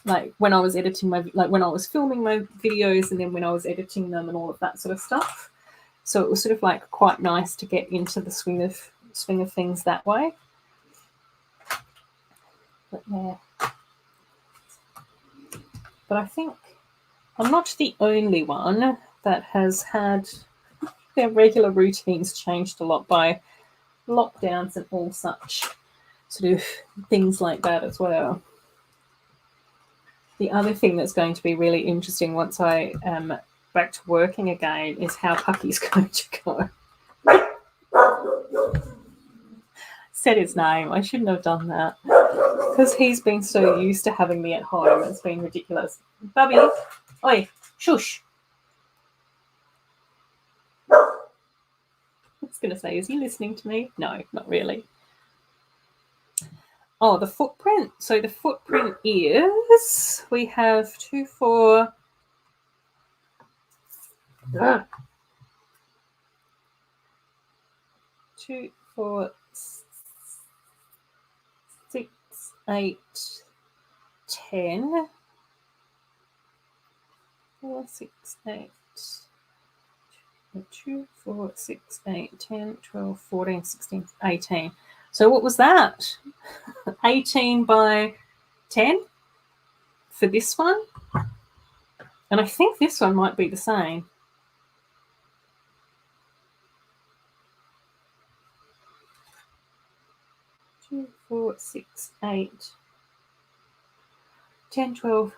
like when I was editing when I was filming my videos, and then when I was editing them and all of that sort of stuff. So it was sort of like quite nice to get into the swing of things that way. But yeah. But I think I'm not the only one that has had their regular routines changed a lot by lockdowns and all such sort of things like that as well. The other thing that's going to be really interesting once I am back to working again is how Pucky's going to go. Said his name. I shouldn't have done that because he's been so used to having me at home. It's been ridiculous. Bubby, oi, shush. I was going to say, is he listening to me? No, not really. Oh, the footprint. So the footprint is we have 2, 4. 2, 4, 6, 8, 10. 4, 6, 8. 2, 4, 6, 8, 10, 12, 14, 16, 18. So what was that? 18 by 10 for this one. And I think this one might be the same. Two, 4, 6, 8, 10, 12,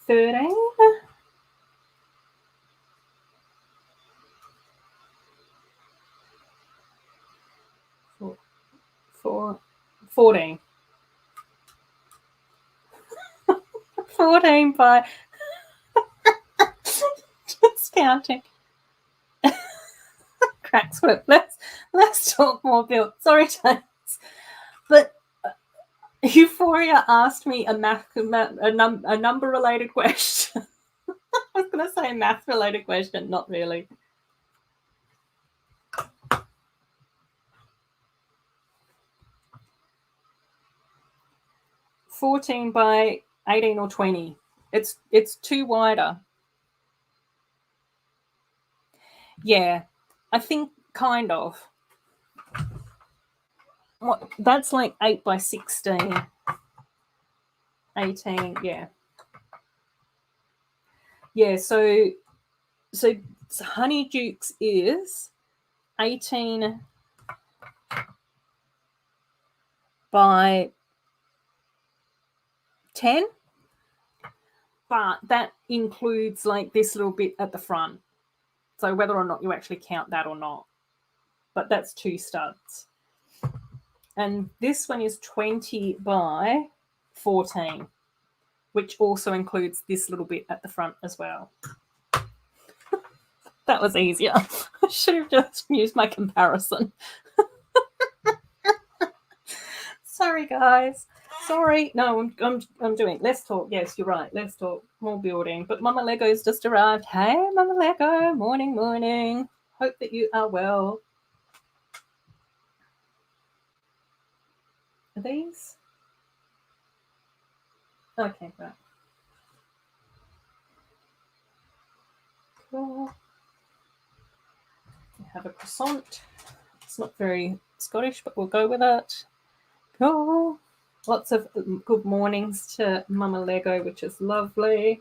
13. 14. 14 by just counting. Cracks whip. Let's talk more build. Sorry, James. But Euphoria asked me a number related question. I was going to say a math related question, not really. $14 by 18 or 20. It's too wider. Yeah, I think kind of. What? That's like 8 by 16. 18, yeah. Yeah, so Honeydukes is 18 by 10, but that includes like this little bit at the front. So whether or not you actually count that or not, but that's 2 studs. And this one is 20 by 14, which also includes this little bit at the front as well. That was easier. I should have just used my comparison. Sorry, guys. Sorry. No, I'm doing. Let's talk. Yes, you're right. Let's talk. More building. But Mama Lego's just arrived. Hey, Mama Lego. Morning, morning. Hope that you are well. Are these? Okay, right. Cool. We have a croissant. It's not very Scottish, but we'll go with it. Cool. Lots of good mornings to Mama Lego, which is lovely.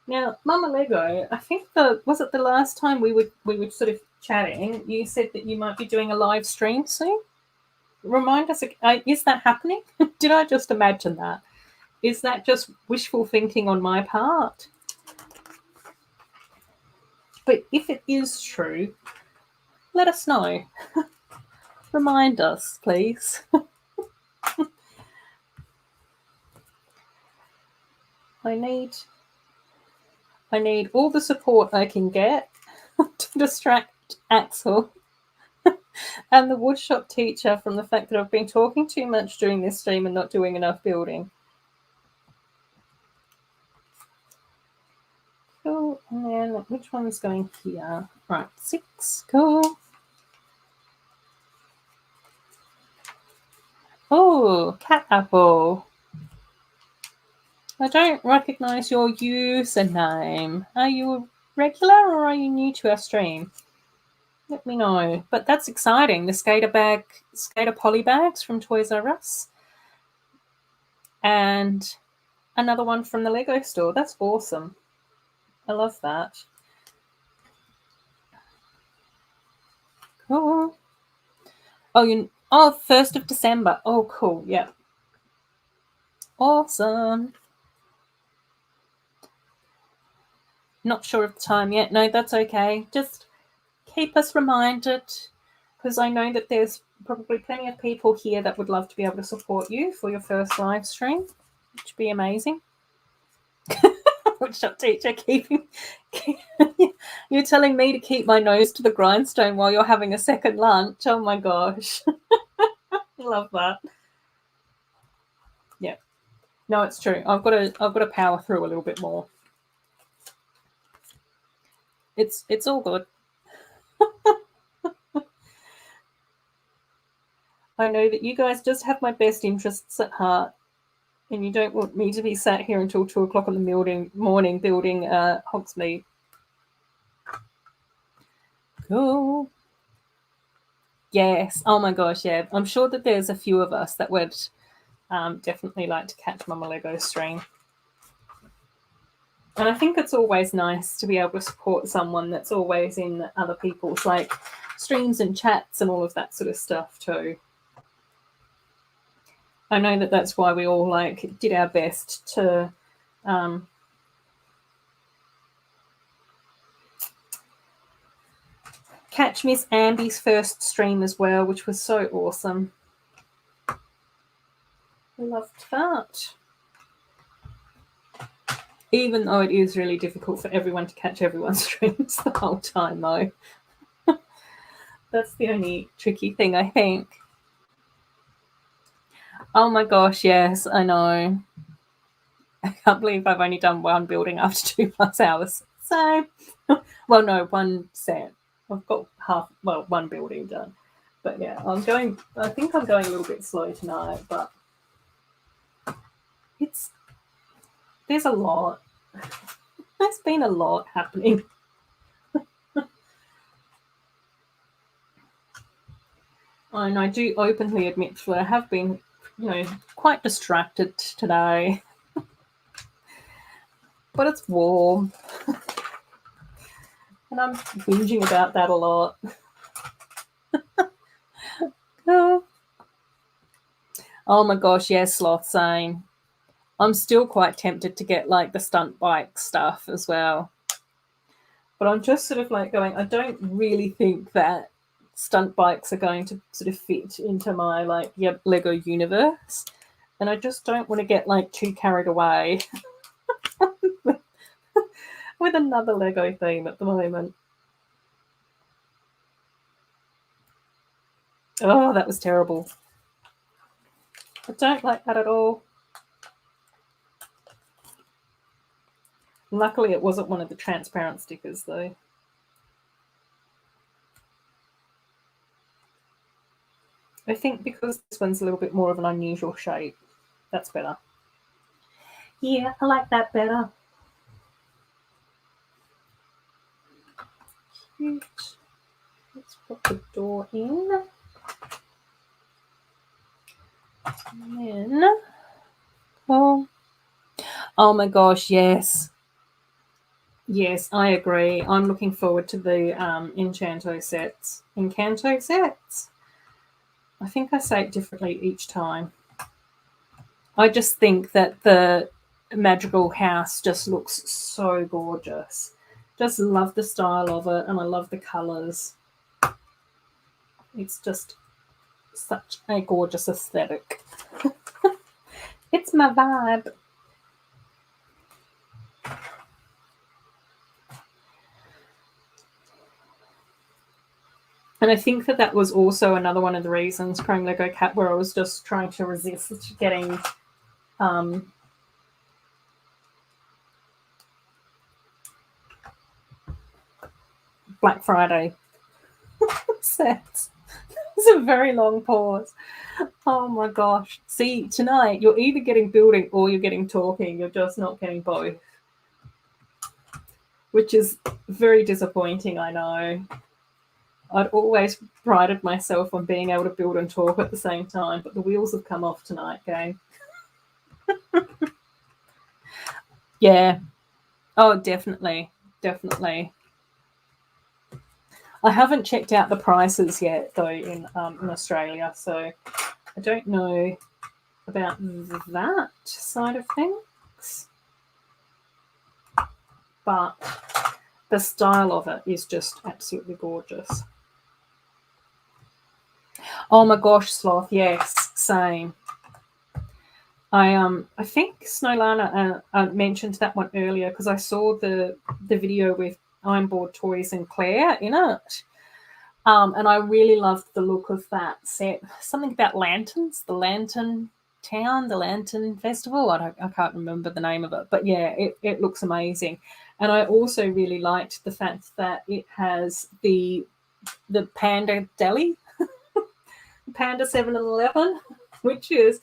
Now, Mama Lego, I think was it the last time we were sort of chatting, you said that you might be doing a live stream soon? Remind us, is that happening? Did I just imagine that? Is that just wishful thinking on my part? But if it is true, let us know. Remind us, please. I need all the support I can get to distract Axel and the woodshop teacher from the fact that I've been talking too much during this stream and not doing enough building. Cool. And then which one's going here? Right, 6. Cool. Oh, cat apple. I don't recognise your username. Are you a regular or are you new to our stream? Let me know. But that's exciting. The skater poly bags from Toys R Us. And another one from the Lego store. That's awesome. I love that. Cool. Oh, 1st of December. Oh, cool. Yeah. Awesome. Not sure of the time yet. No, that's okay. Just keep us reminded, because I know that there's probably plenty of people here that would love to be able to support you for your first live stream, which would be amazing. Workshop teacher, you're telling me to keep my nose to the grindstone while you're having a second lunch. Oh my gosh. Love that. Yeah. No, it's true. I've got to power through a little bit more. It's all good. I know that you guys just have my best interests at heart, and you don't want me to be sat here until 2 o'clock in the morning building Hogsmeade. Cool. Yes. Oh my gosh, yeah. I'm sure that there's a few of us that would definitely like to catch Mama Lego stream. And I think it's always nice to be able to support someone that's always in other people's like streams and chats and all of that sort of stuff too. I know that that's why we all like did our best to catch Miss Ambi's first stream as well, which was so awesome. I loved that. Even though it is really difficult for everyone to catch everyone's streams the whole time, though. That's the only tricky thing, I think. Oh my gosh, yes, I know. I can't believe I've only done one building after 2+ hours. So, well, no, one set. I've got one building done. But yeah, I think I'm going a little bit slow tonight, but there's a lot. There's been a lot happening. And I do openly admit that I have been, quite distracted today. But it's warm. And I'm whinging about that a lot. Oh my gosh, yes, Sloth, same. I'm still quite tempted to get like the stunt bike stuff as well. But I'm just sort of like going, I don't really think that stunt bikes are going to sort of fit into my like Lego universe. And I just don't want to get like too carried away with another Lego theme at the moment. Oh, that was terrible. I don't like that at all. Luckily, it wasn't one of the transparent stickers, though. I think because this one's a little bit more of an unusual shape, that's better. Yeah, I like that better. Cute. Let's put the door in. And then, oh my gosh, yes. Yes, I agree. I'm looking forward to the Encanto sets. Encanto sets? I think I say it differently each time. I just think that the Madrigal house just looks so gorgeous. Just love the style of it, and I love the colours. It's just such a gorgeous aesthetic. It's my vibe. And I think that was also another one of the reasons, Chrome Lego Cat, where I was just trying to resist getting Black Friday sets. It's a very long pause. Oh my gosh. See, tonight you're either getting building or you're getting talking. You're just not getting both. Which is very disappointing, I know. I'd always prided myself on being able to build and talk at the same time, but the wheels have come off tonight, gang. Yeah. Oh, definitely. Definitely. I haven't checked out the prices yet, though, in Australia, so I don't know about that side of things. But the style of it is just absolutely gorgeous. Oh my gosh, sloth, yes, same. I think Snowlana mentioned that one earlier because I saw the video with Ironboard Toys and Claire in it. And I really loved the look of that set. Something about lanterns, the Lantern Town, the Lantern Festival. I can't remember the name of it, but yeah, it looks amazing. And I also really liked the fact that it has the Panda Deli, Panda 7-Eleven, which is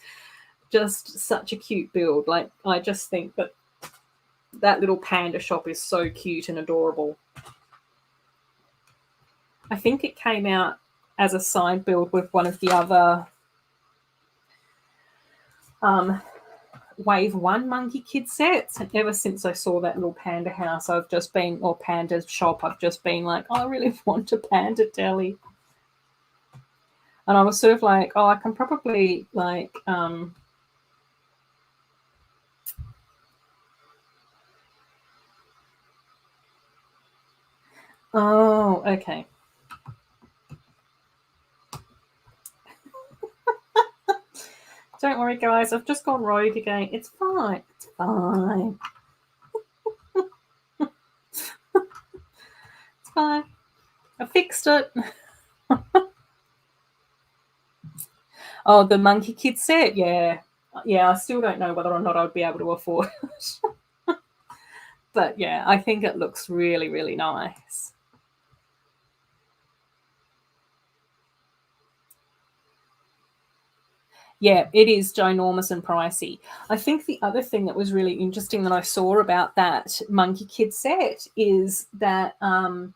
just such a cute build. Like, I just think that that little panda shop is so cute and adorable. I think it came out as a side build with one of the other Wave 1 Monkey Kid sets. And ever since I saw that little panda house, I've just been, or panda shop, I've just been like, oh, I really want a panda deli. And I was sort of like, oh, I can probably like oh, okay. Don't worry, guys. I've just gone rogue again. It's fine. It's fine. It's fine. I fixed it. Oh, the Monkey Kid set? Yeah. Yeah, I still don't know whether or not I'd be able to afford it. But yeah, I think it looks really, really nice. Yeah, it is ginormous and pricey. I think the other thing that was really interesting that I saw about that Monkey Kid set is that uh,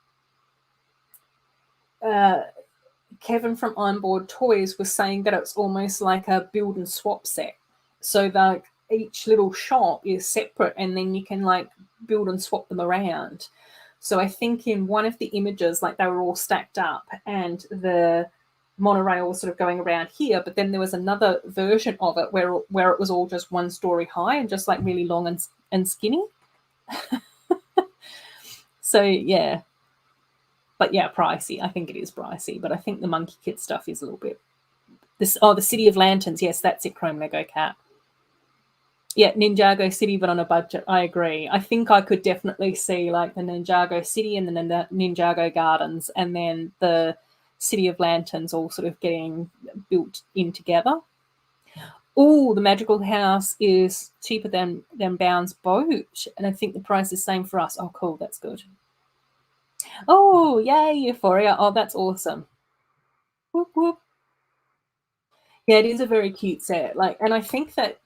Kevin from Onboard Toys was saying that it's almost like a build and swap set. So that each little shop is separate and then you can like build and swap them around. So I think in one of the images, like they were all stacked up and the monorail was sort of going around here, but then there was another version of it where it was all just one story high and just like really long and skinny. So yeah, but yeah, pricey. I think it is pricey, but I think the Monkey Kid stuff is a little bit. This the City of Lanterns. Yes, that's it. Chrome Lego Cat. Yeah, Ninjago City, but on a budget. I agree. I think I could definitely see like the Ninjago City and then the Ninjago Gardens, and then the City of Lanterns all sort of getting built in together. Oh, the Magical House is cheaper than Bounds Boat, and I think the price is the same for us. Oh, cool. That's good. Oh, yay, Euphoria. Oh, that's awesome. Whoop, whoop. Yeah, it is a very cute set. Like, and I think that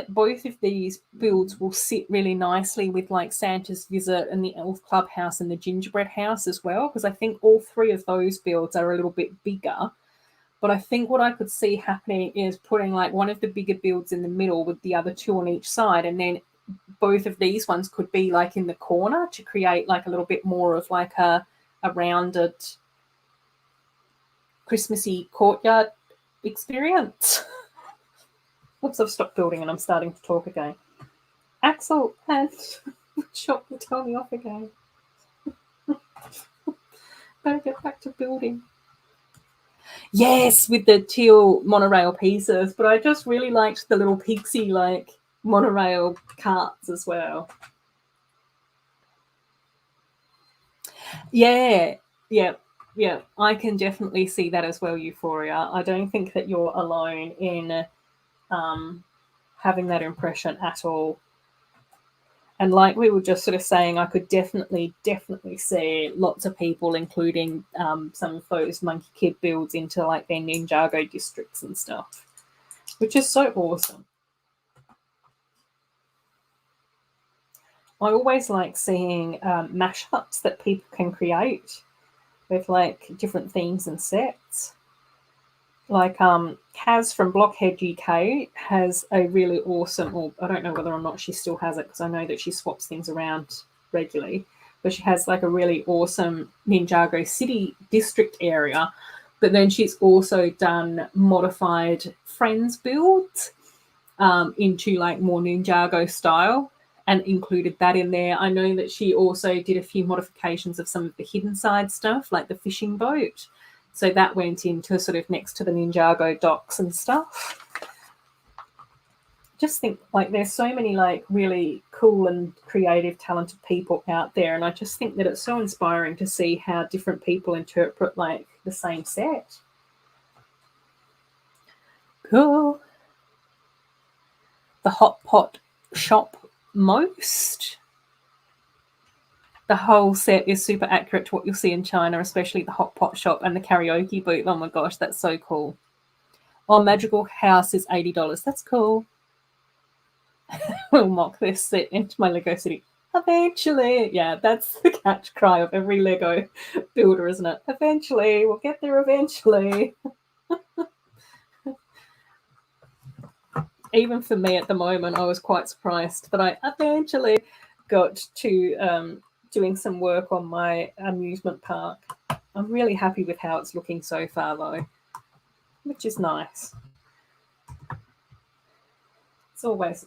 both of these builds will sit really nicely with like Santa's Visit and the Elf Clubhouse and the Gingerbread House as well, because I think all three of those builds are a little bit bigger. But I think what I could see happening is putting like one of the bigger builds in the middle with the other two on each side, and then both of these ones could be like in the corner to create like a little bit more of like a rounded Christmassy courtyard experience. Oops, I've stopped building and I'm starting to talk again. Axel and shop will tell me off again. Better get back to building. Yes, with the teal monorail pieces, but I just really liked the little pixie like monorail carts as well. Yeah, yeah, yeah. I can definitely see that as well, Euphoria. I don't think that you're alone in um, having that impression at all. And like we were just sort of saying, I could definitely see lots of people, including some of those Monkey Kid builds, into like their Ninjago districts and stuff, which is so awesome. I always like seeing mashups that people can create with like different themes and sets. Like Kaz from Blockhead UK has a really awesome, or I don't know whether or not she still has it because I know that she swaps things around regularly, but she has like a really awesome Ninjago City district area. But then she's also done modified Friends builds into like more Ninjago style and included that in there. I know that she also did a few modifications of some of the hidden side stuff, like the fishing boat. So that went into sort of next to the Ninjago docks and stuff. Just think like there's so many like really cool and creative, talented people out there. And I just think that it's so inspiring to see how different people interpret like the same set. Cool. The hot pot shop most. The whole set is super accurate to what you'll see in China, especially the hot pot shop and the karaoke booth. Oh my gosh, that's so cool. Oh, Magical House is $80. That's cool. We'll mock this set into my Lego City. Eventually. Yeah, that's the catch cry of every Lego builder, isn't it? Eventually. We'll get there eventually. Even for me at the moment, I was quite surprised that I eventually got to doing some work on my amusement park. I'm really happy with how it's looking so far, though, which is nice. It's always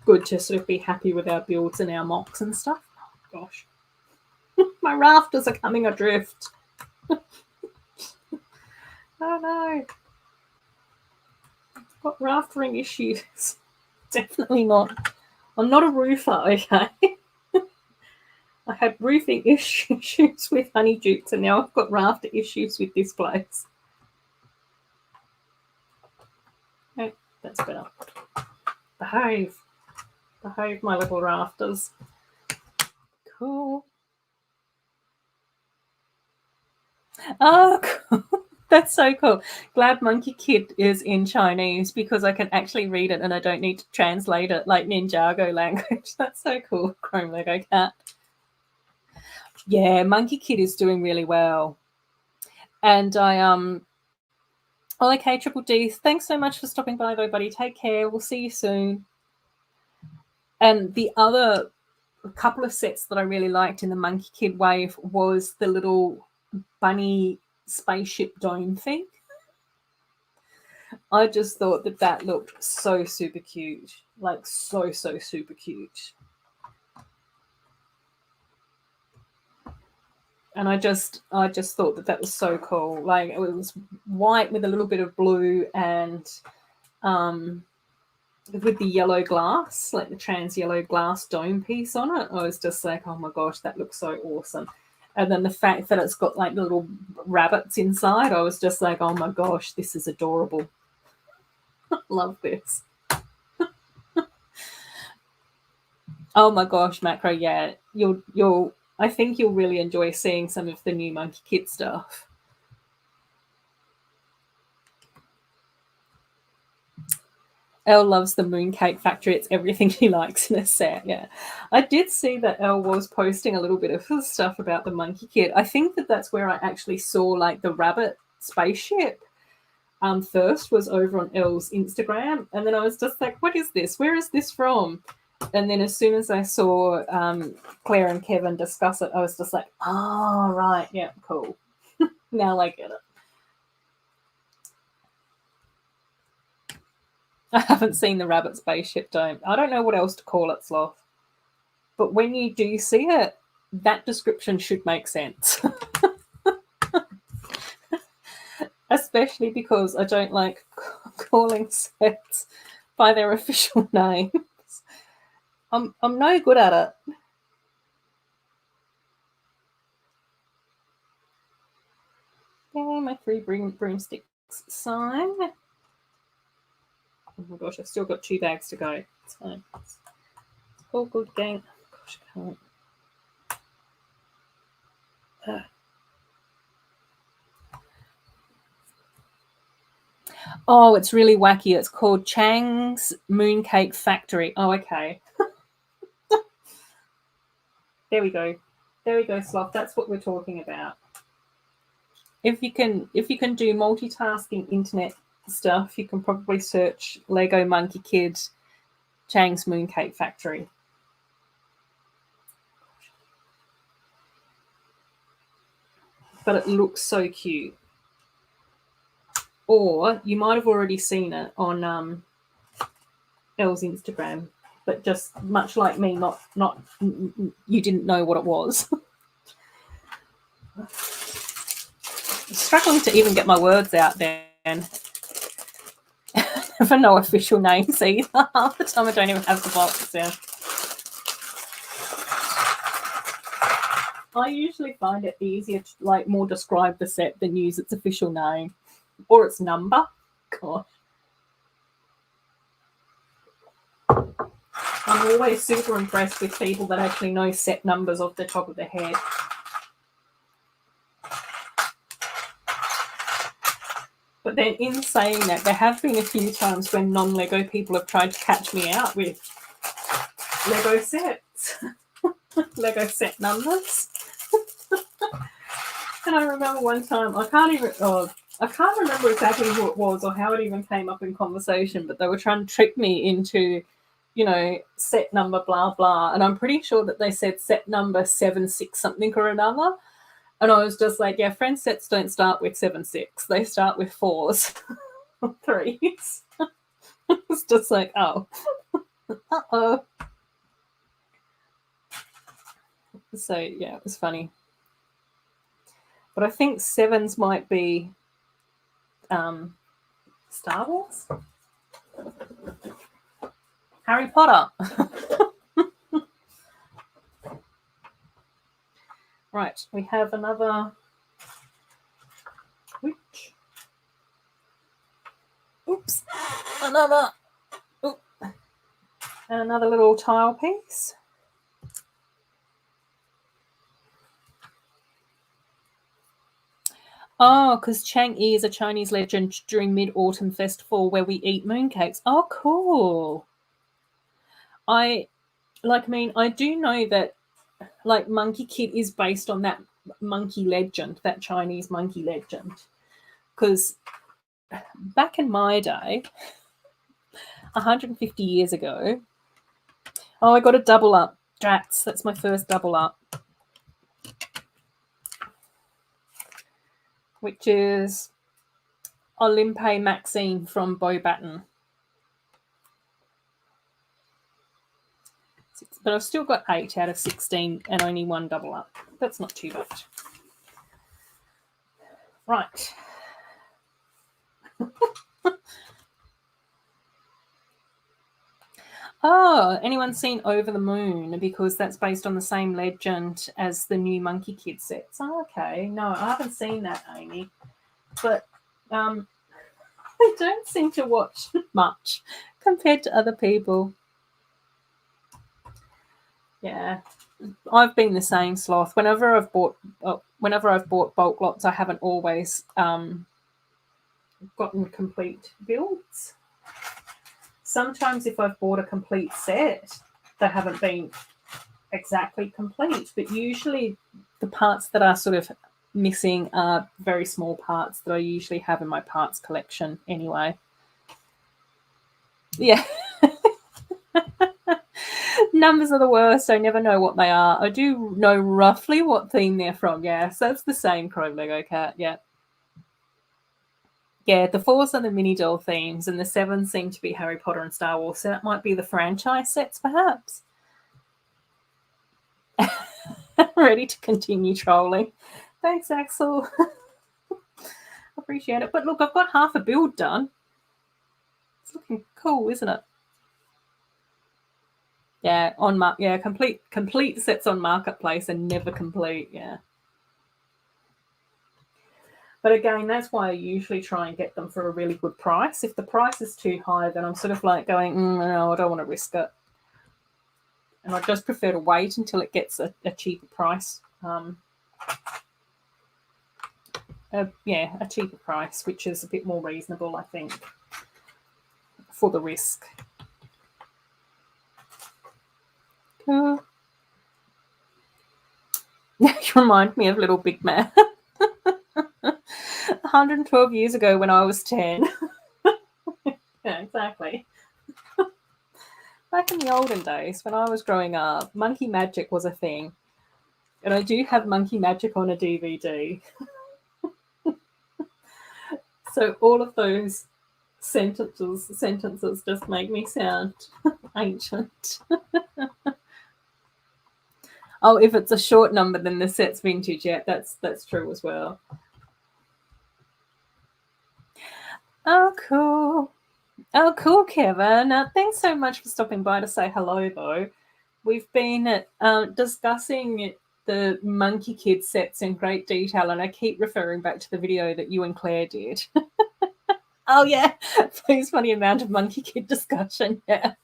good to sort of be happy with our builds and our mocks and stuff. Oh, gosh. My rafters are coming adrift. Oh no. I've got raftering issues. Definitely not. I'm not a roofer, okay? I had roofing issues with Honeydukes and now I've got rafter issues with this place. Okay, that's better. Behave. Behave, my little rafters. Cool. Oh, cool. That's so cool. Glad Monkey Kid is in Chinese because I can actually read it and I don't need to translate it like Ninjago language. That's so cool. Chrome Lego Cat. Yeah, Monkey Kid is doing really well. And I oh, okay, Triple D. Thanks so much for stopping by though, buddy. Take care. We'll see you soon. And the other couple of sets that I really liked in the Monkey Kid wave was the little bunny spaceship dome thing. I just thought that that looked so super cute. Like so super cute. And I just thought that that was so cool. Like it was white with a little bit of blue and with the yellow glass, like the trans yellow glass dome piece on it. I was just like, oh my gosh, that looks so awesome. And then the fact that it's got like little rabbits inside, I was just like, oh my gosh, this is adorable. Love this. Oh my gosh, Macro, yeah. You'll I think you'll really enjoy seeing some of the new Monkey Kid stuff. Elle loves the mooncake factory. It's everything she likes in a set. Yeah, I did see that Elle was posting a little bit of stuff about the Monkey Kid. I think that that's where I actually saw like the rabbit spaceship. First was over on Elle's Instagram, and then I was just like, "What is this? Where is this from?" And then as soon as I saw Claire and Kevin discuss it, I was just like, "Oh right, yeah, cool. Now I get it." I haven't seen the rabbit spaceship dome. I don't know what else to call it, Sloth. But when you do see it, that description should make sense. Especially because I don't like calling sets by their official names. I'm no good at it. Yeah, my 3 broomsticks sign. Oh my gosh, I've still got 2 bags to go. It's fine. It's all good, gang. Gosh, I can't. Oh, it's really wacky. It's called Chang's Mooncake Factory. Oh, okay. There we go. There we go, Sloth. That's what we're talking about. if you can do multitasking internet stuff, you can probably search Lego Monkey Kid Chang's Mooncake Factory. But it looks so cute. Or you might have already seen it on Elle's Instagram, but just much like me, not you didn't know what it was. Struggling to even get my words out then. For no official names either. Half the time I don't even have the box down. I usually find it easier to like more describe the set than use its official name or its number. Gosh. I'm always super impressed with people that actually know set numbers off the top of their head. But then in saying that, there have been a few times when non-Lego people have tried to catch me out with Lego sets. Lego set numbers. And I remember one time, I can't remember exactly who it was or how it even came up in conversation, but they were trying to trick me into, set number blah blah, and I'm pretty sure that they said set number 76 something or another. And I was just like, yeah, friend sets don't start with 7-6. They start with 4s or 3s. It's just like, oh. Uh-oh. So, yeah, it was funny. But I think 7s might be Star Wars? Harry Potter. Right, we have another which oops. Another oop, and another little tile piece. Oh, because Chang'e is a Chinese legend during Mid-Autumn Festival where we eat mooncakes. Oh, cool. I do know that like Monkey Kid is based on that monkey legend, that Chinese monkey legend. Because back in my day, 150 years ago, I got a double up. Drats, that's my first double up. Which is Olympe Maxine from Beaubaton. But I've still got 8 out of 16 and only one double up. That's not too bad. Right. Oh, anyone seen Over the Moon? Because that's based on the same legend as the new Monkey Kid sets. Oh, okay. No, I haven't seen that, Amy. But I don't seem to watch much compared to other people. Yeah, I've been the same, Sloth. Whenever I've bought bulk lots, I haven't always gotten complete builds. Sometimes if I've bought a complete set, they haven't been exactly complete, but usually the parts that are sort of missing are very small parts that I usually have in my parts collection anyway. Yeah. Numbers are the worst. I never know what they are. I do know roughly what theme they're from. Yeah, so it's the same Chrome Lego cat. Yeah. Yeah, the 4s are the mini doll themes, and the 7s seem to be Harry Potter and Star Wars. So that might be the franchise sets, perhaps. Ready to continue trolling. Thanks, Axel. Appreciate it. But look, I've got half a build done. It's looking cool, isn't it? Yeah, complete sets on Marketplace and never complete. Yeah. But again, that's why I usually try and get them for a really good price. If the price is too high, then I'm sort of like going, no, I don't want to risk it. And I just prefer to wait until it gets a cheaper price. A cheaper price, which is a bit more reasonable, I think, for the risk. You remind me of Little Big Man. 112 years ago when I was 10. Yeah, exactly. Back in the olden days when I was growing up, monkey magic was a thing. And I do have monkey magic on a DVD. So all of those sentences just make me sound ancient. Oh, if it's a short number, then the set's vintage. Yeah, that's true as well. Oh, cool. Oh, cool, Kevin. Thanks so much for stopping by to say hello, though. We've been discussing the Monkey Kid sets in great detail, and I keep referring back to the video that you and Claire did. Oh, yeah. Please, funny amount of Monkey Kid discussion, yeah.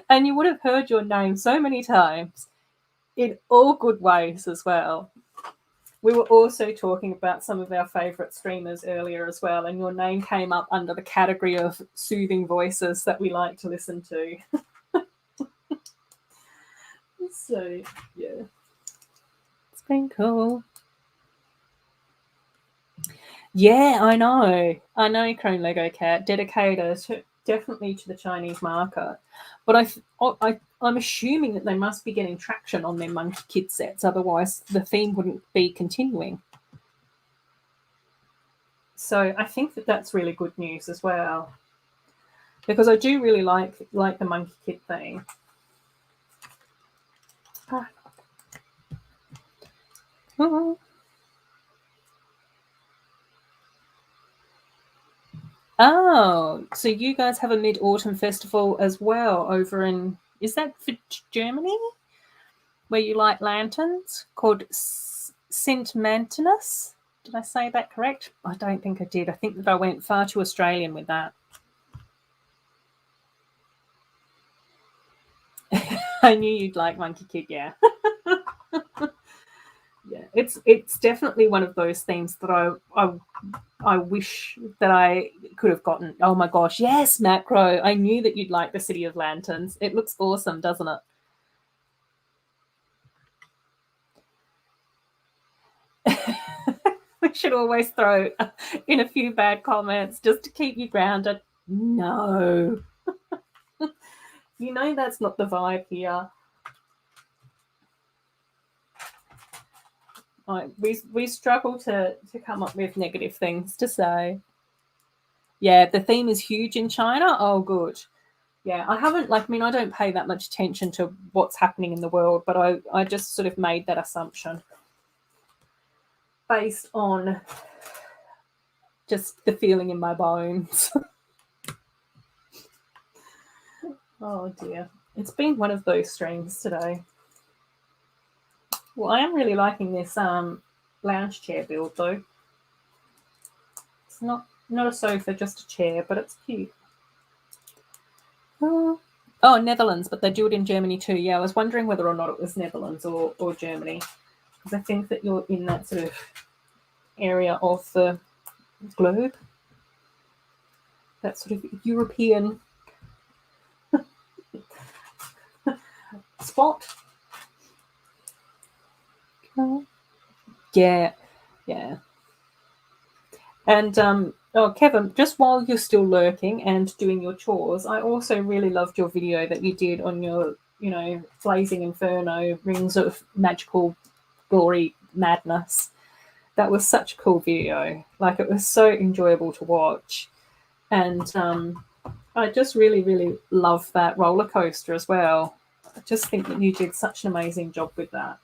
And you would have heard your name so many times in all good ways as well. We were also talking about some of our favourite streamers earlier as well, and your name came up under the category of soothing voices that we like to listen to. So, yeah. It's been cool. Yeah, I know, Chrome Lego Cat, dedicated definitely to the Chinese market. But I'm assuming that they must be getting traction on their Monkey Kid sets, otherwise the theme wouldn't be continuing. So I think that that's really good news as well, because I do really like the Monkey Kid thing. Oh, so you guys have a Mid-Autumn Festival as well over in, is that for Germany? Where you light lanterns, called Sint Mantinus? Did I say that correct? I don't think I did. I think that I went far too Australian with that. I knew you'd like Monkey Kid, yeah. Yeah, it's definitely one of those themes that I wish that I could have gotten. Oh my gosh, yes, Macro. I knew that you'd like the City of Lanterns. It looks awesome, doesn't it? We should always throw in a few bad comments just to keep you grounded. No. You know that's not the vibe here. We struggle to come up with negative things to say. Yeah, the theme is huge in China. Oh, good. Yeah, I haven't, I don't pay that much attention to what's happening in the world, but I just sort of made that assumption based on just the feeling in my bones. Oh, dear. It's been one of those streams today. Well, I am really liking this lounge chair build, though. It's not a sofa, just a chair, but it's cute. Oh, Netherlands, but they do it in Germany too. Yeah, I was wondering whether or not it was Netherlands or Germany, because I think that you're in that sort of area of the globe, that sort of European spot. Yeah. And Kevin, just while you're still lurking and doing your chores, I also really loved your video that you did on your, Blazing Inferno, Rings of Magical Glory Madness. That was such a cool video. It was so enjoyable to watch. And I just really, really love that roller coaster as well. I just think that you did such an amazing job with that.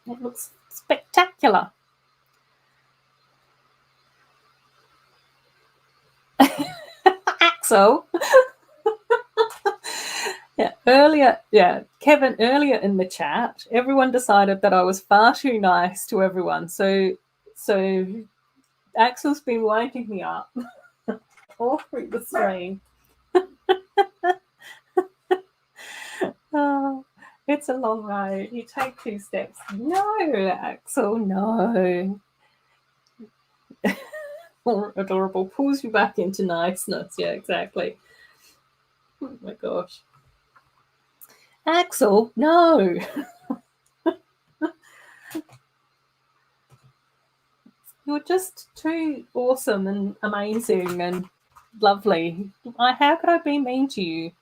It looks spectacular. Axel. Kevin, earlier in the chat, everyone decided that I was far too nice to everyone. So Axel's been winding me up all through the stream. Oh, it's a long road. You take 2 steps. No, Axel, no. Adorable. Pulls you back into niceness. Yeah, exactly. Oh my gosh. Axel, no. You're just too awesome and amazing and lovely. How could I be mean to you?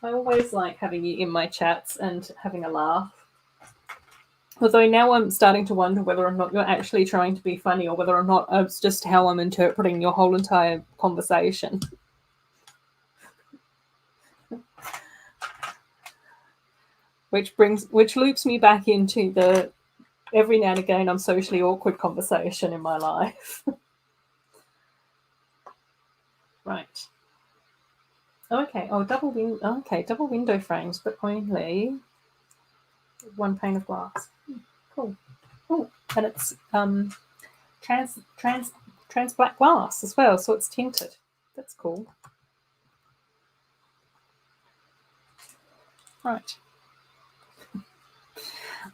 I always like having you in my chats and having a laugh. Although now I'm starting to wonder whether or not you're actually trying to be funny or whether or not it's just how I'm interpreting your whole entire conversation. Which loops me back into the every now and again I'm socially awkward conversation in my life. Right. Okay. Oh, double window frames, but only one pane of glass. Cool. Oh, and it's trans black glass as well, so it's tinted. That's cool. Right.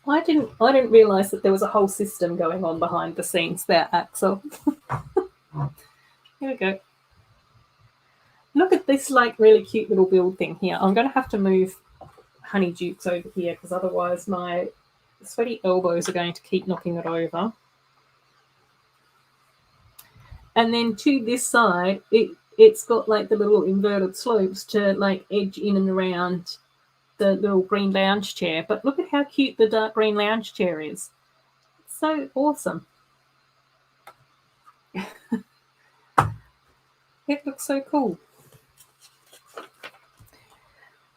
I didn't realise that there was a whole system going on behind the scenes there, Axel. Here we go. Look at this like really cute little build thing here. I'm going to have to move Honey Dukes over here because otherwise my sweaty elbows are going to keep knocking it over. And then to this side, it's got like the little inverted slopes to like edge in and around the little green lounge chair. But look at how cute the dark green lounge chair is. It's so awesome. It looks so cool.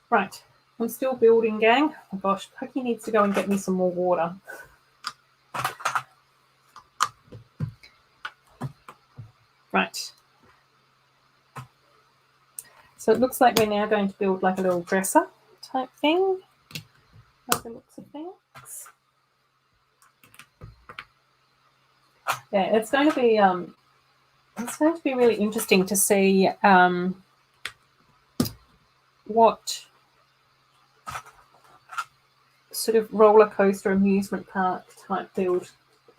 Right, I'm still building, gang. Oh gosh, Pucky needs to go and get me some more water. Right. So it looks like we're now going to build like a little dresser type thing. By the looks of things. Yeah, it's going to be really interesting to see what sort of roller coaster amusement park type build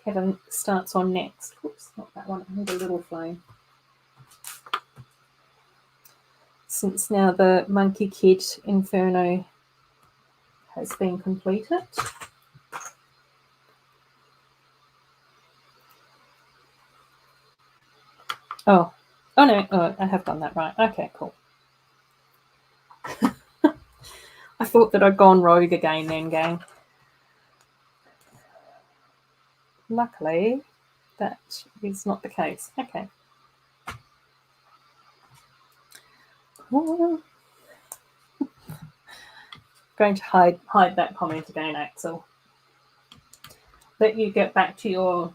Kevin starts on next. Oops, not that one. I need a little flame. Since now the Monkey Kid Inferno has been completed. Oh no, I have done that right. Okay, cool. I thought that I'd gone rogue again then, gang. Luckily, that is not the case. Okay. Going to hide that comment again, Axel. Let you get back to your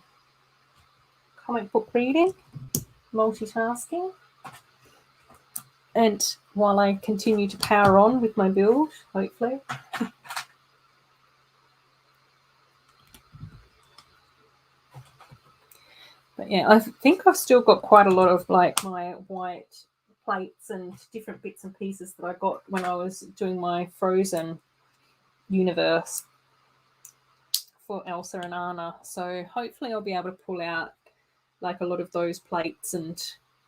comic book reading, multitasking. And while I continue to power on with my build, hopefully. But yeah, I think I've still got quite a lot of like my white plates and different bits and pieces that I got when I was doing my Frozen universe for Elsa and Anna. So hopefully I'll be able to pull out like a lot of those plates and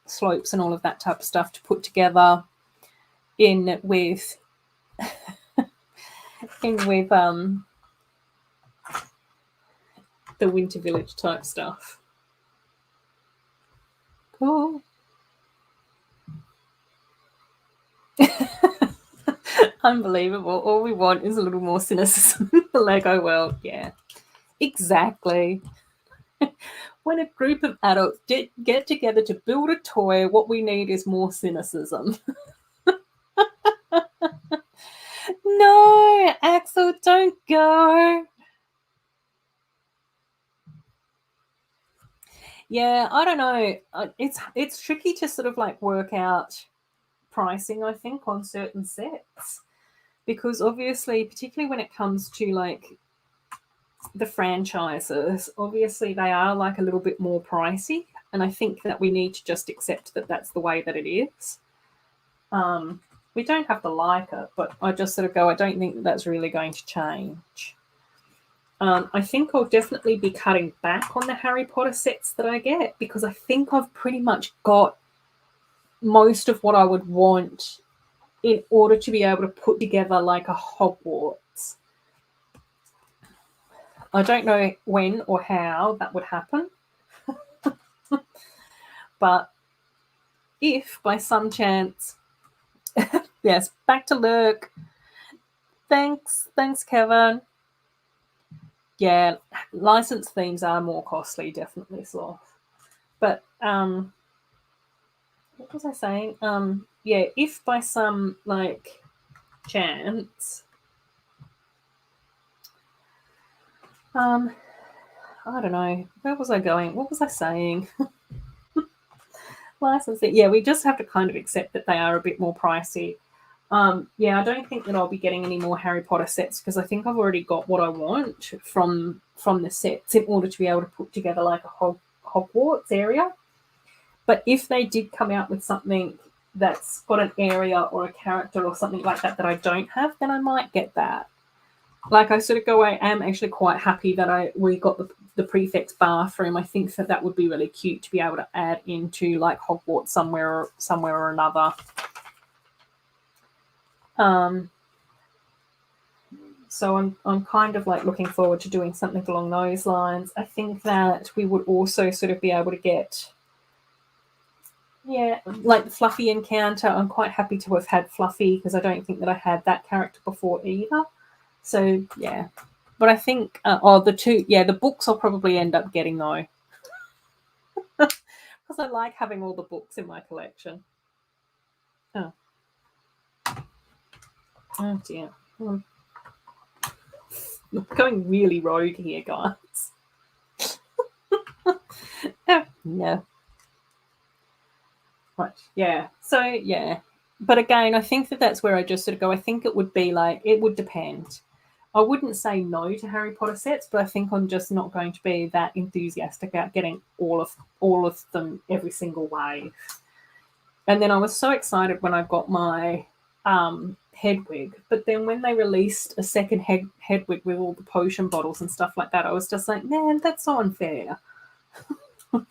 slopes and all of that type of stuff to put together in with the Winter Village type stuff. Cool. Unbelievable. All we want is a little more cynicism in the Lego world. Yeah, exactly. When a group of adults get together to build a toy, what we need is more cynicism. No, Axel, don't go. Yeah, I don't know. It's tricky to sort of like work out pricing, I think, on certain sets. Because obviously, particularly when it comes to like the franchises, obviously they are like a little bit more pricey. And I think that we need to just accept that that's the way that it is. We don't have to like it, but I just sort of go, I don't think that that's really going to change. I think I'll definitely be cutting back on the Harry Potter sets that I get because I think I've pretty much got most of what I would want in order to be able to put together like a Hogwarts. I don't know when or how that would happen, but if by some chance, yes, back to Lurk. Thanks, Kevin. Yeah, licensed themes are more costly, definitely, Sloth. But what was I saying? Yeah, if by some like chance, I don't know, where was I going? What was I saying? Licensing. Yeah, we just have to kind of accept that they are a bit more pricey. Yeah, I don't think that I'll be getting any more Harry Potter sets because I think I've already got what I want from the sets in order to be able to put together like a Hogwarts area. But if they did come out with something that's got an area or a character or something like that that I don't have, then I might get that. Like I sort of go, I am actually quite happy that we got the prefect's bathroom. I think that would be really cute to be able to add into like Hogwarts somewhere or another. So I'm kind of like looking forward to doing something along those lines. I think that we would also sort of be able to get, yeah, like the Fluffy encounter. I'm quite happy to have had Fluffy because I don't think that I had that character before either. So yeah, but I think the books I'll probably end up getting though, because I like having all the books in my collection. Oh, oh dear, I'm going really rogue here, guys. Oh, no. Right. Yeah. So yeah, but again, I think that that's where I just sort of go. I think it would be like it would depend. I wouldn't say no to Harry Potter sets, but I think I'm just not going to be that enthusiastic about getting all of them every single way. And then I was so excited when I got my Hedwig, but then when they released a second Hedwig with all the potion bottles and stuff like that, I was just like, man, that's so unfair. I'm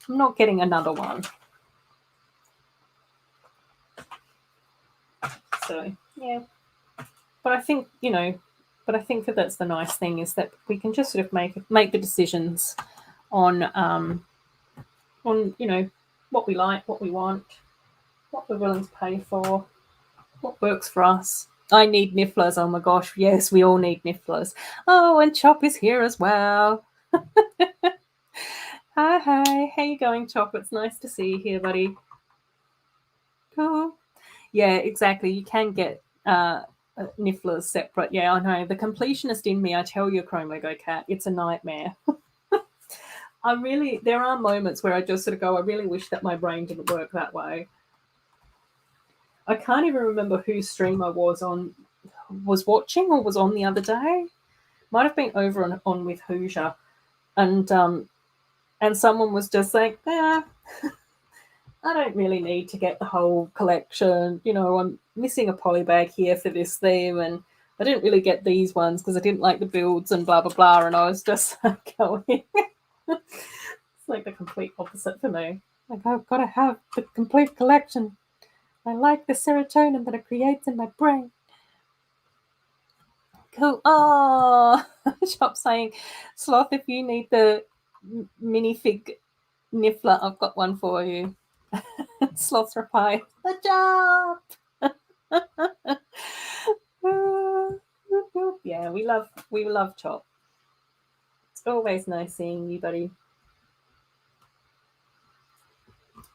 not getting another one. So yeah, but I think that that's the nice thing is that we can just sort of make the decisions on what we like, what we want, what we're willing to pay for, what works for us. I need nifflers. Oh my gosh, yes, we all need nifflers. Oh, and Chop is here as well. Hi, how you going, Chop? It's nice to see you here, buddy. Cool. Yeah, exactly. You can get nifflers separate. Yeah, I know. The completionist in me, I tell you, Chrome Lego Cat, it's a nightmare. There are moments where I just sort of go, I really wish that my brain didn't work that way. I can't even remember whose stream I was watching or was on the other day. Might have been over on with Hoosier. And someone was just like, I don't really need to get the whole collection. I'm missing a polybag here for this theme, and I didn't really get these ones because I didn't like the builds and blah, blah, blah. And I was just like going, it's like the complete opposite for me. Like, I've got to have the complete collection. I like the serotonin that it creates in my brain. Cool. Oh, Shop saying, Sloth, if you need the minifig niffler, I've got one for you. Sloth's reply, the job. Yeah, we love Chop. It's always nice seeing you, buddy.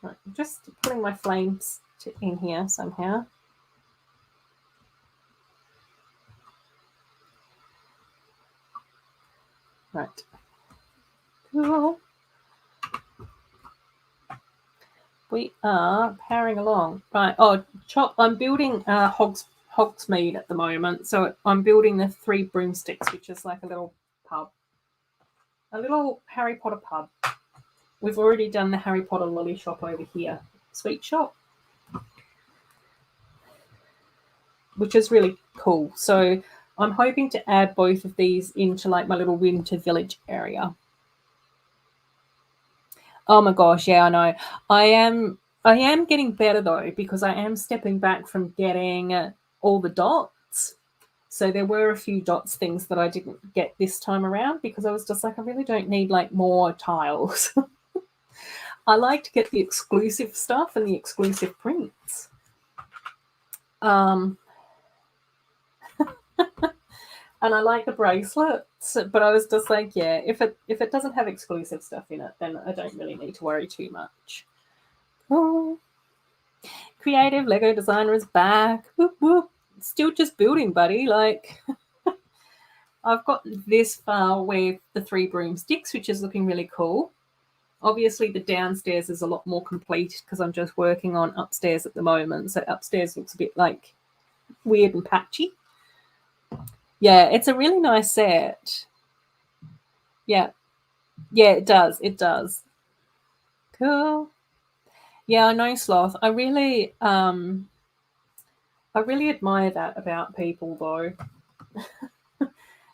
Right, I'm just putting my flames in here somehow. Right. Cool. We are powering along. Right. Oh, Chop, I'm building Hogsmeade at the moment. So I'm building the 3 broomsticks, which is like a little pub. A little Harry Potter pub. We've already done the Harry Potter lolly shop over here. Sweet shop. Which is really cool. So I'm hoping to add both of these into like my little winter village area. Oh my gosh, yeah, I know. I am getting better though because I am stepping back from getting all the dots. So there were a few dots things that I didn't get this time around because I was just like, I really don't need like more tiles. I like to get the exclusive stuff and the exclusive prints. And I like the bracelets, but I was just like, yeah, if it doesn't have exclusive stuff in it, then I don't really need to worry too much. Oh. Creative Lego designer is back. Whoop, whoop. Still just building, buddy. Like, I've got this far with the 3 broomsticks, which is looking really cool. Obviously, the downstairs is a lot more complete because I'm just working on upstairs at the moment. So upstairs looks a bit like weird and patchy. Yeah, it's a really nice set. Yeah. Yeah, it does. It does. Cool. Yeah, I know, Sloth. I really admire that about people, though.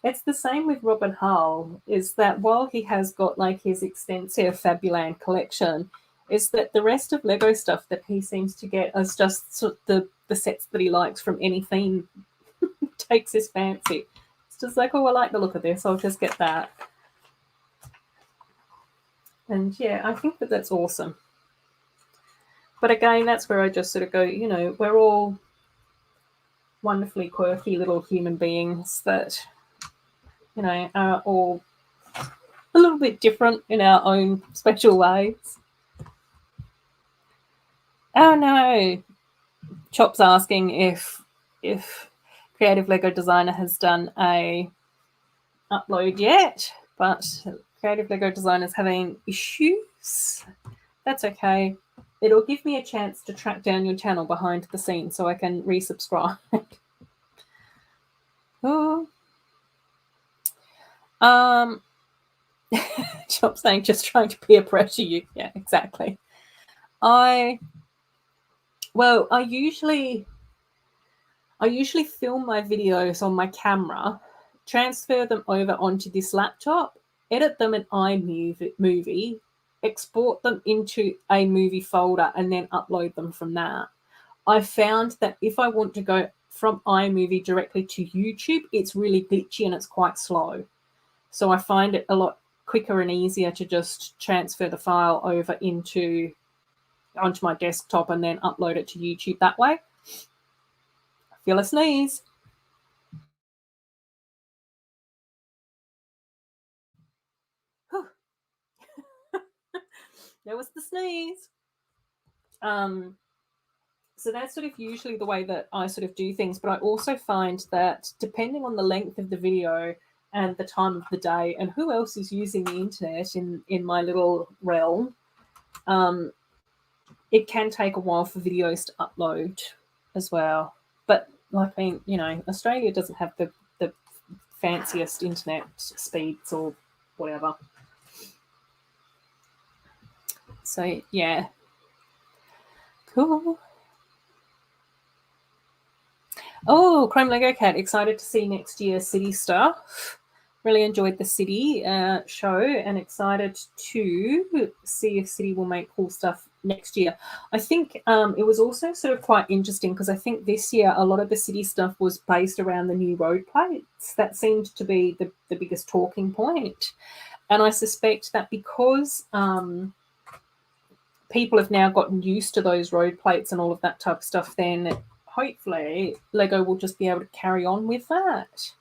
It's the same with Robin Hull, is that while he has got like his extensive Fabuland collection, is that the rest of Lego stuff that he seems to get is just the sets that he likes from any theme takes his fancy. It's just like, oh, I like the look of this, I'll just get that. And yeah, I think that that's awesome. But again, that's where I just sort of go, you know, we're all wonderfully quirky little human beings that, you know, are all a little bit different in our own special ways. Oh no, Chop's asking if Creative Lego Designer has done a upload yet, but Creative Lego Designer is having issues. That's okay. It'll give me a chance to track down your channel behind the scenes so I can resubscribe. Oh. Chop saying just trying to peer pressure you. Yeah, exactly. I usually film my videos on my camera, transfer them over onto this laptop, edit them in iMovie, export them into a movie folder, and then upload them from that. I found that if I want to go from iMovie directly to YouTube, it's really glitchy and it's quite slow. So I find it a lot quicker and easier to just transfer the file over onto my desktop and then upload it to YouTube that way. I feel a sneeze. There was the sneeze. So that's sort of usually the way that I sort of do things. But I also find that depending on the length of the video and the time of the day and who else is using the internet in my little realm, it can take a while for videos to upload as well. But like, I mean, you know, Australia doesn't have the fanciest internet speeds or whatever. So yeah. Cool. Oh, Chrome Lego Cat, excited to see next year's city stuff. Really enjoyed the city show and excited to see if city will make cool stuff next year. I think it was also sort of quite interesting because I think this year a lot of the city stuff was based around the new road plates. That seemed to be the biggest talking point. And I suspect that because people have now gotten used to those road plates and all of that type of stuff, then hopefully Lego will just be able to carry on with that.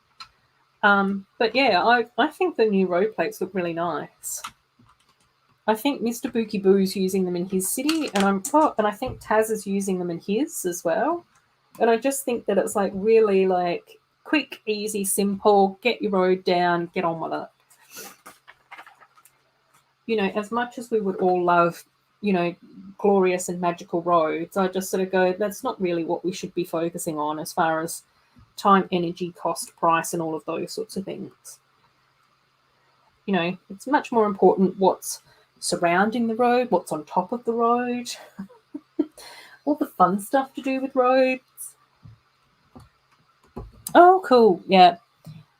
But yeah, I think the new road plates look really nice. I think Mr. Bookie Boo's using them in his city, and I think Taz is using them in his as well. And I just think that it's like really like quick, easy, simple, get your road down, get on with it. You know, as much as we would all love, you know, glorious and magical roads, I just sort of go, that's not really what we should be focusing on as far as time, energy, cost, price, and all of those sorts of things. You know, it's much more important what's surrounding the road, what's on top of the road, all the fun stuff to do with roads. Oh, cool. Yeah.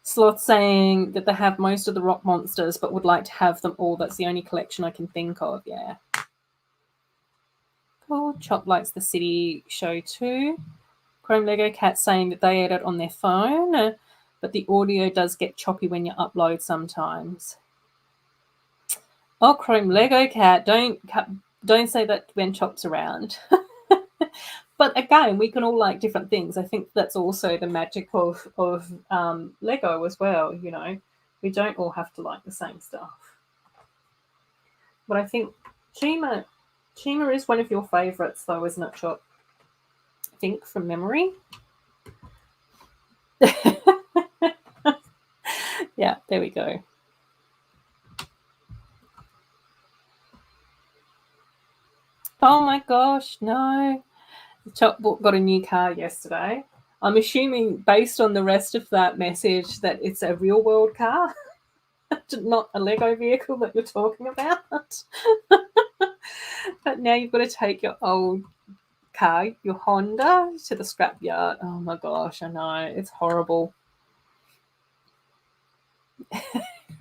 Sloth saying that they have most of the rock monsters but would like to have them all. That's the only collection I can think of. Yeah. Cool. Chop likes the city show too. Chrome Lego Cat saying that they edit on their phone, but the audio does get choppy when you upload sometimes. Oh, Chrome Lego Cat, don't say that when Chop's around. But again, we can all like different things. I think that's also the magic of Lego as well. You know, we don't all have to like the same stuff. But I think Chima is one of your favourites, though, isn't it, Chop? I think from memory. Yeah, there we go. Oh my gosh, no. Chop got a new car yesterday. I'm assuming, based on the rest of that message, that it's a real world car, not a Lego vehicle that you're talking about. But now you've got to take your old car, your Honda, to the scrapyard. Oh my gosh, I know. It's horrible.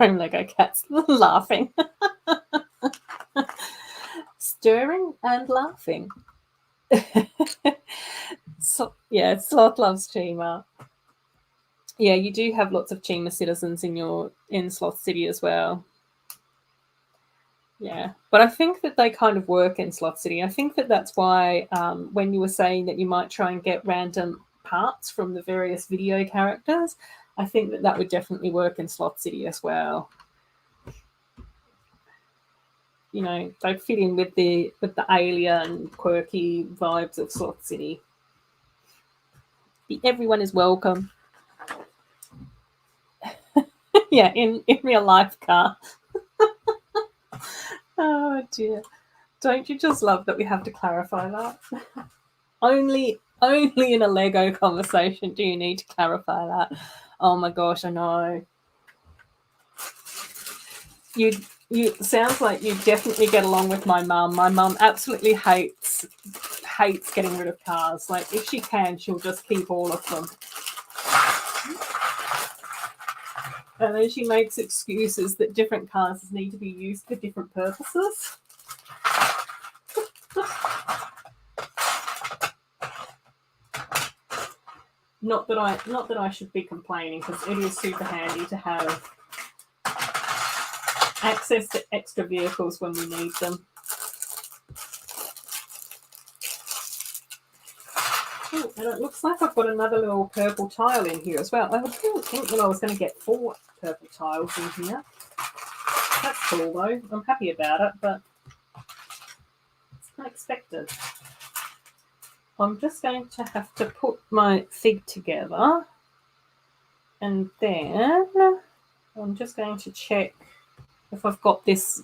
Lego Cat's laughing. Stirring and laughing. So, yeah, Sloth loves Chima. Yeah, you do have lots of Chima citizens in Sloth City as well. Yeah, but I think that they kind of work in Sloth City. I think that that's why when you were saying that you might try and get random parts from the various video characters, I think that that would definitely work in Sloth City as well. You know, they fit in with the alien, quirky vibes of Sloth City. Everyone is welcome. Yeah, in real life car. Oh dear. Don't you just love that we have to clarify that? Only in a Lego conversation do you need to clarify that. Oh my gosh, I know. You sounds like you definitely get along with my mum. My mum absolutely hates getting rid of cars. Like, if she can, she'll just keep all of them. And then she makes excuses that different cars need to be used for different purposes. Not that I should be complaining, because it is super handy to have access to extra vehicles when we need them. Oh, and it looks like I've got another little purple tile in here as well. I didn't think that I was going to get 4 purple tiles in here. That's cool though. I'm happy about it, but it's unexpected. I'm just going to have to put my fig together, and then I'm just going to check if I've got this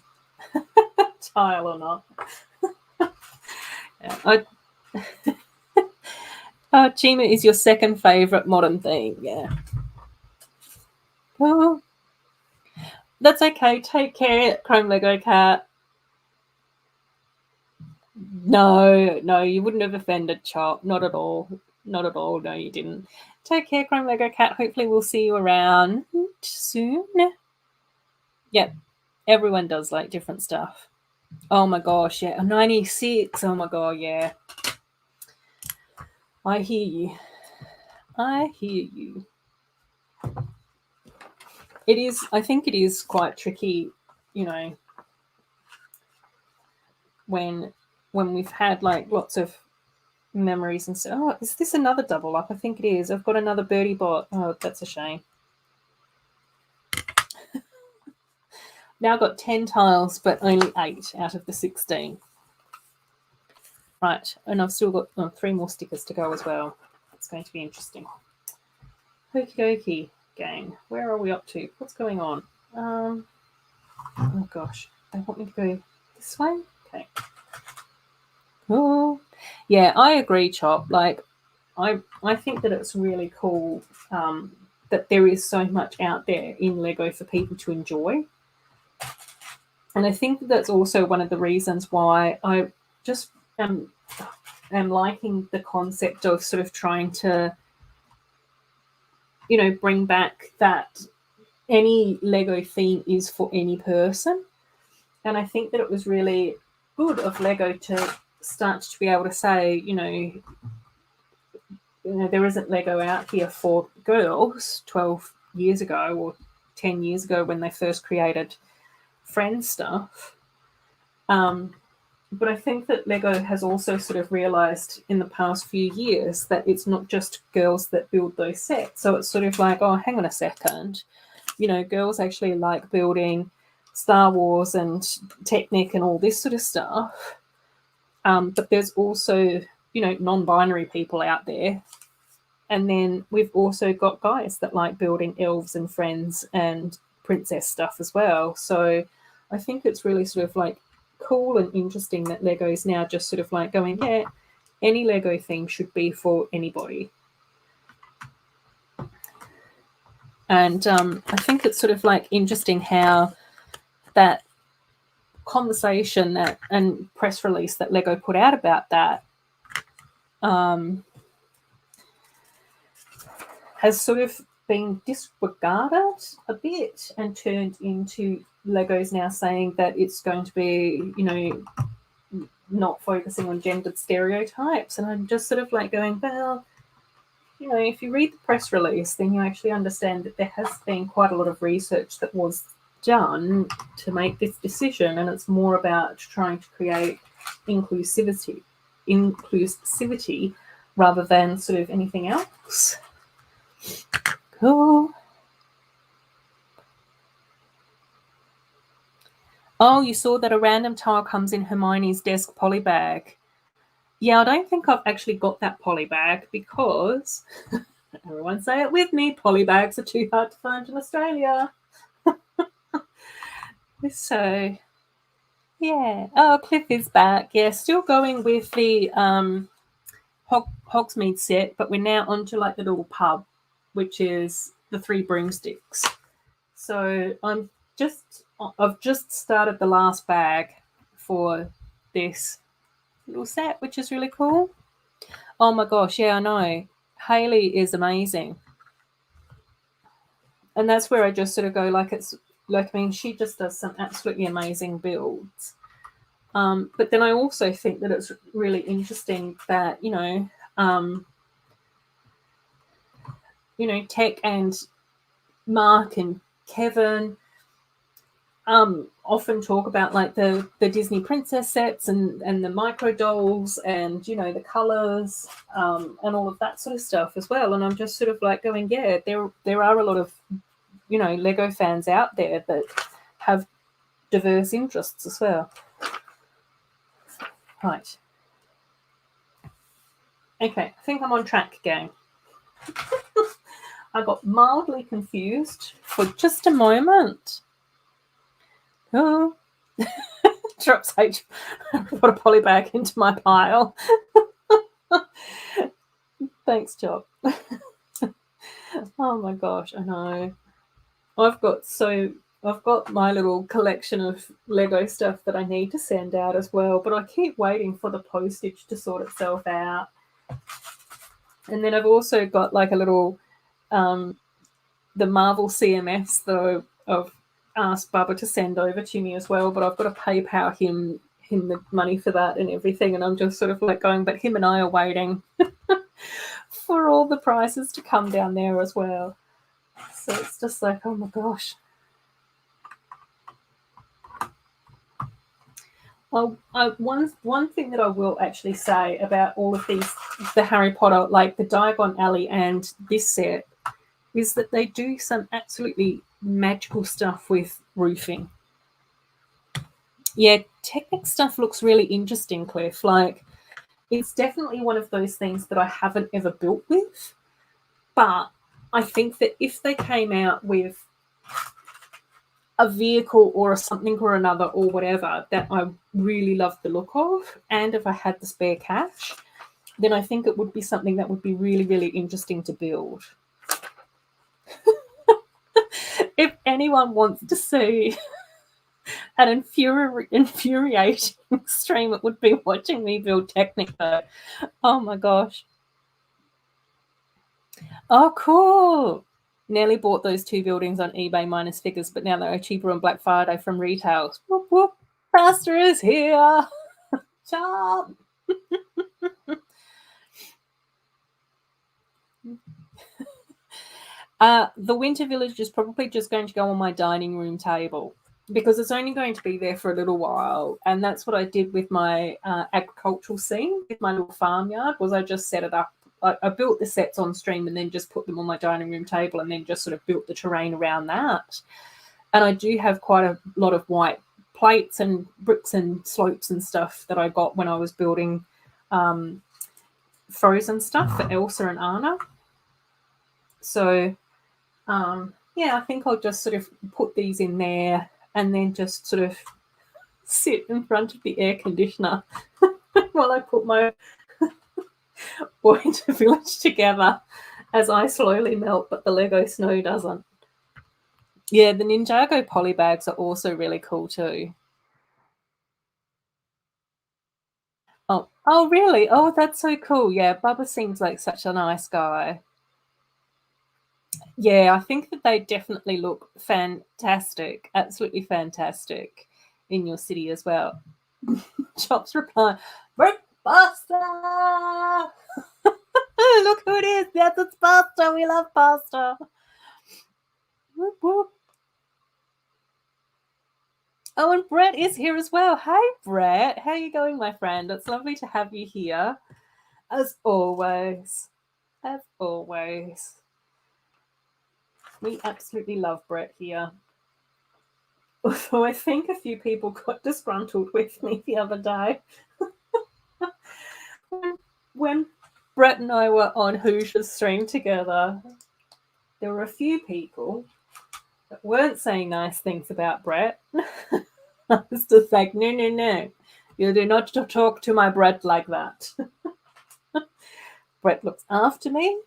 tile or not. Yeah, Chima is your second favourite modern theme, yeah. Oh, that's okay. Take care, Chrome Lego Cat. No, you wouldn't have offended Chop. Not at all. Not at all. No, you didn't. Take care, Chrome Lego Cat. Hopefully we'll see you around soon. Yep. Everyone does like different stuff. Oh my gosh, yeah. 96. Oh my god, yeah. I hear you. I think it is quite tricky, you know, when we've had like lots of memories and stuff. Oh, is this another double up? I think it is. I've got another birdie bot. Oh, that's a shame. Now got 10 tiles, but only 8 out of the 16. Right, and I've still got 3 more stickers to go as well. It's going to be interesting. Okie dokie, gang. Where are we up to? What's going on? Oh gosh, they want me to go this way? Okay. Oh, yeah, I agree, Chop. Like, I think that it's really cool that there is so much out there in Lego for people to enjoy. And I think that's also one of the reasons why I just am liking the concept of sort of trying to, you know, bring back that any Lego theme is for any person. And I think that it was really good of Lego to start to be able to say, you know, there isn't Lego out here for girls 12 years ago or 10 years ago when they first created Friends stuff. But I think that Lego has also sort of realised in the past few years that it's not just girls that build those sets. So it's sort of like, oh, hang on a second. Girls actually like building Star Wars and Technic and all this sort of stuff. But there's also, non-binary people out there. And then we've also got guys that like building elves and friends and princess stuff as well. So I think it's really sort of like cool and interesting that Lego is now just sort of like going, yeah, any Lego theme should be for anybody. And I think it's sort of like interesting how that conversation and press release that Lego put out about that has sort of been disregarded a bit and turned into Lego's now saying that it's going to be, not focusing on gendered stereotypes. And I'm just sort of like going, well, if you read the press release, then you actually understand that there has been quite a lot of research that was done to make this decision, and it's more about trying to create inclusivity rather than sort of anything else. Cool. Oh, you saw that a random tile comes in Hermione's desk poly bag. Yeah, I don't think I've actually got that poly bag because, everyone say it with me, poly bags are too hard to find in Australia. So, yeah. Oh, Cliff is back. Yeah, still going with the Hogsmeade set, but we're now onto like the little pub, which is the 3 broomsticks. So I've just started the last bag for this little set, which is really cool. Oh my gosh, yeah, I know. Hayley is amazing. And that's where I just sort of go, like, it's like, I mean, she just does some absolutely amazing builds. But then I also think that it's really interesting that, Tech and Mark and Kevin often talk about like the Disney princess sets and the micro dolls and the colors and all of that sort of stuff as well. And I'm just sort of like going, yeah, there are a lot of Lego fans out there that have diverse interests as well. Right. Okay, I think I'm on track again. I got mildly confused for just a moment. Oh, drops H. Put a poly bag into my pile. Thanks, Job. Oh my gosh, I know. I've got my little collection of Lego stuff that I need to send out as well, but I keep waiting for the postage to sort itself out. And then I've also got like a little the Marvel CMS that I've asked Bubba to send over to me as well, but I've got to PayPal him the money for that and everything, and I'm just sort of like going, but him and I are waiting for all the prices to come down there as well. So it's just like, oh my gosh. Well, one thing that I will actually say about all of these, the Harry Potter, like the Diagon Alley and this set, is that they do some absolutely magical stuff with roofing. Yeah, Technic stuff looks really interesting, Cliff. Like, it's definitely one of those things that I haven't ever built with, but I think that if they came out with a vehicle or a something or another or whatever that I really loved the look of, and if I had the spare cash, then I think it would be something that would be really, really interesting to build. If anyone wants to see an infuriating stream, it would be watching me build Technic though. Oh my gosh. Oh, cool. Nelly bought those 2 buildings on eBay minus figures, but now they're cheaper on Black Friday from retail. Whoop, whoop. Pastor is here. Chop. The winter village is probably just going to go on my dining room table because it's only going to be there for a little while. And that's what I did with my agricultural scene with my little farmyard. Was I just set it up. I built the sets on stream and then just put them on my dining room table and then just sort of built the terrain around that. And I do have quite a lot of white plates and bricks and slopes and stuff that I got when I was building frozen stuff for Elsa and Anna. So yeah, I think I'll just sort of put these in there and then just sort of sit in front of the air conditioner while I put my winter village together as I slowly melt, but the Lego snow doesn't. Yeah, the Ninjago poly bags are also really cool too. Oh, really? Oh, that's so cool. Yeah, Bubba seems like such a nice guy. Yeah, I think that they definitely look fantastic, absolutely fantastic in your city as well. Chops reply, "Brick pasta!" Look who it is. Yes, it's pasta. We love pasta. Whoop, whoop. Oh, and Brett is here as well. Hey, Brett. How are you going, my friend? It's lovely to have you here. As always. As always. We absolutely love Brett here. Although I think a few people got disgruntled with me the other day. When Brett and I were on Hoosia's stream together, there were a few people that weren't saying nice things about Brett. I was just like, no, no, no. You do not talk to my Brett like that. Brett looks after me.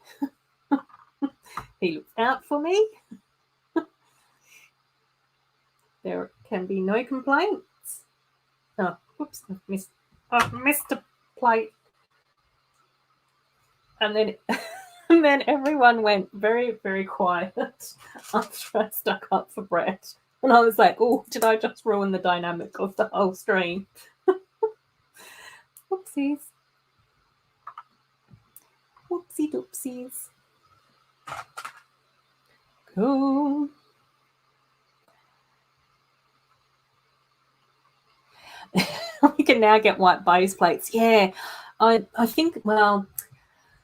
He looks out for me. There can be no complaints. Oh, whoops, I've missed a plate. And then everyone went very, very quiet after I stuck up for Brett. And I was like, oh, did I just ruin the dynamic of the whole stream? Whoopsies. Whoopsie doopsies. Cool. We can now get white base plates. Yeah, I think, well,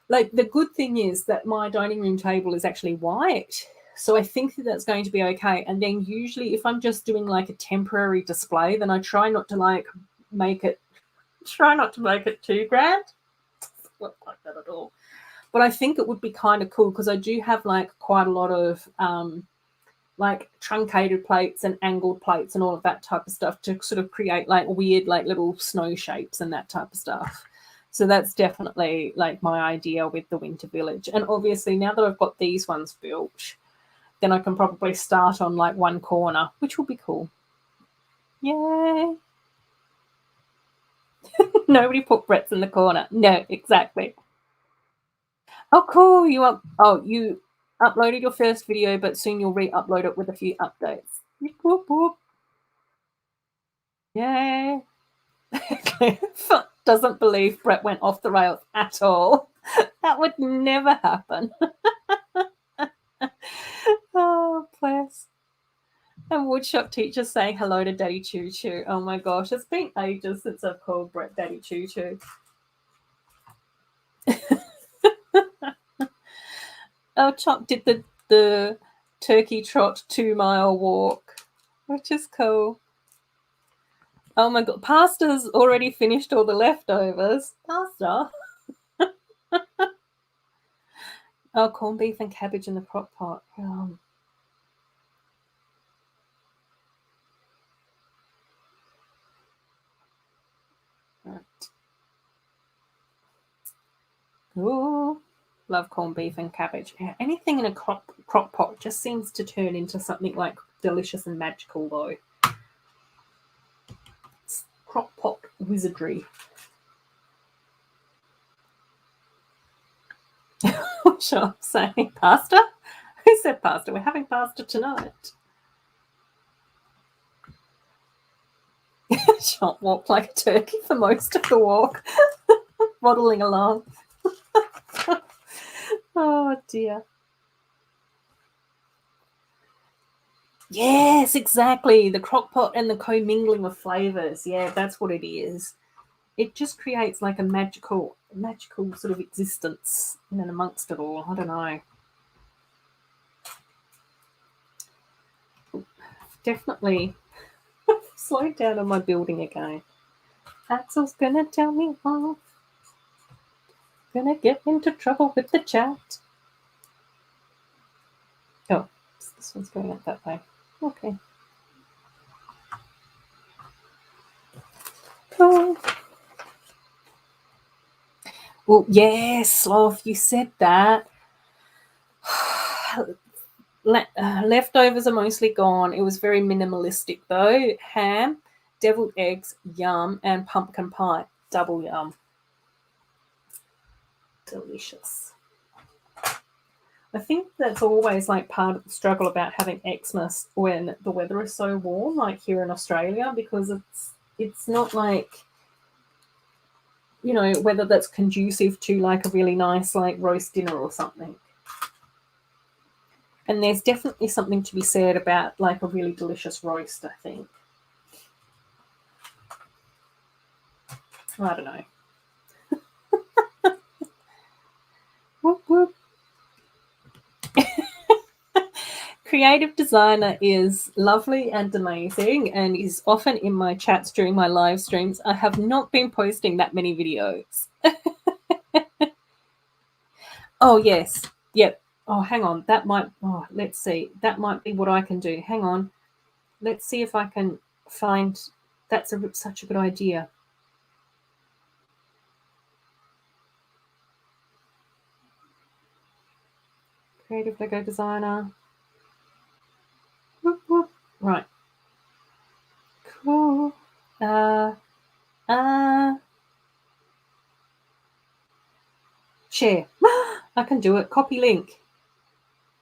like the good thing is that my dining room table is actually white. So I think that that's going to be okay. And then usually if I'm just doing like a temporary display, then I try not to make it too grand. It doesn't look like that at all. But I think it would be kind of cool because I do have like quite a lot of like truncated plates and angled plates and all of that type of stuff to sort of create like weird like little snow shapes and that type of stuff. So that's definitely like my idea with the winter village. And obviously now that I've got these ones built, then I can probably start on like one corner, which will be cool. Yay. Nobody put Brett's in the corner. No, exactly. Oh, cool. You uploaded your first video, but soon you'll re-upload it with a few updates. Whoop, whoop. Yay. Doesn't believe Brett went off the rails at all. That would never happen. Oh, bless. And woodshop teacher saying hello to Daddy Choo Choo. Oh my gosh, it's been ages since I've called Brett Daddy Choo Choo. Oh, Chop did the turkey trot 2-mile walk, which is cool. Oh my god, pasta's already finished all the leftovers. Pasta? Oh, corned beef and cabbage in the crock pot. Right. Ooh, love corned beef and cabbage. Yeah, anything in a crock pot just seems to turn into something like delicious and magical, though. It's crock pot wizardry. Sure, saying pasta? Who said pasta? We're having pasta tonight. Shot walked like a turkey for most of the walk, waddling along. Oh dear. Yes, exactly. The crock pot and the commingling of flavors. Yeah, that's what it is. It just creates like a magical sort of existence in and amongst it all. I don't know. Definitely slow down on my building again. Axel's gonna tell me off. Gonna get into trouble with the chat. Oh, this one's going up that way. Okay. Cool. Well, yes, Sloth, you said that. Leftovers are mostly gone. It was very minimalistic though. Ham, deviled eggs, yum, and pumpkin pie, double yum. Delicious. I think that's always like part of the struggle about having Xmas when the weather is so warm, like here in Australia, because it's not like, whether that's conducive to like a really nice like roast dinner or something. And there's definitely something to be said about like a really delicious roast, I think. I don't know. Whoop, whoop. Creative designer is lovely and amazing and is often in my chats during my live streams. I have not been posting that many videos. Oh, yes. Yep. Oh, hang on. Let's see. That might be what I can do. Hang on. Let's see if I can find. That's such a good idea. Creative Lego designer. Whoop, whoop. Right. Cool. Share. I can do it. Copy link.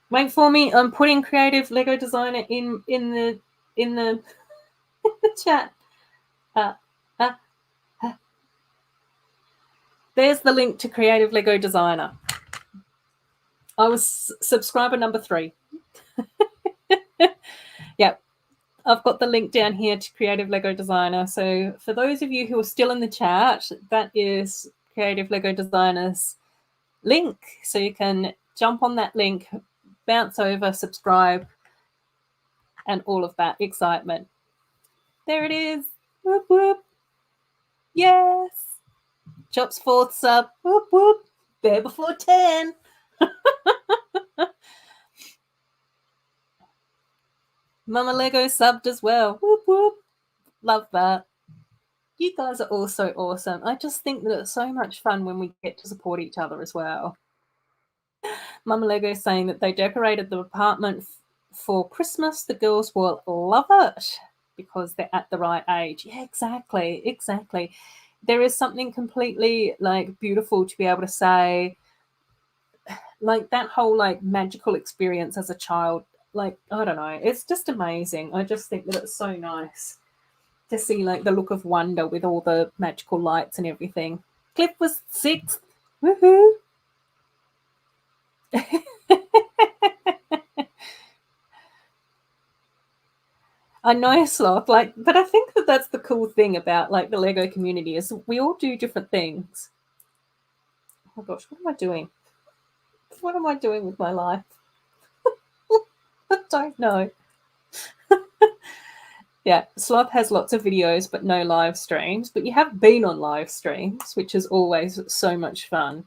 Wait for me. I'm putting Creative Lego designer in the chat. Uh, uh, uh. There's the link to Creative Lego designer. I was subscriber number 3. Yep. I've got the link down here to Creative Lego Designer. So for those of you who are still in the chat, that is Creative Lego Designer's link. So you can jump on that link, bounce over, subscribe, and all of that excitement. There it is. Whoop, whoop. Yes. Chop's 4th sub. Whoop, whoop. There before 10. Mama Lego subbed as well. Whoop, whoop. Love that. You guys are all so awesome. I just think that it's so much fun when we get to support each other as well. Mama Lego is saying that they decorated the apartment for Christmas. The girls will love it because they're at the right age. Yeah, exactly. There is something completely like beautiful to be able to say, like that whole like magical experience as a child. Like, I don't know, it's just amazing. I just think that it's so nice to see like the look of wonder with all the magical lights and everything. Cliff was 6th. Woohoo! I know, Sloth, like, but I think that that's the cool thing about like the Lego community is we all do different things. Oh my gosh, what am I doing? What am I doing with my life? I don't know. Yeah, Sloth has lots of videos, but no live streams. But you have been on live streams, which is always so much fun.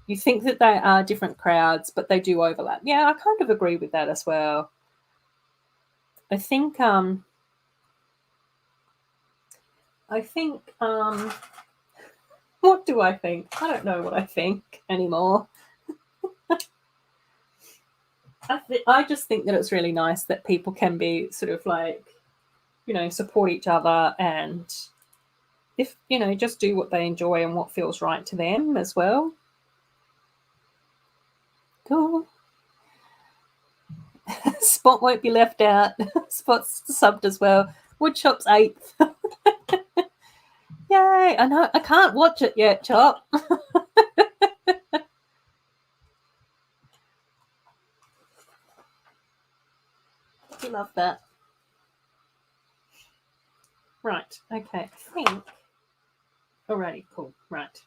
You think that they are different crowds, but they do overlap. Yeah, I kind of agree with that as well. I think what do I think? I don't know what I think anymore. I just think that it's really nice that people can be sort of like, support each other and if, just do what they enjoy and what feels right to them as well. Cool. Spot won't be left out. Spot's subbed as well. Woodchop's 8th. Yay! I know I can't watch it yet, Chop. You love that. Right. Okay. I think. Alrighty. Cool. Right.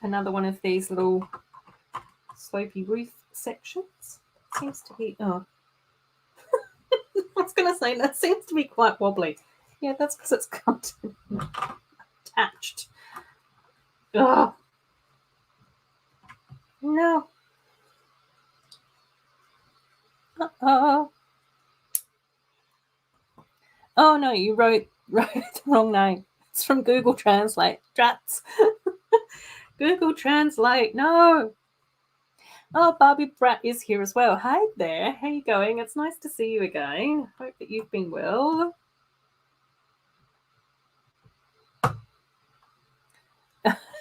Another one of these little slopey roof sections. Seems to be. Oh. I was going to say that seems to be quite wobbly. Yeah, that's because it's got attached. Oh. No. Uh-oh. Oh no, you wrote the wrong name. It's from Google Translate. Drats. Google Translate. No. Oh, Barbie Brat is here as well. Hi there. How you going? It's nice to see you again. Hope that you've been well.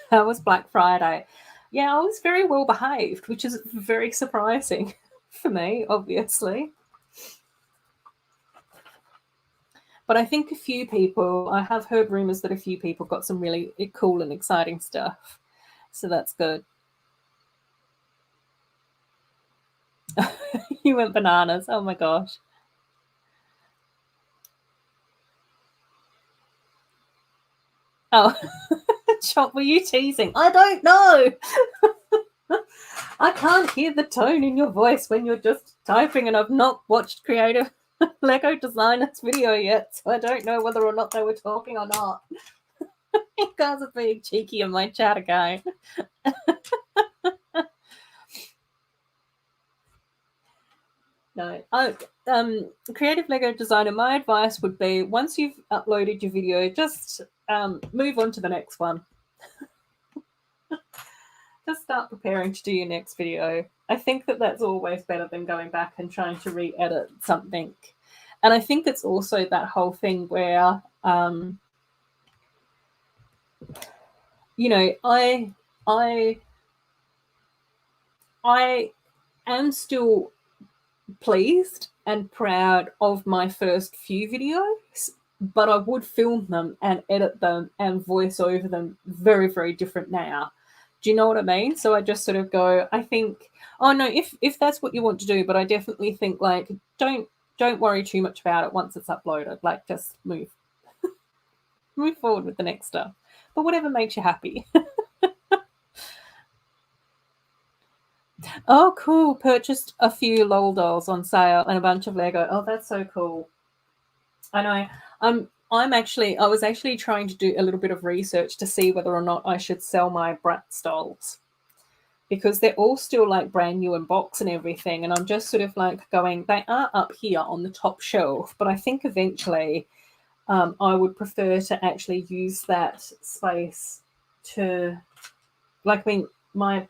How was Black Friday? Yeah, I was very well behaved, which is very surprising for me, obviously. But I think I have heard rumors that a few people got some really cool and exciting stuff. So that's good. You went bananas. Oh my gosh. Oh, Chop, were you teasing? I don't know. I can't hear the tone in your voice when you're just typing, and I've not watched Creative Lego Designers video yet, so I don't know whether or not they were talking or not. You guys are being cheeky in my chat again. No. Creative Lego Designer, my advice would be once you've uploaded your video, just move on to the next one. Just start preparing to do your next video. I think that that's always better than going back and trying to re-edit something. And I think it's also that whole thing where, you know, I am still pleased and proud of my first few videos, but I would film them and edit them and voice over them very, very different now. Do you know what I mean? So I just sort of go, I think, oh no, if that's what you want to do, but I definitely think like don't worry too much about it once it's uploaded. Like just move forward with the next stuff. But whatever makes you happy. Oh, cool. Purchased a few LOL dolls on sale and a bunch of Lego. Oh, that's so cool. I know. I was actually trying to do a little bit of research to see whether or not I should sell my Bratz dolls, because they're all still like brand new in box and everything. And I'm just sort of like going, they are up here on the top shelf, but I think eventually I would prefer to actually use that space to, like, I mean, my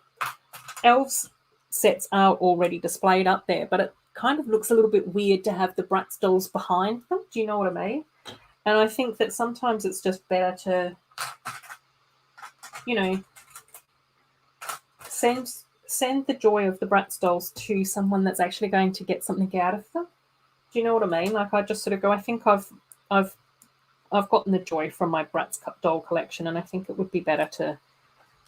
elves sets are already displayed up there, but it kind of looks a little bit weird to have the Bratz dolls behind them. Do you know what I mean? And I think that sometimes it's just better to, you know, send the joy of the Bratz dolls to someone that's actually going to get something out of them. Do you know what I mean? Like I just sort of go, I think I've gotten the joy from my Bratz doll collection, and I think it would be better to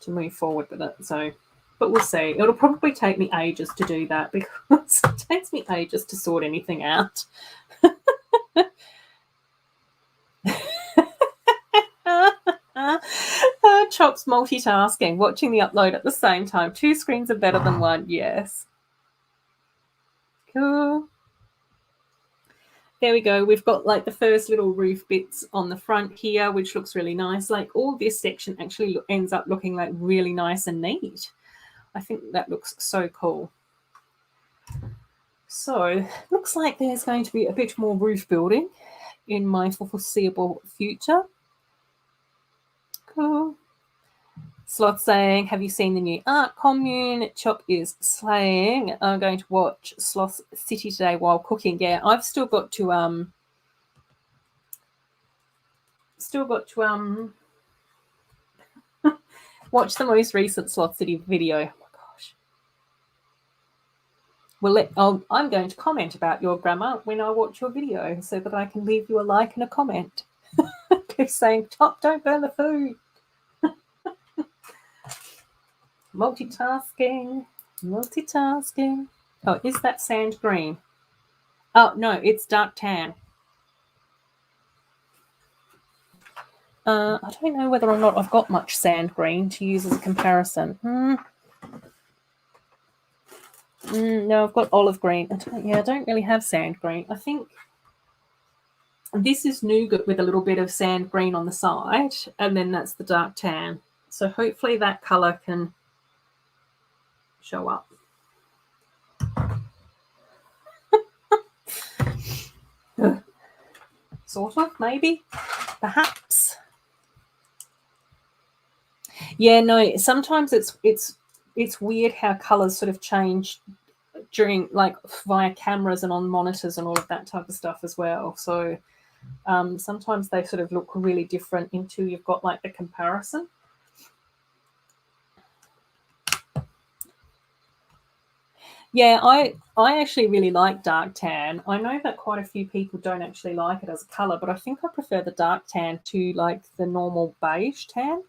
move forward with it. So, but we'll see. It'll probably take me ages to do that because it takes me ages to sort anything out. Chop's multitasking, watching the upload at the same time. 2 screens are better than 1. Yes. Cool. There we go. We've got like the first little roof bits on the front here, which looks really nice. Like all this section actually ends up looking like really nice and neat. I think that looks so cool. So looks like there's going to be a bit more roof building in my foreseeable future. Cool. Slot saying, have you seen the new art commune? Chop is slaying. I'm going to watch Sloth City today while cooking. Yeah, I've still got to watch the most recent Sloth City video. Oh my gosh. Well, I'm going to comment about your grammar when I watch your video so that I can leave you a like and a comment. Keep saying, Chop, don't burn the food. Multitasking. Multitasking. Oh, is that sand green? Oh, no, it's dark tan. I don't know whether or not I've got much sand green to use as a comparison. No, I've got olive green. I don't really have sand green. I think this is nougat with a little bit of sand green on the side, and then that's the dark tan. So hopefully that colour can show up. Sort of, maybe, perhaps. Yeah, no, sometimes it's weird how colours sort of change during, like, via cameras and on monitors and all of that type of stuff as well. So sometimes they sort of look really different until you've got, like, the comparison. Yeah, I actually really like dark tan. I know that quite a few people don't actually like it as a colour, but I think I prefer the dark tan to, like, the normal beige tan.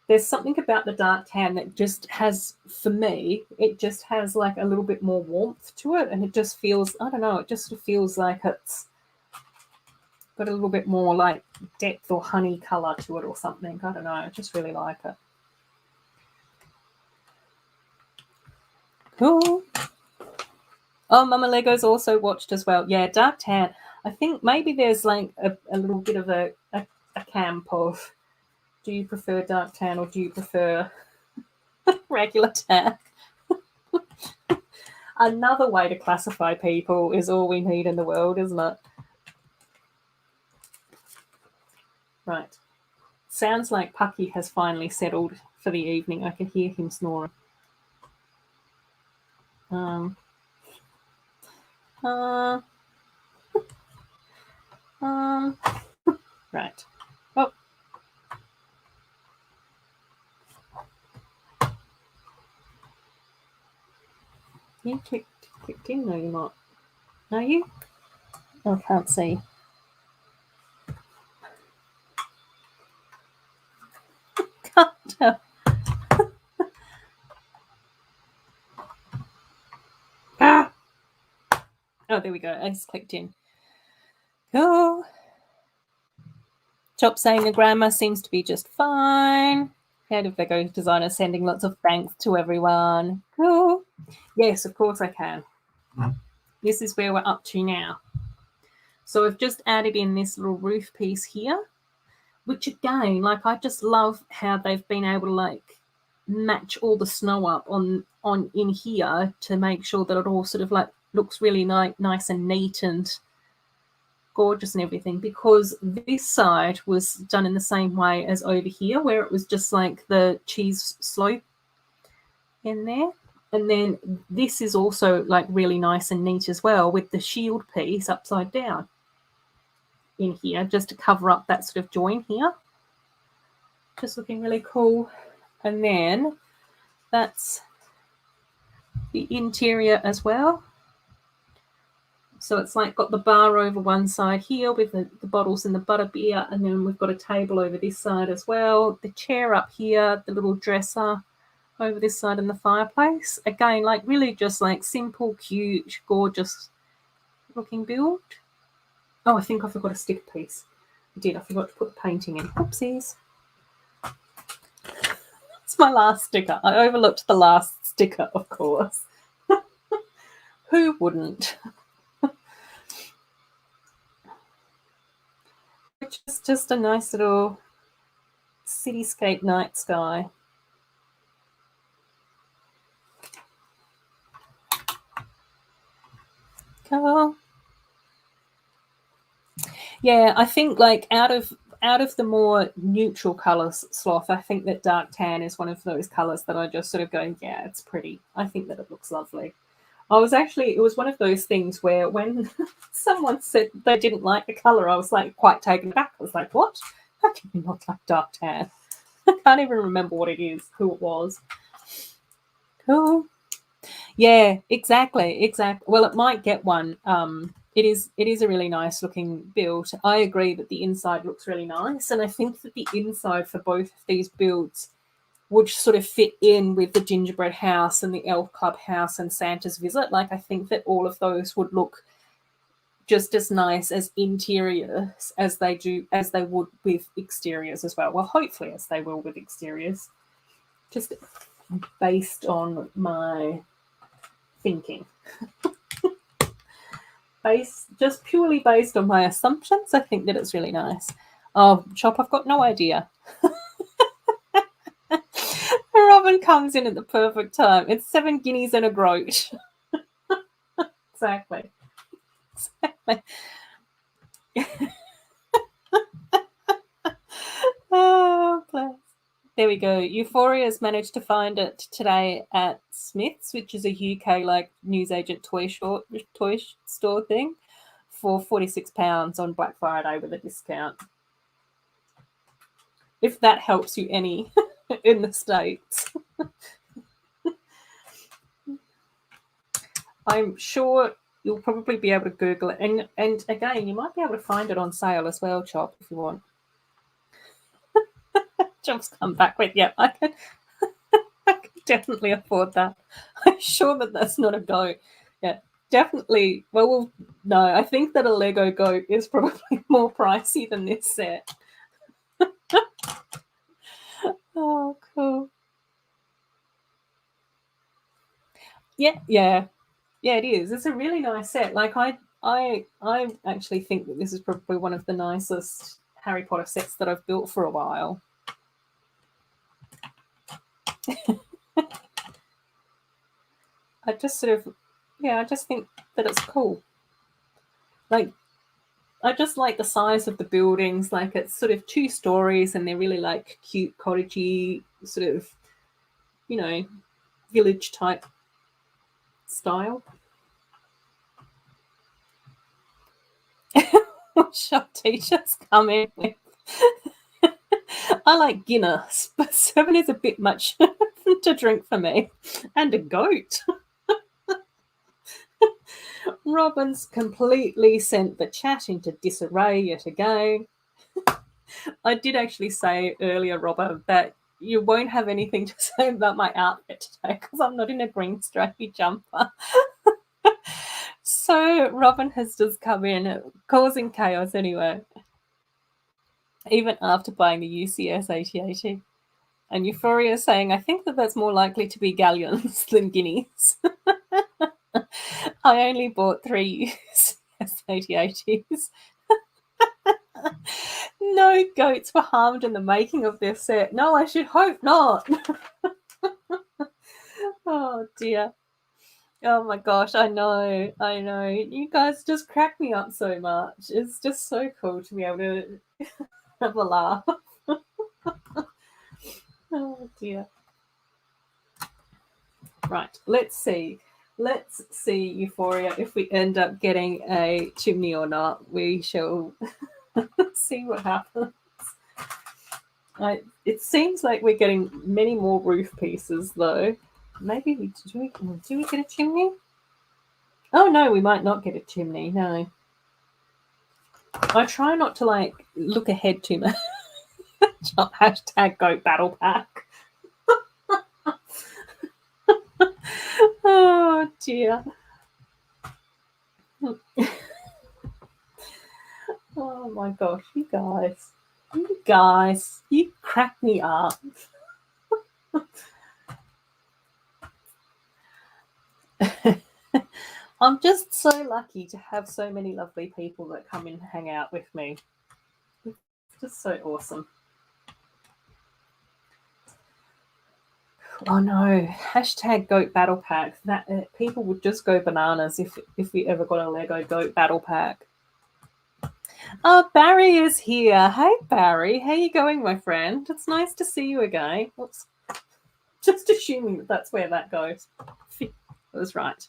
There's something about the dark tan that just has, for me, it just has, like, a little bit more warmth to it, and it just feels, I don't know, it just feels like it's got a little bit more, like, depth or honey colour to it or something. I don't know, I just really like it. Cool. Oh, Mama Lego's also watched as well. Yeah, dark tan. I think maybe there's, like, a little bit of a camp of, do you prefer dark tan or do you prefer regular tan? Another way to classify people is all we need in the world, isn't it? Right. Sounds like Pucky has finally settled for the evening. I can hear him snoring. Um, uh, right. Oh. You clicked in? No, you're not. Are you? Oh, I can't see. Can't tell. Ah! Oh, there we go. I just clicked in. Cool. Chop saying the grammar seems to be just fine. Head of Lego designer sending lots of thanks to everyone. Cool. Yes, of course I can. This is where we're up to now. So I've just added in this little roof piece here, which again, like, I just love how they've been able to, like, match all the snow up on in here to make sure that it all sort of, like, looks really nice and neat and gorgeous and everything, because this side was done in the same way as over here, where it was just like the cheese slope in there. And then this is also, like, really nice and neat as well, with the shield piece upside down in here, just to cover up that sort of join here. Just looking really cool. And then that's the interior as well. So it's, like, got the bar over one side here with the bottles and the butterbeer, and then we've got a table over this side as well. The chair up here, the little dresser over this side, and the fireplace. Again, like, really just, like, simple, cute, gorgeous looking build. Oh, I think I forgot a sticker piece. I did. I forgot to put the painting in. Oopsies. It's my last sticker. I overlooked the last sticker, of course. Who wouldn't? Which is just a nice little cityscape night sky. Cool. Yeah, I think, like, out of the more neutral colours, Sloth, I think that dark tan is one of those colours that I just sort of go, yeah, it's pretty. I think that it looks lovely. It was one of those things where when someone said they didn't like the colour, I was, like, quite taken aback. I was like, what? How can you not like dark tan? I can't even remember what it is, who it was. Cool. Yeah, exactly. Well, it might get one. It is a really nice looking build. I agree that the inside looks really nice, and I think that the inside for both of these builds would sort of fit in with the gingerbread house and the elf club house and Santa's visit. Like, I think that all of those would look just as nice as interiors as they would with exteriors as well. Well, hopefully as they will with exteriors. Just based on my thinking. Just purely based on my assumptions, I think that it's really nice. Oh, Chop, I've got no idea. Robin comes in at the perfect time. It's 7 guineas and a groat. Exactly. Oh, bless. There we go. Euphoria's managed to find it today at Smith's, which is a UK like newsagent toy store thing, for £46 on Black Friday with a discount. If that helps you any in the States. I'm sure you'll probably be able to Google it. And again, you might be able to find it on sale as well, Chop, if you want. Chop's come back with, yeah, I can definitely afford that. I'm sure that that's not a goat. Yeah, definitely. Well, no, I think that a Lego goat is probably more pricey than this set. Oh, cool. Yeah, it is. It's a really nice set. Like, I actually think that this is probably one of the nicest Harry Potter sets that I've built for a while. I just think that it's cool. Like, I just like the size of the buildings. Like, it's sort of 2 stories and they're really like cute, cottagey, sort of, village type style. Shop teachers come in with. I like Guinness, but 7 is a bit much to drink for me. And a goat. Robin's completely sent the chat into disarray yet again. I did actually say earlier, Robin, that you won't have anything to say about my outfit today because I'm not in a green stripy jumper. So Robin has just come in, causing chaos anyway. Even after buying the UCS 8080. And Euphoria saying, I think that that's more likely to be galleons than guineas. I only bought 3 UCS 8080s. No goats were harmed in the making of this set. No, I should hope not. Oh, dear. Oh, my gosh, I know. You guys just crack me up so much. It's just so cool to be able to have a laugh. Oh, dear. Right, let's see. Let's see, Euphoria, if we end up getting a chimney or not. We shall see what happens. It seems like we're getting many more roof pieces, though. Maybe do we get a chimney? Oh, no, we might not get a chimney, no. I try not to, like, look ahead too much. Hashtag goat battle pack. Oh, dear. Oh, my gosh, you guys, you crack me up. I'm just so lucky to have so many lovely people that come and hang out with me. It's just so awesome. Oh no, hashtag goat battle pack. That people would just go bananas if we ever got a Lego goat battle pack. Oh, Barry is here. Hey, Barry. How you going, my friend? It's nice to see you again. Oops. Just assuming that that's where that goes. I was right.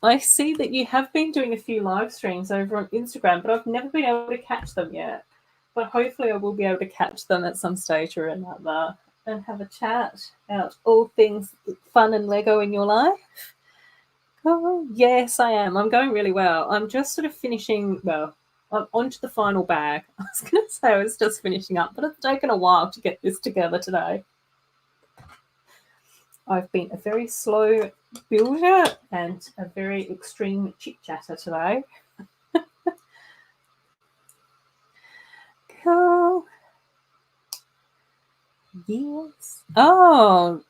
I see that you have been doing a few live streams over on Instagram, but I've never been able to catch them yet. But hopefully I will be able to catch them at some stage or another and have a chat about all things fun and Lego in your life. Oh, yes, I am. I'm going really well. I'm just sort of finishing, well, I'm onto the final bag. I was going to say I was just finishing up, but it's taken a while to get this together today. I've been a very slow builder and a very extreme chit-chatter today. Cool. Yes. Oh,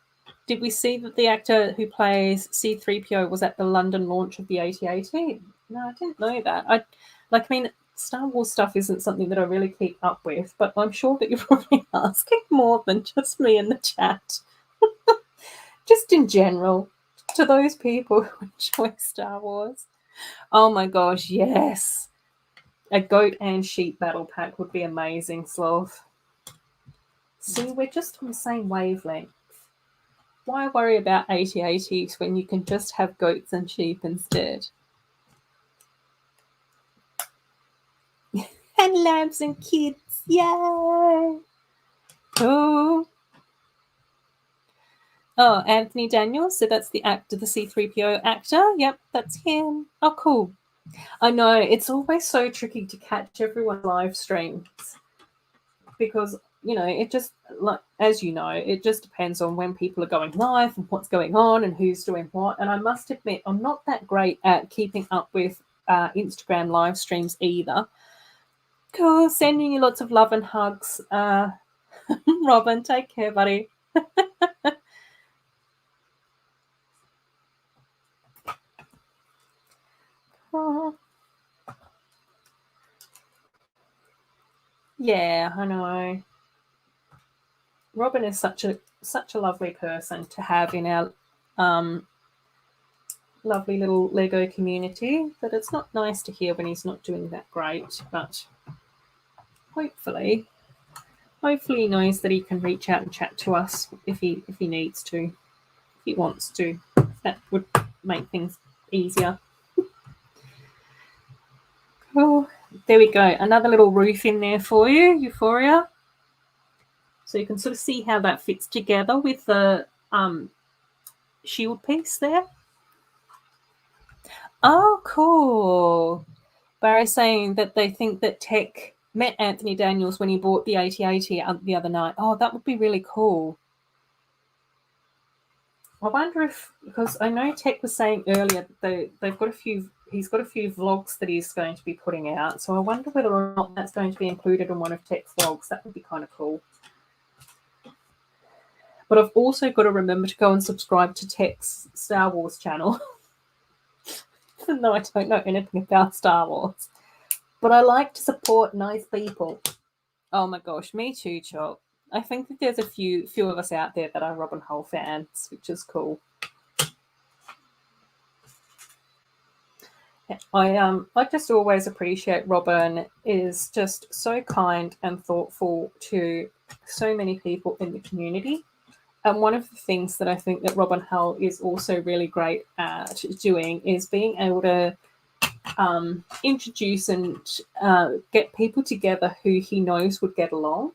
did we see that the actor who plays C-3PO was at the London launch of the AT-AT? No, I didn't know that. I mean, Star Wars stuff isn't something that I really keep up with, but I'm sure that you're probably asking more than just me in the chat. Just in general, to those people who enjoy Star Wars. Oh my gosh, yes. A goat and sheep battle pack would be amazing, Sloth. See, we're just on the same wavelength. Why worry about AT-ATs when you can just have goats and sheep instead? And lambs and kids, yay! Oh, Anthony Daniels. So that's the actor, the C-3PO actor. Yep, that's him. Oh, cool. I know it's always so tricky to catch everyone's live streams because it just, like, as you know, it just depends on when people are going live and what's going on and who's doing what. And I must admit, I'm not that great at keeping up with Instagram live streams either. Cool. Sending you lots of love and hugs. Robin, take care, buddy. Oh. Yeah, I know. Robin is such a lovely person to have in our lovely little Lego community, but it's not nice to hear when he's not doing that great. But hopefully he knows that he can reach out and chat to us if he needs to, if he wants to. That would make things easier. Cool. There we go. Another little Ruth in there for you, Euphoria. So you can sort of see how that fits together with the shield piece there. Oh, cool. Barry's saying that they think that Tech met Anthony Daniels when he bought the AT-AT the other night. Oh, that would be really cool. I wonder if, because I know Tech was saying earlier that he's got a few vlogs that he's going to be putting out. So I wonder whether or not that's going to be included in one of Tech's vlogs. That would be kind of cool. But I've also got to remember to go and subscribe to Tech's Star Wars channel. Even though I don't know anything about Star Wars. But I like to support nice people. Oh my gosh, me too, Chop. I think that there's a few of us out there that are Robin Hull fans, which is cool. I just always appreciate Robin is just so kind and thoughtful to so many people in the community. And one of the things that I think that Robin Hull is also really great at doing is being able to introduce and get people together who he knows would get along.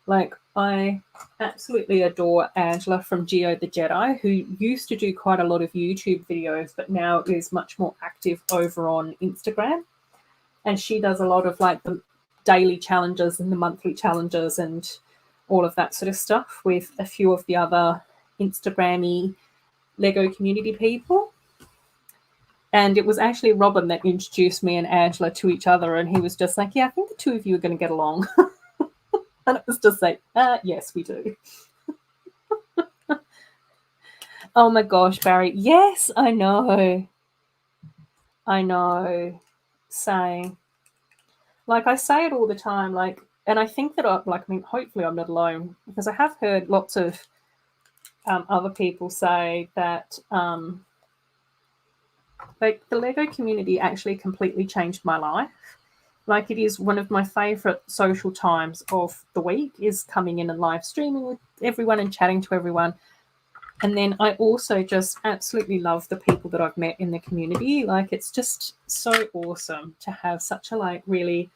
Like, I absolutely adore Angela from Geo the Jedi, who used to do quite a lot of YouTube videos, but now is much more active over on Instagram. And she does a lot of like the daily challenges and the monthly challenges and all of that sort of stuff with a few of the other Instagram-y Lego community people. And it was actually Robin that introduced me and Angela to each other, and he was just like, yeah, I think the two of you are going to get along. And it was just like, yes, we do. Oh my gosh, Barry. Yes, I know. Same. Like, I say it all the time, like, and I think that hopefully I'm not alone, because I have heard lots of other people say that like the Lego community actually completely changed my life. Like, it is one of my favourite social times of the week is coming in and live streaming with everyone and chatting to everyone. And then I also just absolutely love the people that I've met in the community. Like, it's just so awesome to have such a really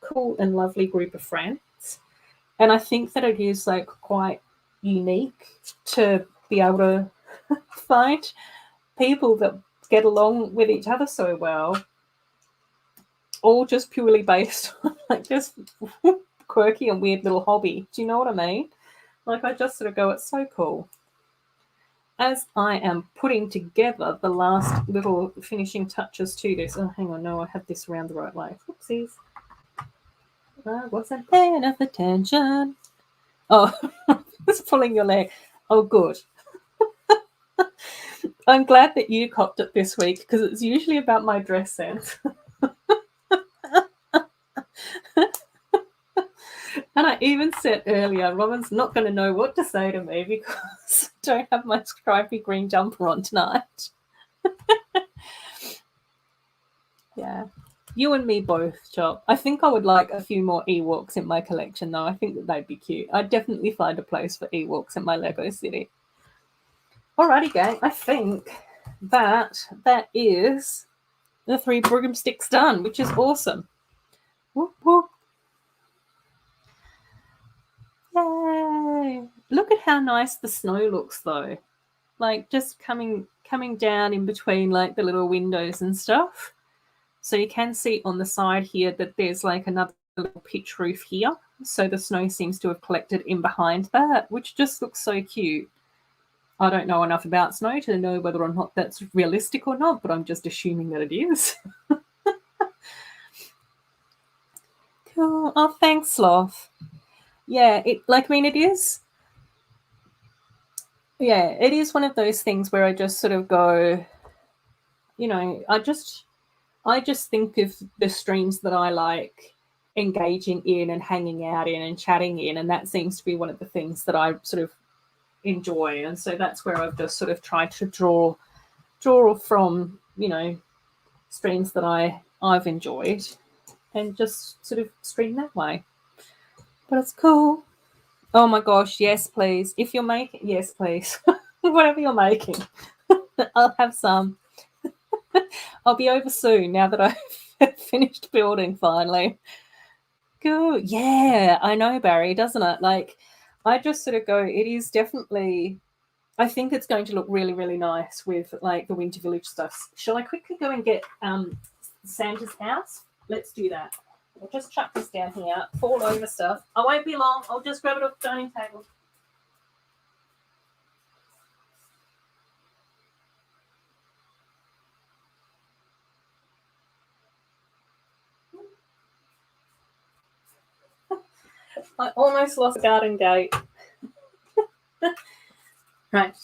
cool and lovely group of friends. And I think that it is like quite unique to be able to find people that get along with each other so well. all just purely based on like just quirky and weird little hobby. Do you know what I mean? Like I just sort of go, it's so cool. As I am putting together the last little finishing touches to this, oh, hang on, no, I have this around the right way. Oopsies. I wasn't paying enough attention. Oh, it's pulling your leg. Oh, good. I'm glad that you copped it this week because it's usually about my dress sense. And I even said earlier, Robin's not going to know what to say to me because I don't have my stripy green jumper on tonight. Yeah. You and me both, Chop. I think I would like a few more Ewoks in my collection, though. I think that they'd be cute. I'd definitely find a place for Ewoks in my Lego city. Alrighty, gang. I think that is the 3 broomsticks done, which is awesome. Whoop, whoop. Yay! Look at how nice the snow looks, though. Like just coming down in between like the little windows and stuff. So you can see on the side here that there's like another little pitch roof here. So the snow seems to have collected in behind that, which just looks so cute. I don't know enough about snow to know whether or not that's realistic or not, but I'm just assuming that it is. Cool. Oh, thanks, Sloth. Yeah, it is. Yeah, it is one of those things where I just sort of go, you know, I just think of the streams that I like engaging in and hanging out in and chatting in, and that seems to be one of the things that I sort of enjoy. And so that's where I've just sort of tried to draw from, you know, streams that I've enjoyed and just sort of stream that way. But it's cool. Oh my gosh, yes, please. If you're making, yes, please. Whatever you're making, I'll have some. I'll be over soon now that I've finished building finally. Good. Yeah, I know, Barry, doesn't it? Like, I just sort of go, it is definitely, I think it's going to look really, really nice with like the Winter Village stuff. Shall I quickly go and get Santa's house? Let's do that. I'll just chuck this down here, fall over stuff. I won't be long. I'll just grab it off the dining table. I almost lost the garden gate. Right.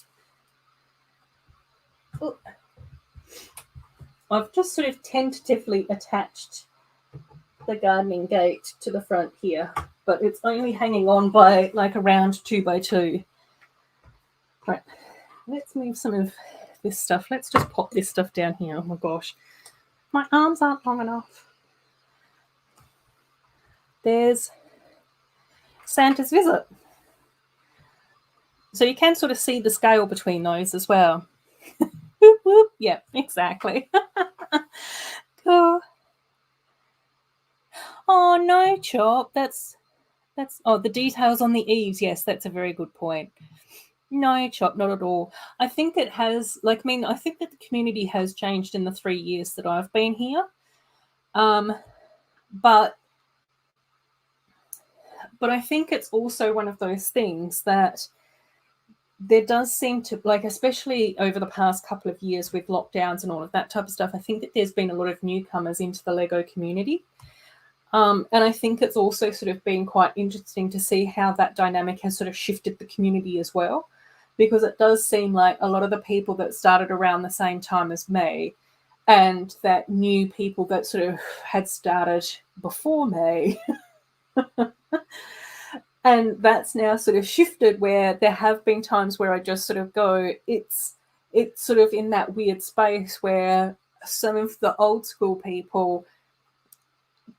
Ooh. I've just sort of tentatively attached the gardening gate to the front here, but it's only hanging on by like around 2x2. Right. Let's move some of this stuff. Let's just pop this stuff down here. Oh my gosh. My arms aren't long enough. There's Santa's visit. So you can sort of see the scale between those as well. Whoop, whoop. Yeah, exactly. Cool. Oh no, Chop. That's the details on the eaves. Yes, that's a very good point. No, Chop, not at all. I think it has, like, I mean, I think that the community has changed in the 3 years that I've been here. But I think it's also one of those things that there does seem to, like, especially over the past couple of years with lockdowns and all of that type of stuff, I think that there's been a lot of newcomers into the Lego community. And I think it's also sort of been quite interesting to see how that dynamic has sort of shifted the community as well, because it does seem like a lot of the people that started around the same time as me and that new people that sort of had started before me and that's now sort of shifted where there have been times where I just sort of go, it's sort of in that weird space where some of the old school people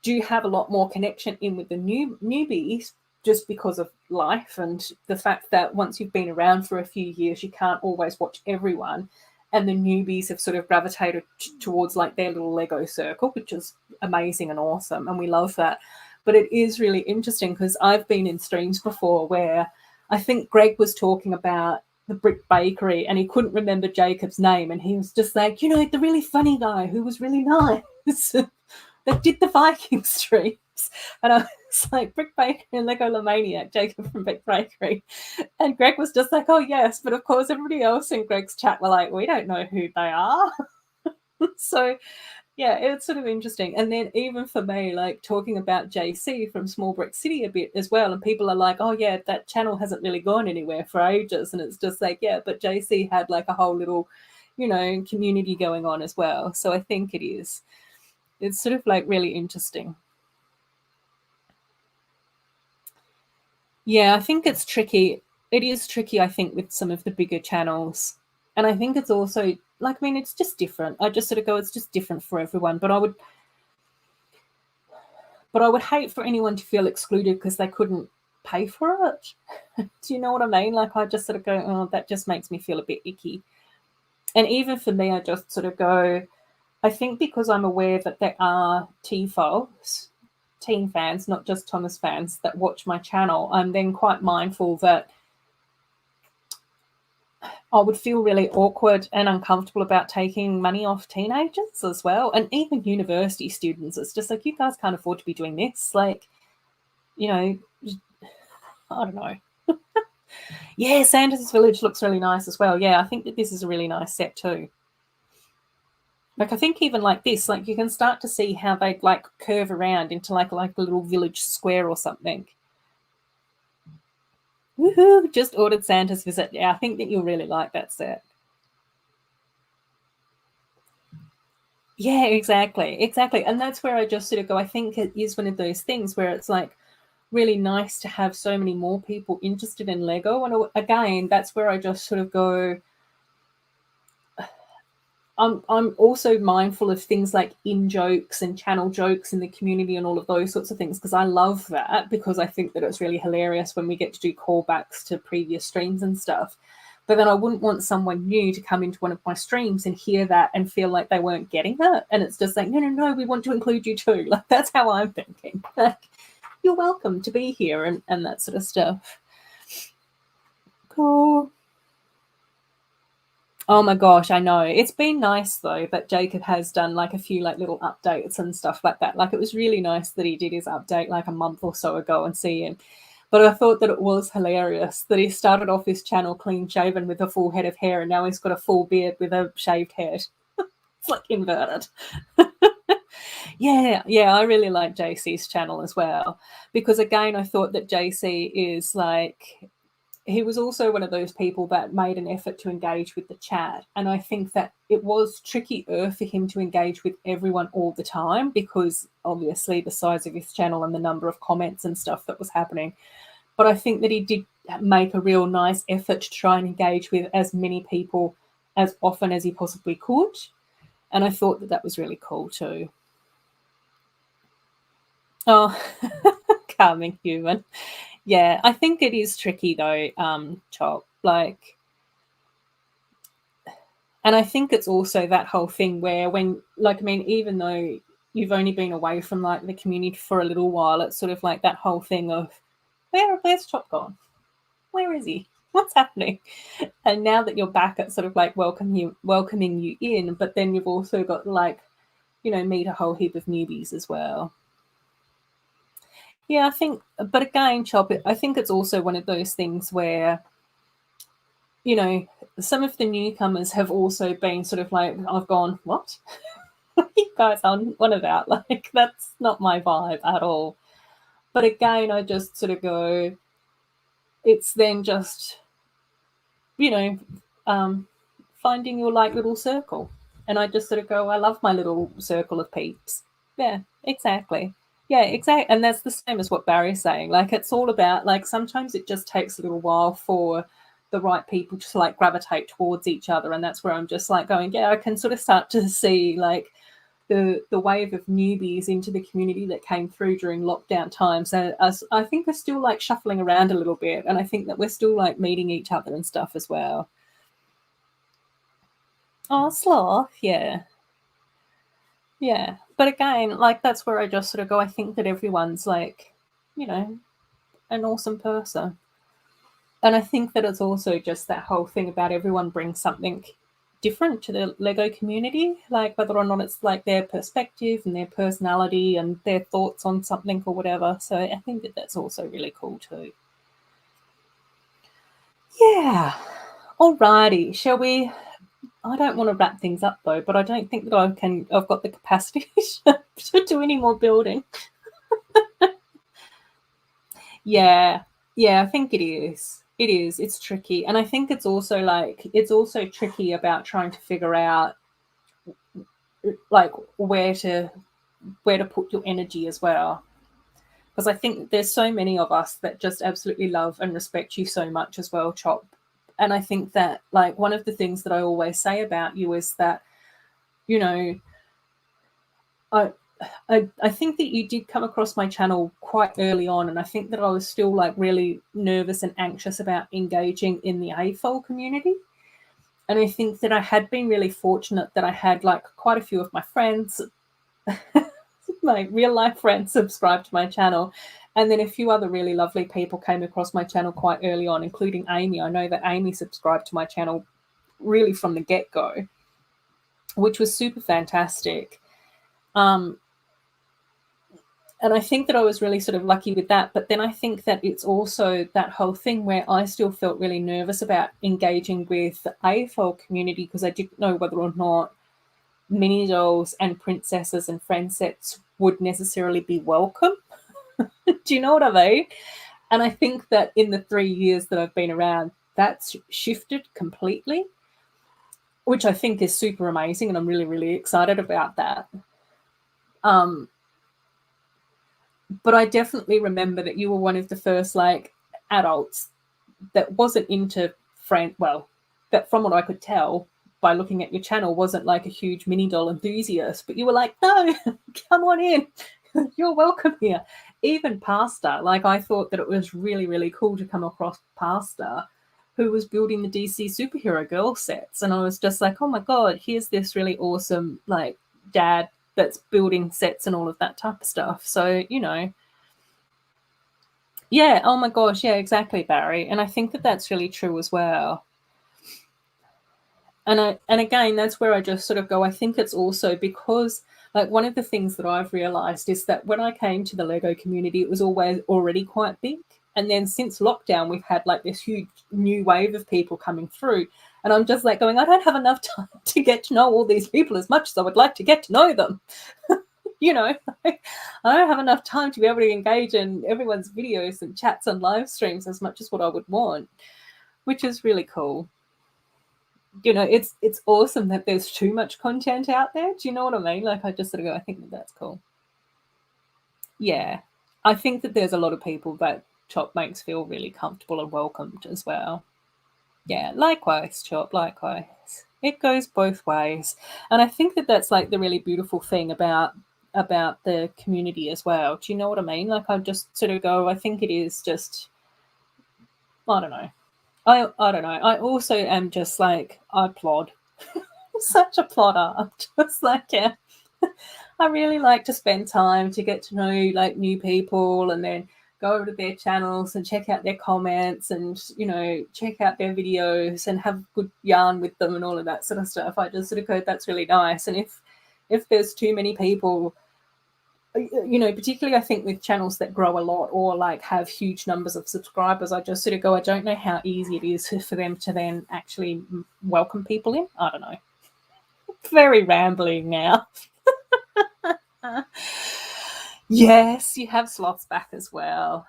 do have a lot more connection in with the newbies just because of life and the fact that once you've been around for a few years, you can't always watch everyone. And the newbies have sort of gravitated towards like their little Lego circle, which is amazing and awesome. And we love that. But it is really interesting because I've been in streams before where I think Greg was talking about the Brick Bakery and he couldn't remember Jacob's name. And he was just like, you know, the really funny guy who was really nice. that did the Viking streams. And I was like, Brick Bakery and Lego Maniac, Jacob from Brick Bakery. And Greg was just like, oh, yes. But of course, everybody else in Greg's chat were like, we don't know who they are. So, yeah, it's sort of interesting. And then even for me, like talking about JC from Small Brick City a bit as well. And people are like, oh, yeah, that channel hasn't really gone anywhere for ages. And it's just like, yeah, but JC had like a whole little, community going on as well. So I think it is. It's sort of like really interesting. Yeah, I think it's tricky. It is tricky, I think, with some of the bigger channels. And I think it's also, like, I mean, it's just different. I just sort of go, it's just different for everyone. But I would hate for anyone to feel excluded because they couldn't pay for it. Do you know what I mean? Like, I just sort of go, oh, that just makes me feel a bit icky. And even for me, I just sort of go, I think because I'm aware that there are TFOs, teen fans, not just Thomas fans, that watch my channel, I'm then quite mindful that I would feel really awkward and uncomfortable about taking money off teenagers as well. And even university students, it's just like, you guys can't afford to be doing this. Like, I don't know. Yeah, Sanders Village looks really nice as well. Yeah, I think that this is a really nice set too. Like, I think even like this, like you can start to see how they like curve around into like a little village square or something. Woohoo! Just ordered Santa's Visit. Yeah, I think that you'll really like that set. Yeah, exactly. And that's where I just sort of go, I think it is one of those things where it's like really nice to have so many more people interested in Lego. And again, that's where I just sort of go, I'm also mindful of things like in jokes and channel jokes in the community and all of those sorts of things, because I love that, because I think that it's really hilarious when we get to do callbacks to previous streams and stuff. But then I wouldn't want someone new to come into one of my streams and hear that and feel like they weren't getting it. And it's just like, no, we want to include you too. Like, that's how I'm thinking. Like, you're welcome to be here and that sort of stuff. Cool. Oh my gosh, I know. It's been nice though that Jacob has done like a few like little updates and stuff like that. Like, it was really nice that he did his update like a month or so ago and see him. But I thought that it was hilarious that he started off his channel clean shaven with a full head of hair, and now he's got a full beard with a shaved head. It's like inverted. Yeah, I really like JC's channel as well, because again, I thought that JC is like, he was also one of those people that made an effort to engage with the chat. And I think that it was trickier for him to engage with everyone all the time, because obviously the size of his channel and the number of comments and stuff that was happening. But I think that he did make a real nice effort to try and engage with as many people as often as he possibly could. And I thought that that was really cool too. Oh, calming human. Yeah, I think it is tricky though, Chop. Like, and I think it's also that whole thing where when, like, I mean, even though you've only been away from like the community for a little while, it's sort of like that whole thing of, where's Chop gone? Where is he? What's happening? And now that you're back, it's sort of like welcoming you in, but then you've also got like, meet a whole heap of newbies as well. Yeah, I think, but again, Chop, I think it's also one of those things where, some of the newcomers have also been sort of like, I've gone, what? What are you guys on about? Like, that's not my vibe at all. But again, I just sort of go, it's then just, finding your like little circle. And I just sort of go, I love my little circle of peeps. Yeah, exactly. Yeah, exactly. And that's the same as what Barry's saying. Like, it's all about, like, sometimes it just takes a little while for the right people to like gravitate towards each other. And that's where I'm just like going, yeah, I can sort of start to see like the wave of newbies into the community that came through during lockdown times. And I think we're still like shuffling around a little bit. And I think that we're still like meeting each other and stuff as well. Oh, sloth. Yeah. Yeah. But again, like, that's where I just sort of go, I think that everyone's like, an awesome person. And I think that it's also just that whole thing about everyone brings something different to the Lego community, like whether or not it's like their perspective and their personality and their thoughts on something or whatever. So I think that that's also really cool too. Yeah. Alrighty, shall we? I don't want to wrap things up though, but I don't think that I've got the capacity to do any more building. Yeah. Yeah, I think it is. It is. It's tricky. And I think it's also tricky about trying to figure out like where to put your energy as well. Because I think there's so many of us that just absolutely love and respect you so much as well, Chop. And I think that like one of the things that I always say about you is that, you know, I think that you did come across my channel quite early on, and I think that I was still like really nervous and anxious about engaging in the AFOL community. And I think that I had been really fortunate that I had like quite a few of my friends, my real life friends, subscribe to my channel. And then a few other really lovely people came across my channel quite early on, including Amy. I know that Amy subscribed to my channel really from the get-go, which was super fantastic. And I think that I was really sort of lucky with that. But then I think that it's also that whole thing where I still felt really nervous about engaging with the AFOL community because I didn't know whether or not mini dolls and princesses and friend sets would necessarily be welcome. Do you know what I mean? And I think that in the 3 years that I've been around, that's shifted completely, which I think is super amazing. And I'm really, really excited about that. But I definitely remember that you were one of the first like adults that wasn't into that from what I could tell by looking at your channel wasn't like a huge mini doll enthusiast, but you were like, no, come on in. You're welcome here. Even Pastor, like I thought that it was really, really cool to come across Pastor who was building the DC superhero girl sets. And I was just like, oh my God, here's this really awesome like dad that's building sets and all of that type of stuff. So, you know, yeah, oh my gosh, yeah, exactly, Barry. And I think that that's really true as well. And again, that's where I just sort of go, I think it's also because like one of the things that I've realized is that when I came to the Lego community, it was always already quite big. And then since lockdown, we've had like this huge new wave of people coming through. And I'm just like going, I don't have enough time to get to know all these people as much as I would like to get to know them. You know, I don't have enough time to be able to engage in everyone's videos and chats and live streams as much as what I would want, which is really cool. You know, it's awesome that there's too much content out there. Do you know what I mean? Like I just sort of go, I think that that's cool. Yeah, I think that there's a lot of people that Chop makes feel really comfortable and welcomed as well. Yeah, likewise, Chop, likewise. It goes both ways. And I think that that's like the really beautiful thing about the community as well. Do you know what I mean? Like I just sort of go, I think it is just, I don't know. I don't know. I also am just like, I plod. I'm such a plodder. I'm just like, yeah. I really like to spend time to get to know like new people and then go over to their channels and check out their comments and, you know, check out their videos and have good yarn with them and all of that sort of stuff. I just sort of go, that's really nice. And if there's too many people, you know, particularly I think with channels that grow a lot or like have huge numbers of subscribers, I just sort of go, I don't know how easy it is for them to then actually welcome people in. I don't know. Very rambling now. Yes, you have slots back as well.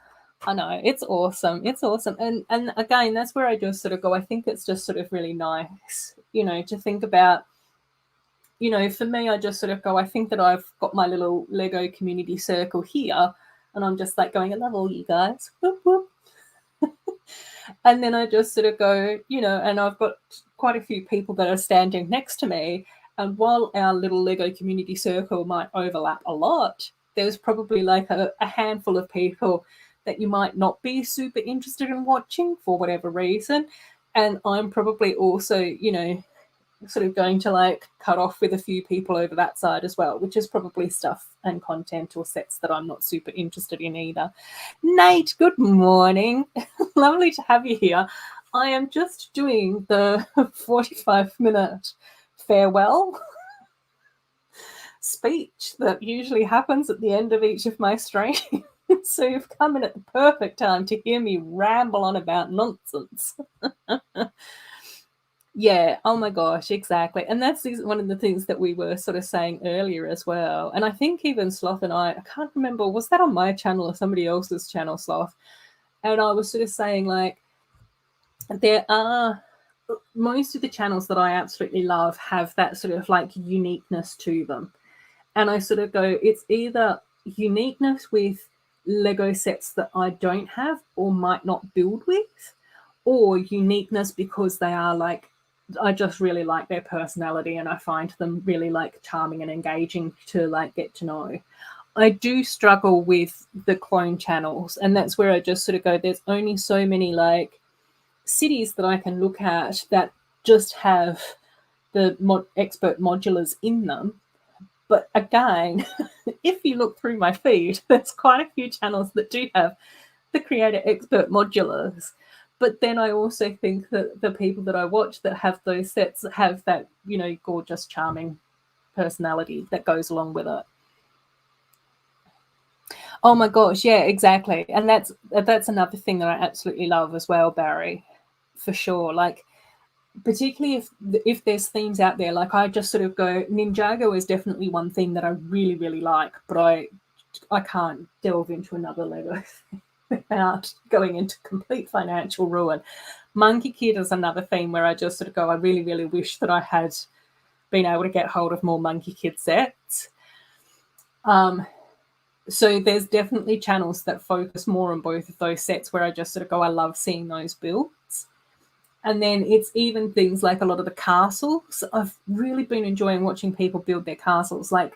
I know, it's awesome. It's awesome. And again, that's where I just sort of go, I think it's just sort of really nice, you know, to think about, you know, for me, I just sort of go, I think that I've got my little Lego community circle here, and I'm just like going, I love all you guys. Whoop, whoop. And then I just sort of go, you know, and I've got quite a few people that are standing next to me. And while our little Lego community circle might overlap a lot, there's probably like a handful of people that you might not be super interested in watching for whatever reason. And I'm probably also, you know, sort of going to like cut off with a few people over that side as well, which is probably stuff and content or sets that I'm not super interested in either. Nate, good morning. Lovely to have you here. I am just doing the 45-minute farewell speech that usually happens at the end of each of my streams. So you've come in at the perfect time to hear me ramble on about nonsense. Yeah, oh my gosh, exactly. And that's one of the things that we were sort of saying earlier as well. And I think even Sloth and I can't remember, was that on my channel or somebody else's channel, Sloth? And I was sort of saying, like, there are most of the channels that I absolutely love have that sort of like uniqueness to them. And I sort of go, it's either uniqueness with Lego sets that I don't have or might not build with, or uniqueness because they are like, I just really like their personality and I find them really like charming and engaging to like get to know. I do struggle with the clone channels, and that's where I just sort of go, there's only so many like cities that I can look at that just have the expert modulars in them. But again, if you look through my feed, there's quite a few channels that do have the creator expert modulars. But then I also think that the people that I watch that have those sets have that, you know, gorgeous, charming personality that goes along with it. Oh my gosh, yeah, exactly. And that's another thing that I absolutely love as well, Barry, for sure. Like, particularly if there's themes out there, like I just sort of go, Ninjago is definitely one theme that I really, really like, but I can't delve into another Lego without going into complete financial ruin. Monkey Kid is another theme where I just sort of go, I really, really wish that I had been able to get hold of more Monkey Kid sets. So there's definitely channels that focus more on both of those sets where I just sort of go, I love seeing those builds. And then it's even things like a lot of the castles. I've really been enjoying watching people build their castles. Like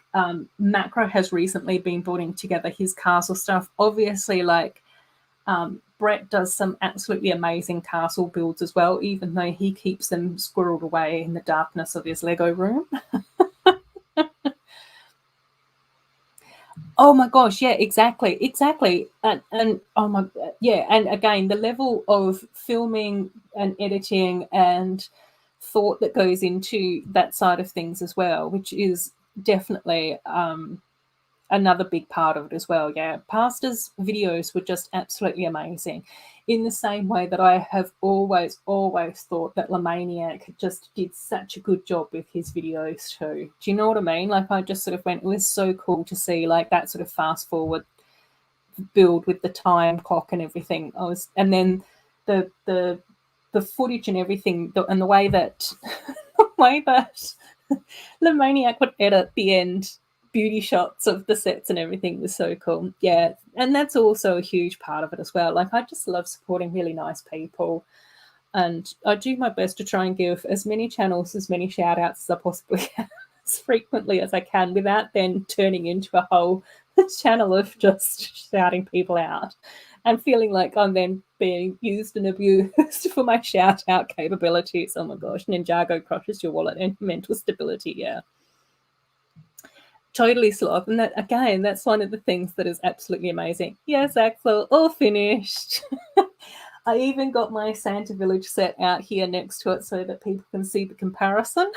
Macro has recently been putting together his castle stuff. Obviously, like Brett does some absolutely amazing castle builds as well, even though he keeps them squirreled away in the darkness of his Lego room. Oh my gosh, yeah, exactly. And oh my, yeah, and again, the level of filming and editing and thought that goes into that side of things as well, which is definitely another big part of it as well. Yeah, Pastor's videos were just absolutely amazing. In the same way that I have always thought that Lemaniac just did such a good job with his videos too. Do you know what I mean? Like I just sort of went, it was so cool to see like that sort of fast forward build with the time clock and everything. And then the footage and everything, and the way that the way that Lemaniac would edit the end beauty shots of the sets and everything was so cool. Yeah, and that's also a huge part of it as well. Like I just love supporting really nice people, and I do my best to try and give as many channels, as many shout outs as I possibly can, as frequently as I can, without then turning into a whole channel of just shouting people out and feeling like I'm then being used and abused for my shout out capabilities. Oh my gosh, Ninjago crushes your wallet and mental stability. Yeah. Totally Sloth. And that again, that's one of the things that is absolutely amazing. Yes, Axel, all finished. I even got my Santa Village set out here next to it so that people can see the comparison.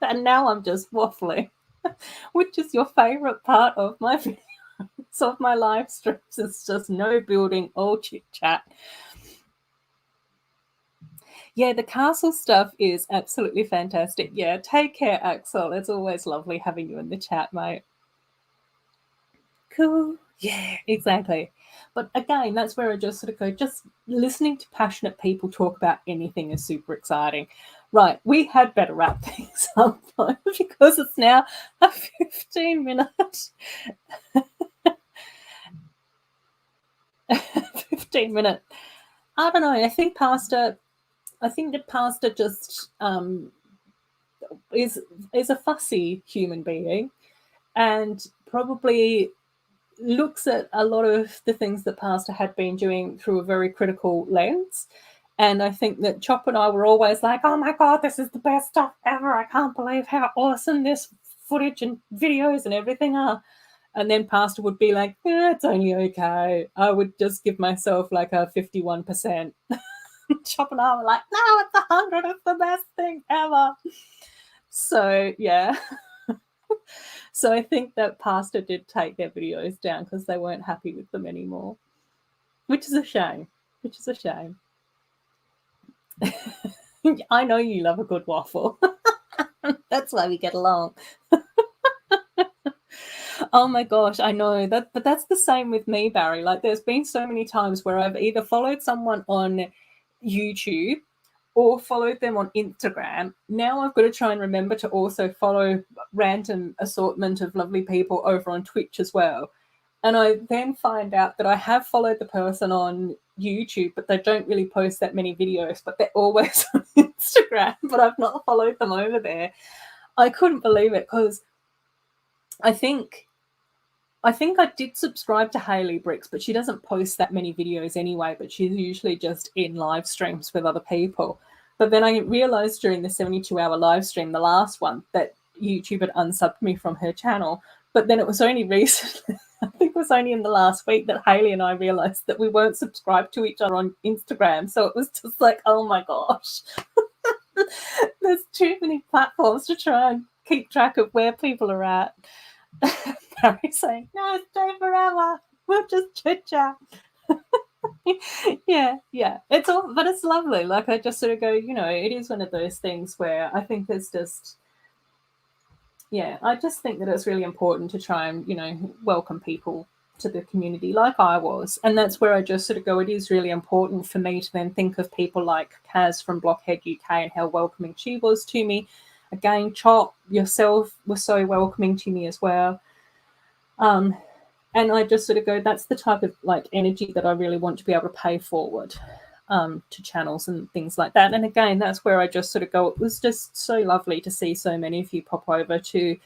And now I'm just waffling, which is your favorite part of my videos, of my live streams. It's just no building, all chit chat. Yeah, the castle stuff is absolutely fantastic. Yeah, take care, Axel. It's always lovely having you in the chat, mate. Cool. Yeah, exactly. But again, that's where I just sort of go, just listening to passionate people talk about anything is super exciting. Right, we had better wrap things up though, because it's now a 15-minute 15-minute. I don't know. I think the pastor just is a fussy human being, and probably looks at a lot of the things that Pastor had been doing through a very critical lens. And I think that Chop and I were always like, oh my God, this is the best stuff ever. I can't believe how awesome this footage and videos and everything are. And then Pastor would be like, it's only okay. I would just give myself like a 51%. Chop and I were like, no, it's 100. It's the best thing ever. So, yeah. So I think that Pastor did take their videos down because they weren't happy with them anymore, which is a shame. Which is a shame. I know you love a good waffle. That's why we get along. Oh my gosh, I know that, but that's the same with me, Barry. Like, there's been so many times where I've either followed someone on YouTube or followed them on Instagram. Now I've got to try and remember to also follow random assortment of lovely people over on Twitch as well. And I then find out that I have followed the person on YouTube, but they don't really post that many videos, but they're always on Instagram, but I've not followed them over there. I couldn't believe it because I think I did subscribe to Hayley Bricks, but she doesn't post that many videos anyway, but she's usually just in live streams with other people. But then I realized during the 72-hour live stream, the last one, that YouTube had unsubbed me from her channel. But then it was only recently, I think it was only in the last week, that Hayley and I realized that we weren't subscribed to each other on Instagram. So it was just like, oh my gosh, there's too many platforms to try and keep track of where people are at. Barry saying, no, stay forever. We'll just chit chat. yeah. It's all, but it's lovely. Like, I just sort of go, it is one of those things where I think there's just, I just think that it's really important to try and, welcome people to the community like I was. And that's where I just sort of go, it is really important for me to then think of people like Kaz from Blockhead UK and how welcoming she was to me. Again, Chop, yourself were so welcoming to me as well. And I just sort of go, that's the type of like energy that I really want to be able to pay forward to channels and things like that. And again, that's where I just sort of go, it was just so lovely to see so many of you pop over to,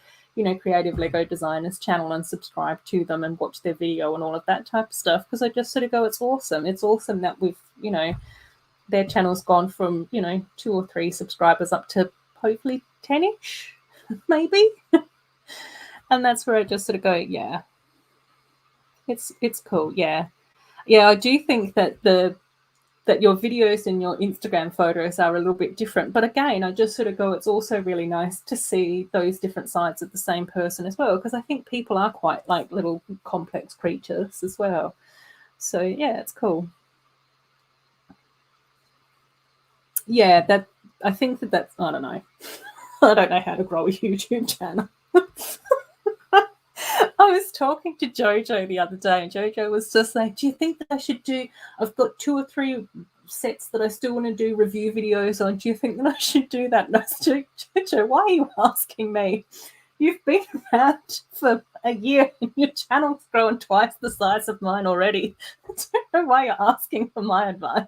Creative Lego Designers channel and subscribe to them and watch their video and all of that type of stuff. Because I just sort of go, it's awesome. It's awesome that we've, their channel's gone from, 2 or 3 subscribers up to hopefully 10-ish, maybe. And that's where I just sort of go, yeah, it's cool. Yeah. I do think that that your videos and your Instagram photos are a little bit different. But again, I just sort of go, it's also really nice to see those different sides of the same person as well, because I think people are quite like little complex creatures as well. So yeah, it's cool. Yeah, that I think that's, I don't know. I don't know how to grow a YouTube channel. I was talking to Jojo the other day, and Jojo was just like, do you think that I should do, I've got 2 or 3 sets that I still want to do review videos on. Do you think that I should do that? And I was like, Jojo, why are you asking me? You've been around for a year and your channel's grown twice the size of mine already. I don't know why you're asking for my advice.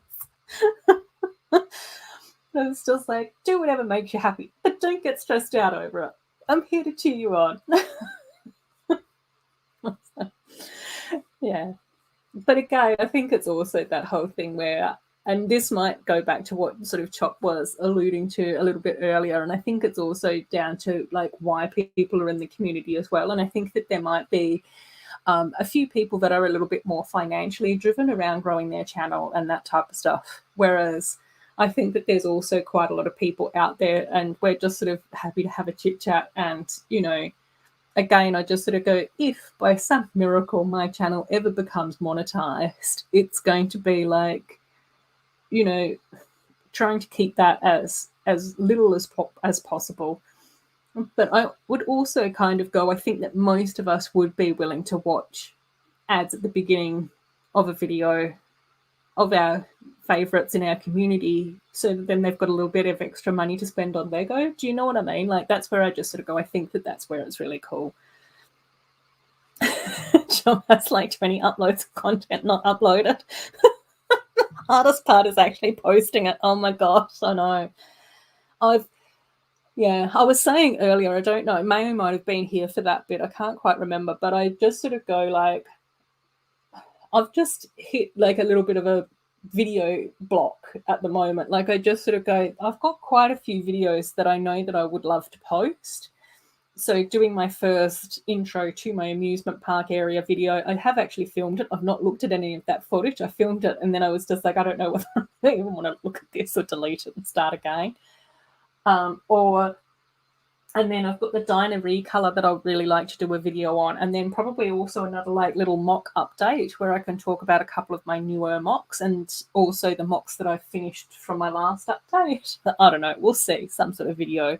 It's just like, do whatever makes you happy, but don't get stressed out over it. I'm here to cheer you on. Yeah. But again, I think it's also that whole thing where, and this might go back to what sort of Chop was alluding to a little bit earlier, and I think it's also down to like why people are in the community as well. And I think that there might be a few people that are a little bit more financially driven around growing their channel and that type of stuff. Whereas I think that there's also quite a lot of people out there, and we're just sort of happy to have a chit chat. And, again, I just sort of go, if by some miracle my channel ever becomes monetized, it's going to be like, trying to keep that as little as possible. But I would also kind of go, I think that most of us would be willing to watch ads at the beginning of a video of our favorites in our community, so that then they've got a little bit of extra money to spend on Lego. Do you know what I mean? Like, that's where I just sort of go, I think that that's where it's really cool. John has like 20 uploads of content not uploaded. The hardest part is actually posting it. Oh my gosh, I know. I was saying earlier, I don't know, Mayo might have been here for that bit, I can't quite remember, but I just sort of go like, I've just hit like a little bit of a video block at the moment. Like, I just sort of go, I've got quite a few videos that I know that I would love to post. so doing my first intro to my amusement park area video, I have actually filmed it. I've not looked at any of that footage. I filmed it and then I was just like, I don't know whether I even want to look at this or delete it and start again. And then I've got the Diner recolor that I'd really like to do a video on, and then probably also another like little mock update where I can talk about a couple of my newer mocks and also the mocks that I finished from my last update. I don't know, we'll see, some sort of video.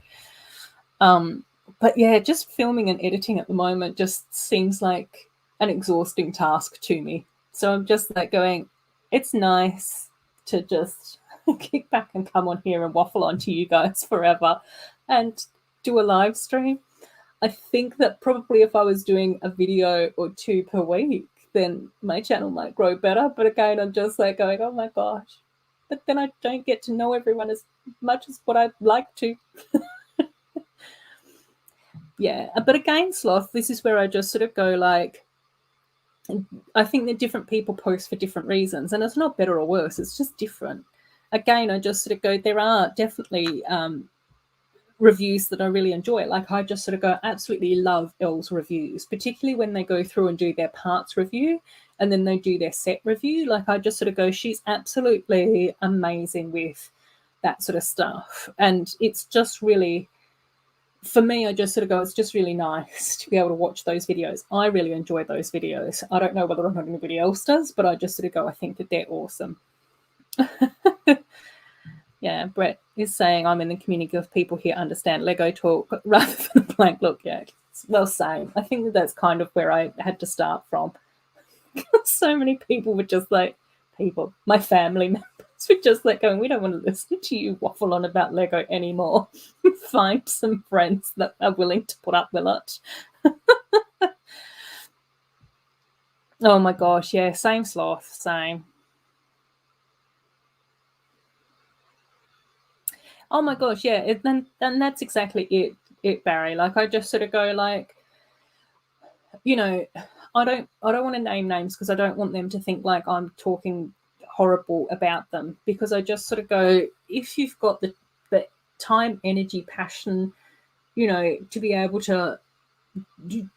But yeah, just filming and editing at the moment just seems like an exhausting task to me. So I'm just like going, it's nice to just kick back and come on here and waffle on to you guys forever and do a live stream. I think that probably if I was doing a video or two per week, then my channel might grow better. But again, I'm just like going, oh my gosh. But then I don't get to know everyone as much as what I'd like to. Yeah, but again, Sloth, this is where I just sort of go like, I think that different people post for different reasons, and it's not better or worse, it's just different. Again, I just sort of go, there are definitely reviews that I really enjoy. Like I just sort of go, absolutely love Elle's reviews, particularly when they go through and do their parts review and then they do their set review. Like I just sort of go, she's absolutely amazing with that sort of stuff. And it's just really, for me, I just sort of go, it's just really nice to be able to watch those videos. I really enjoy those videos. I don't know whether or not anybody else does, but I just sort of go, I think that they're awesome. Yeah, Brett is saying I'm in the community of people here understand Lego talk rather than a blank look. Yeah, well, same. I think that that's kind of where I had to start from. So many people were just like, my family members were just like going, we don't want to listen to you waffle on about Lego anymore. Find some friends that are willing to put up with it. Oh my gosh, yeah, same Sloth, same. Oh my gosh, yeah, then that's exactly it, Barry. Like I just sort of go like, you know, I don't want to name names because I don't want them to think like I'm talking horrible about them, because I just sort of go, if you've got the time, energy, passion, to be able to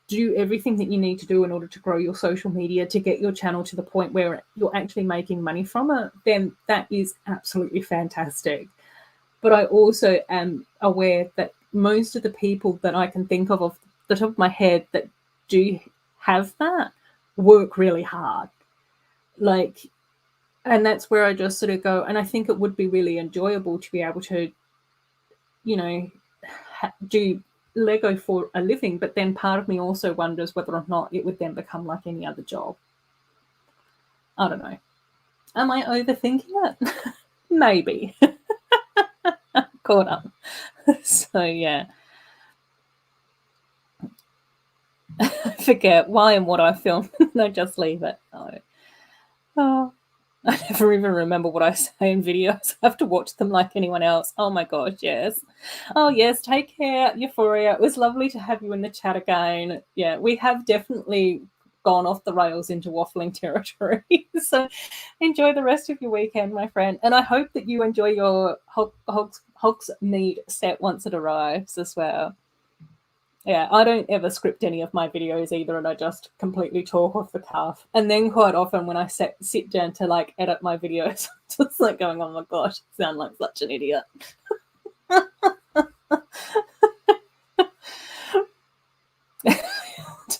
do everything that you need to do in order to grow your social media, to get your channel to the point where you're actually making money from it, then that is absolutely fantastic. But I also am aware that most of the people that I can think of off the top of my head that do have that work really hard. Like, and that's where I just sort of go, and I think it would be really enjoyable to be able to, do Lego for a living, but then part of me also wonders whether or not it would then become like any other job. I don't know. Am I overthinking it? Maybe. Caught up. So yeah. Forget why and what I film. No, just leave it. No. Oh, I never even remember what I say in videos. I have to watch them like anyone else. Oh my gosh, yes. Oh yes, take care, Euphoria. It was lovely to have you in the chat again. Yeah, we have definitely gone off the rails into waffling territory. So enjoy the rest of your weekend, my friend. And I hope that you enjoy your Hogs meat set once it arrives as well. Yeah, I don't ever script any of my videos either, and I just completely talk off the cuff. And then quite often when I sit down to like edit my videos, I'm just like going, oh my gosh, I sound like such an idiot.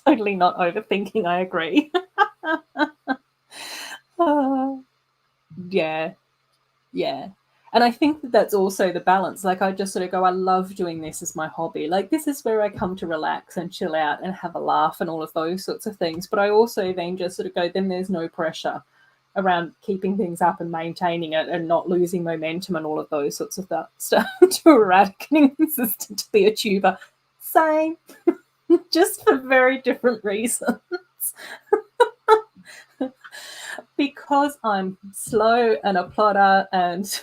Totally not overthinking, I agree. Yeah. And I think that that's also the balance. Like I just sort of go, I love doing this as my hobby. Like this is where I come to relax and chill out and have a laugh and all of those sorts of things. But I also then just sort of go, then there's no pressure around keeping things up and maintaining it and not losing momentum and all of those sorts of stuff. To erratic and inconsistent to be a tuber. Same. Just for very different reasons. Because I'm slow and a plotter and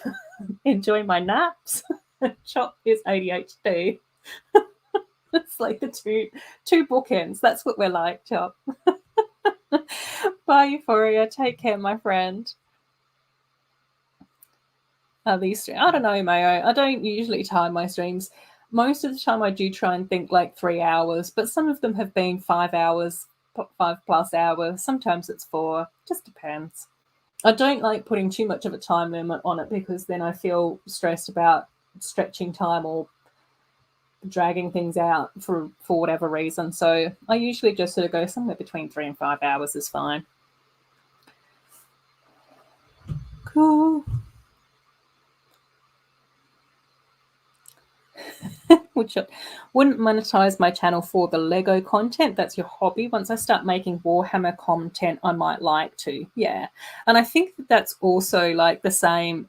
enjoy my naps. Chop is ADHD. It's like the two bookends. That's what we're like, Chop. Bye, Euphoria. Take care, my friend. These I don't know, Mayo. I don't usually time my streams. most of the time I do try and think like 3 hours, but some of them have been 5 hours, 5+ hours. Sometimes it's 4, just depends. I don't like putting too much of a time limit on it because then I feel stressed about stretching time or dragging things out for whatever reason. So I usually just sort of go somewhere between 3 and 5 hours is fine. Cool. Which wouldn't monetize my channel for the Lego content. That's your hobby. Once I start making Warhammer content, I might like to. Yeah. And I think that's also like the same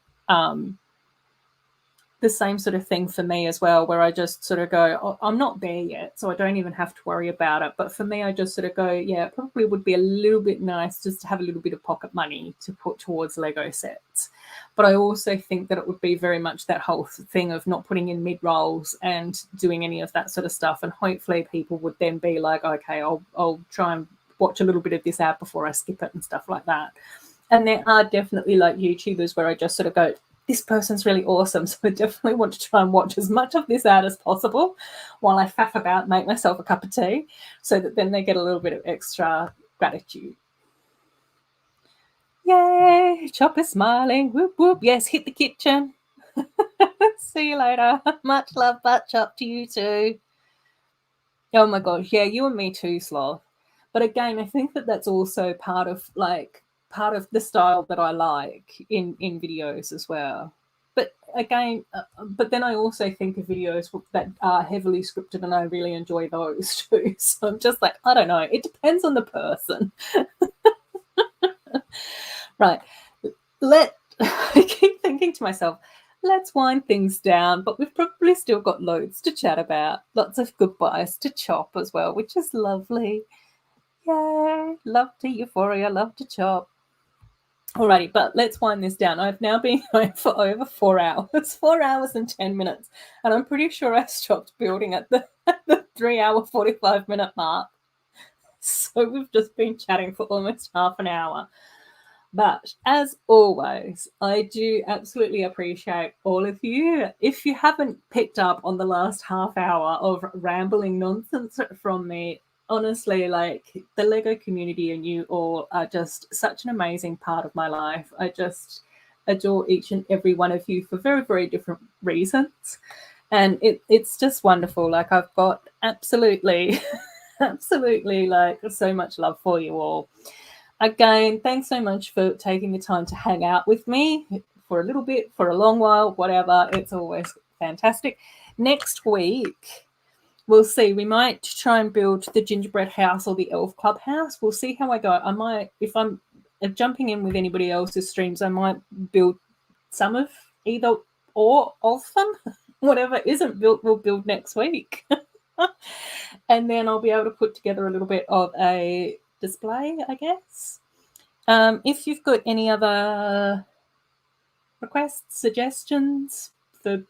sort of thing for me as well, where I just sort of go, oh, I'm not there yet, so I don't even have to worry about it. But for me, I just sort of go, yeah, it probably would be a little bit nice just to have a little bit of pocket money to put towards Lego sets. But I also think that it would be very much that whole thing of not putting in mid-rolls and doing any of that sort of stuff. And hopefully people would then be like, okay, I'll try and watch a little bit of this out before I skip it and stuff like that. And there are definitely like YouTubers where I just sort of go, this person's really awesome. So I definitely want to try and watch as much of this out as possible while I faff about, make myself a cup of tea, so that then they get a little bit of extra gratitude. Yay, Chopper smiling. Whoop, whoop. Yes, hit the kitchen. See you later. Much love, butt chop to you too. Oh my gosh, yeah, you and me too, Sloth. But again, I think that that's also part of the style that I like in videos as well. But again, but then I also think of videos that are heavily scripted, and I really enjoy those too. So I'm just like, I don't know, it depends on the person. Right. I keep thinking to myself, let's wind things down, but we've probably still got loads to chat about. Lots of goodbyes to chop as well, which is lovely. Yay! Love to euphoria, love to chop. Alrighty, but let's wind this down. I've now been going for over 4 hours, 4 hours and 10 minutes, and I'm pretty sure I stopped building at the 3 hour, 45-minute mark. So we've just been chatting for almost half an hour. But as always, I do absolutely appreciate all of you. If you haven't picked up on the last half hour of rambling nonsense from me, honestly, like the Lego community and you all are just such an amazing part of my life. I just adore each and every one of you for very, very different reasons. And it's just wonderful. Like I've got absolutely, absolutely like so much love for you all. Again, thanks so much for taking the time to hang out with me for a little bit, for a long while, whatever. It's always fantastic. Next week, we'll see. We might try and build the gingerbread house or the elf clubhouse. We'll see how I go. I might, if I'm jumping in with anybody else's streams, I might build some of either or of them. Whatever isn't built, we'll build next week. And then I'll be able to put together a little bit of a display, I guess. If you've got any other requests, suggestions for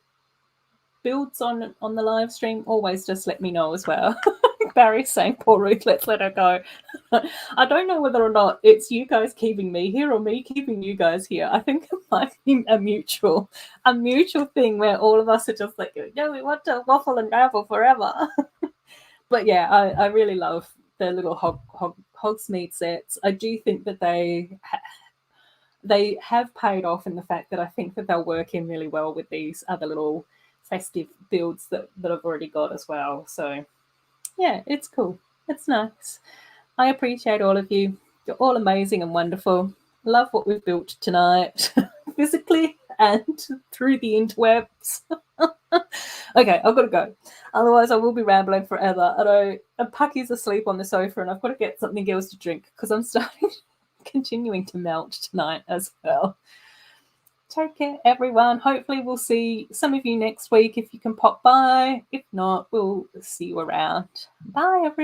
builds on the live stream, always just let me know as well. Barry's saying, poor Ruth, let's let her go. I don't know whether or not it's you guys keeping me here or me keeping you guys here. I think it might be a mutual thing where all of us are just like, no, we want to waffle and ramble forever. But yeah, I really love the little Hogsmeade sets. I do think that they have paid off in the fact that I think that they'll work in really well with these other little festive builds that I've already got as well. So yeah, it's cool. It's nice. I appreciate all of you. You're all amazing and wonderful. Love what we've built tonight, physically and through the interwebs. Okay, I've got to go. Otherwise, I will be rambling forever. And Pucky's asleep on the sofa, and I've got to get something else to drink because I'm continuing to melt tonight as well. Take care, everyone. Hopefully, we'll see some of you next week if you can pop by. If not, we'll see you around. Bye, everyone.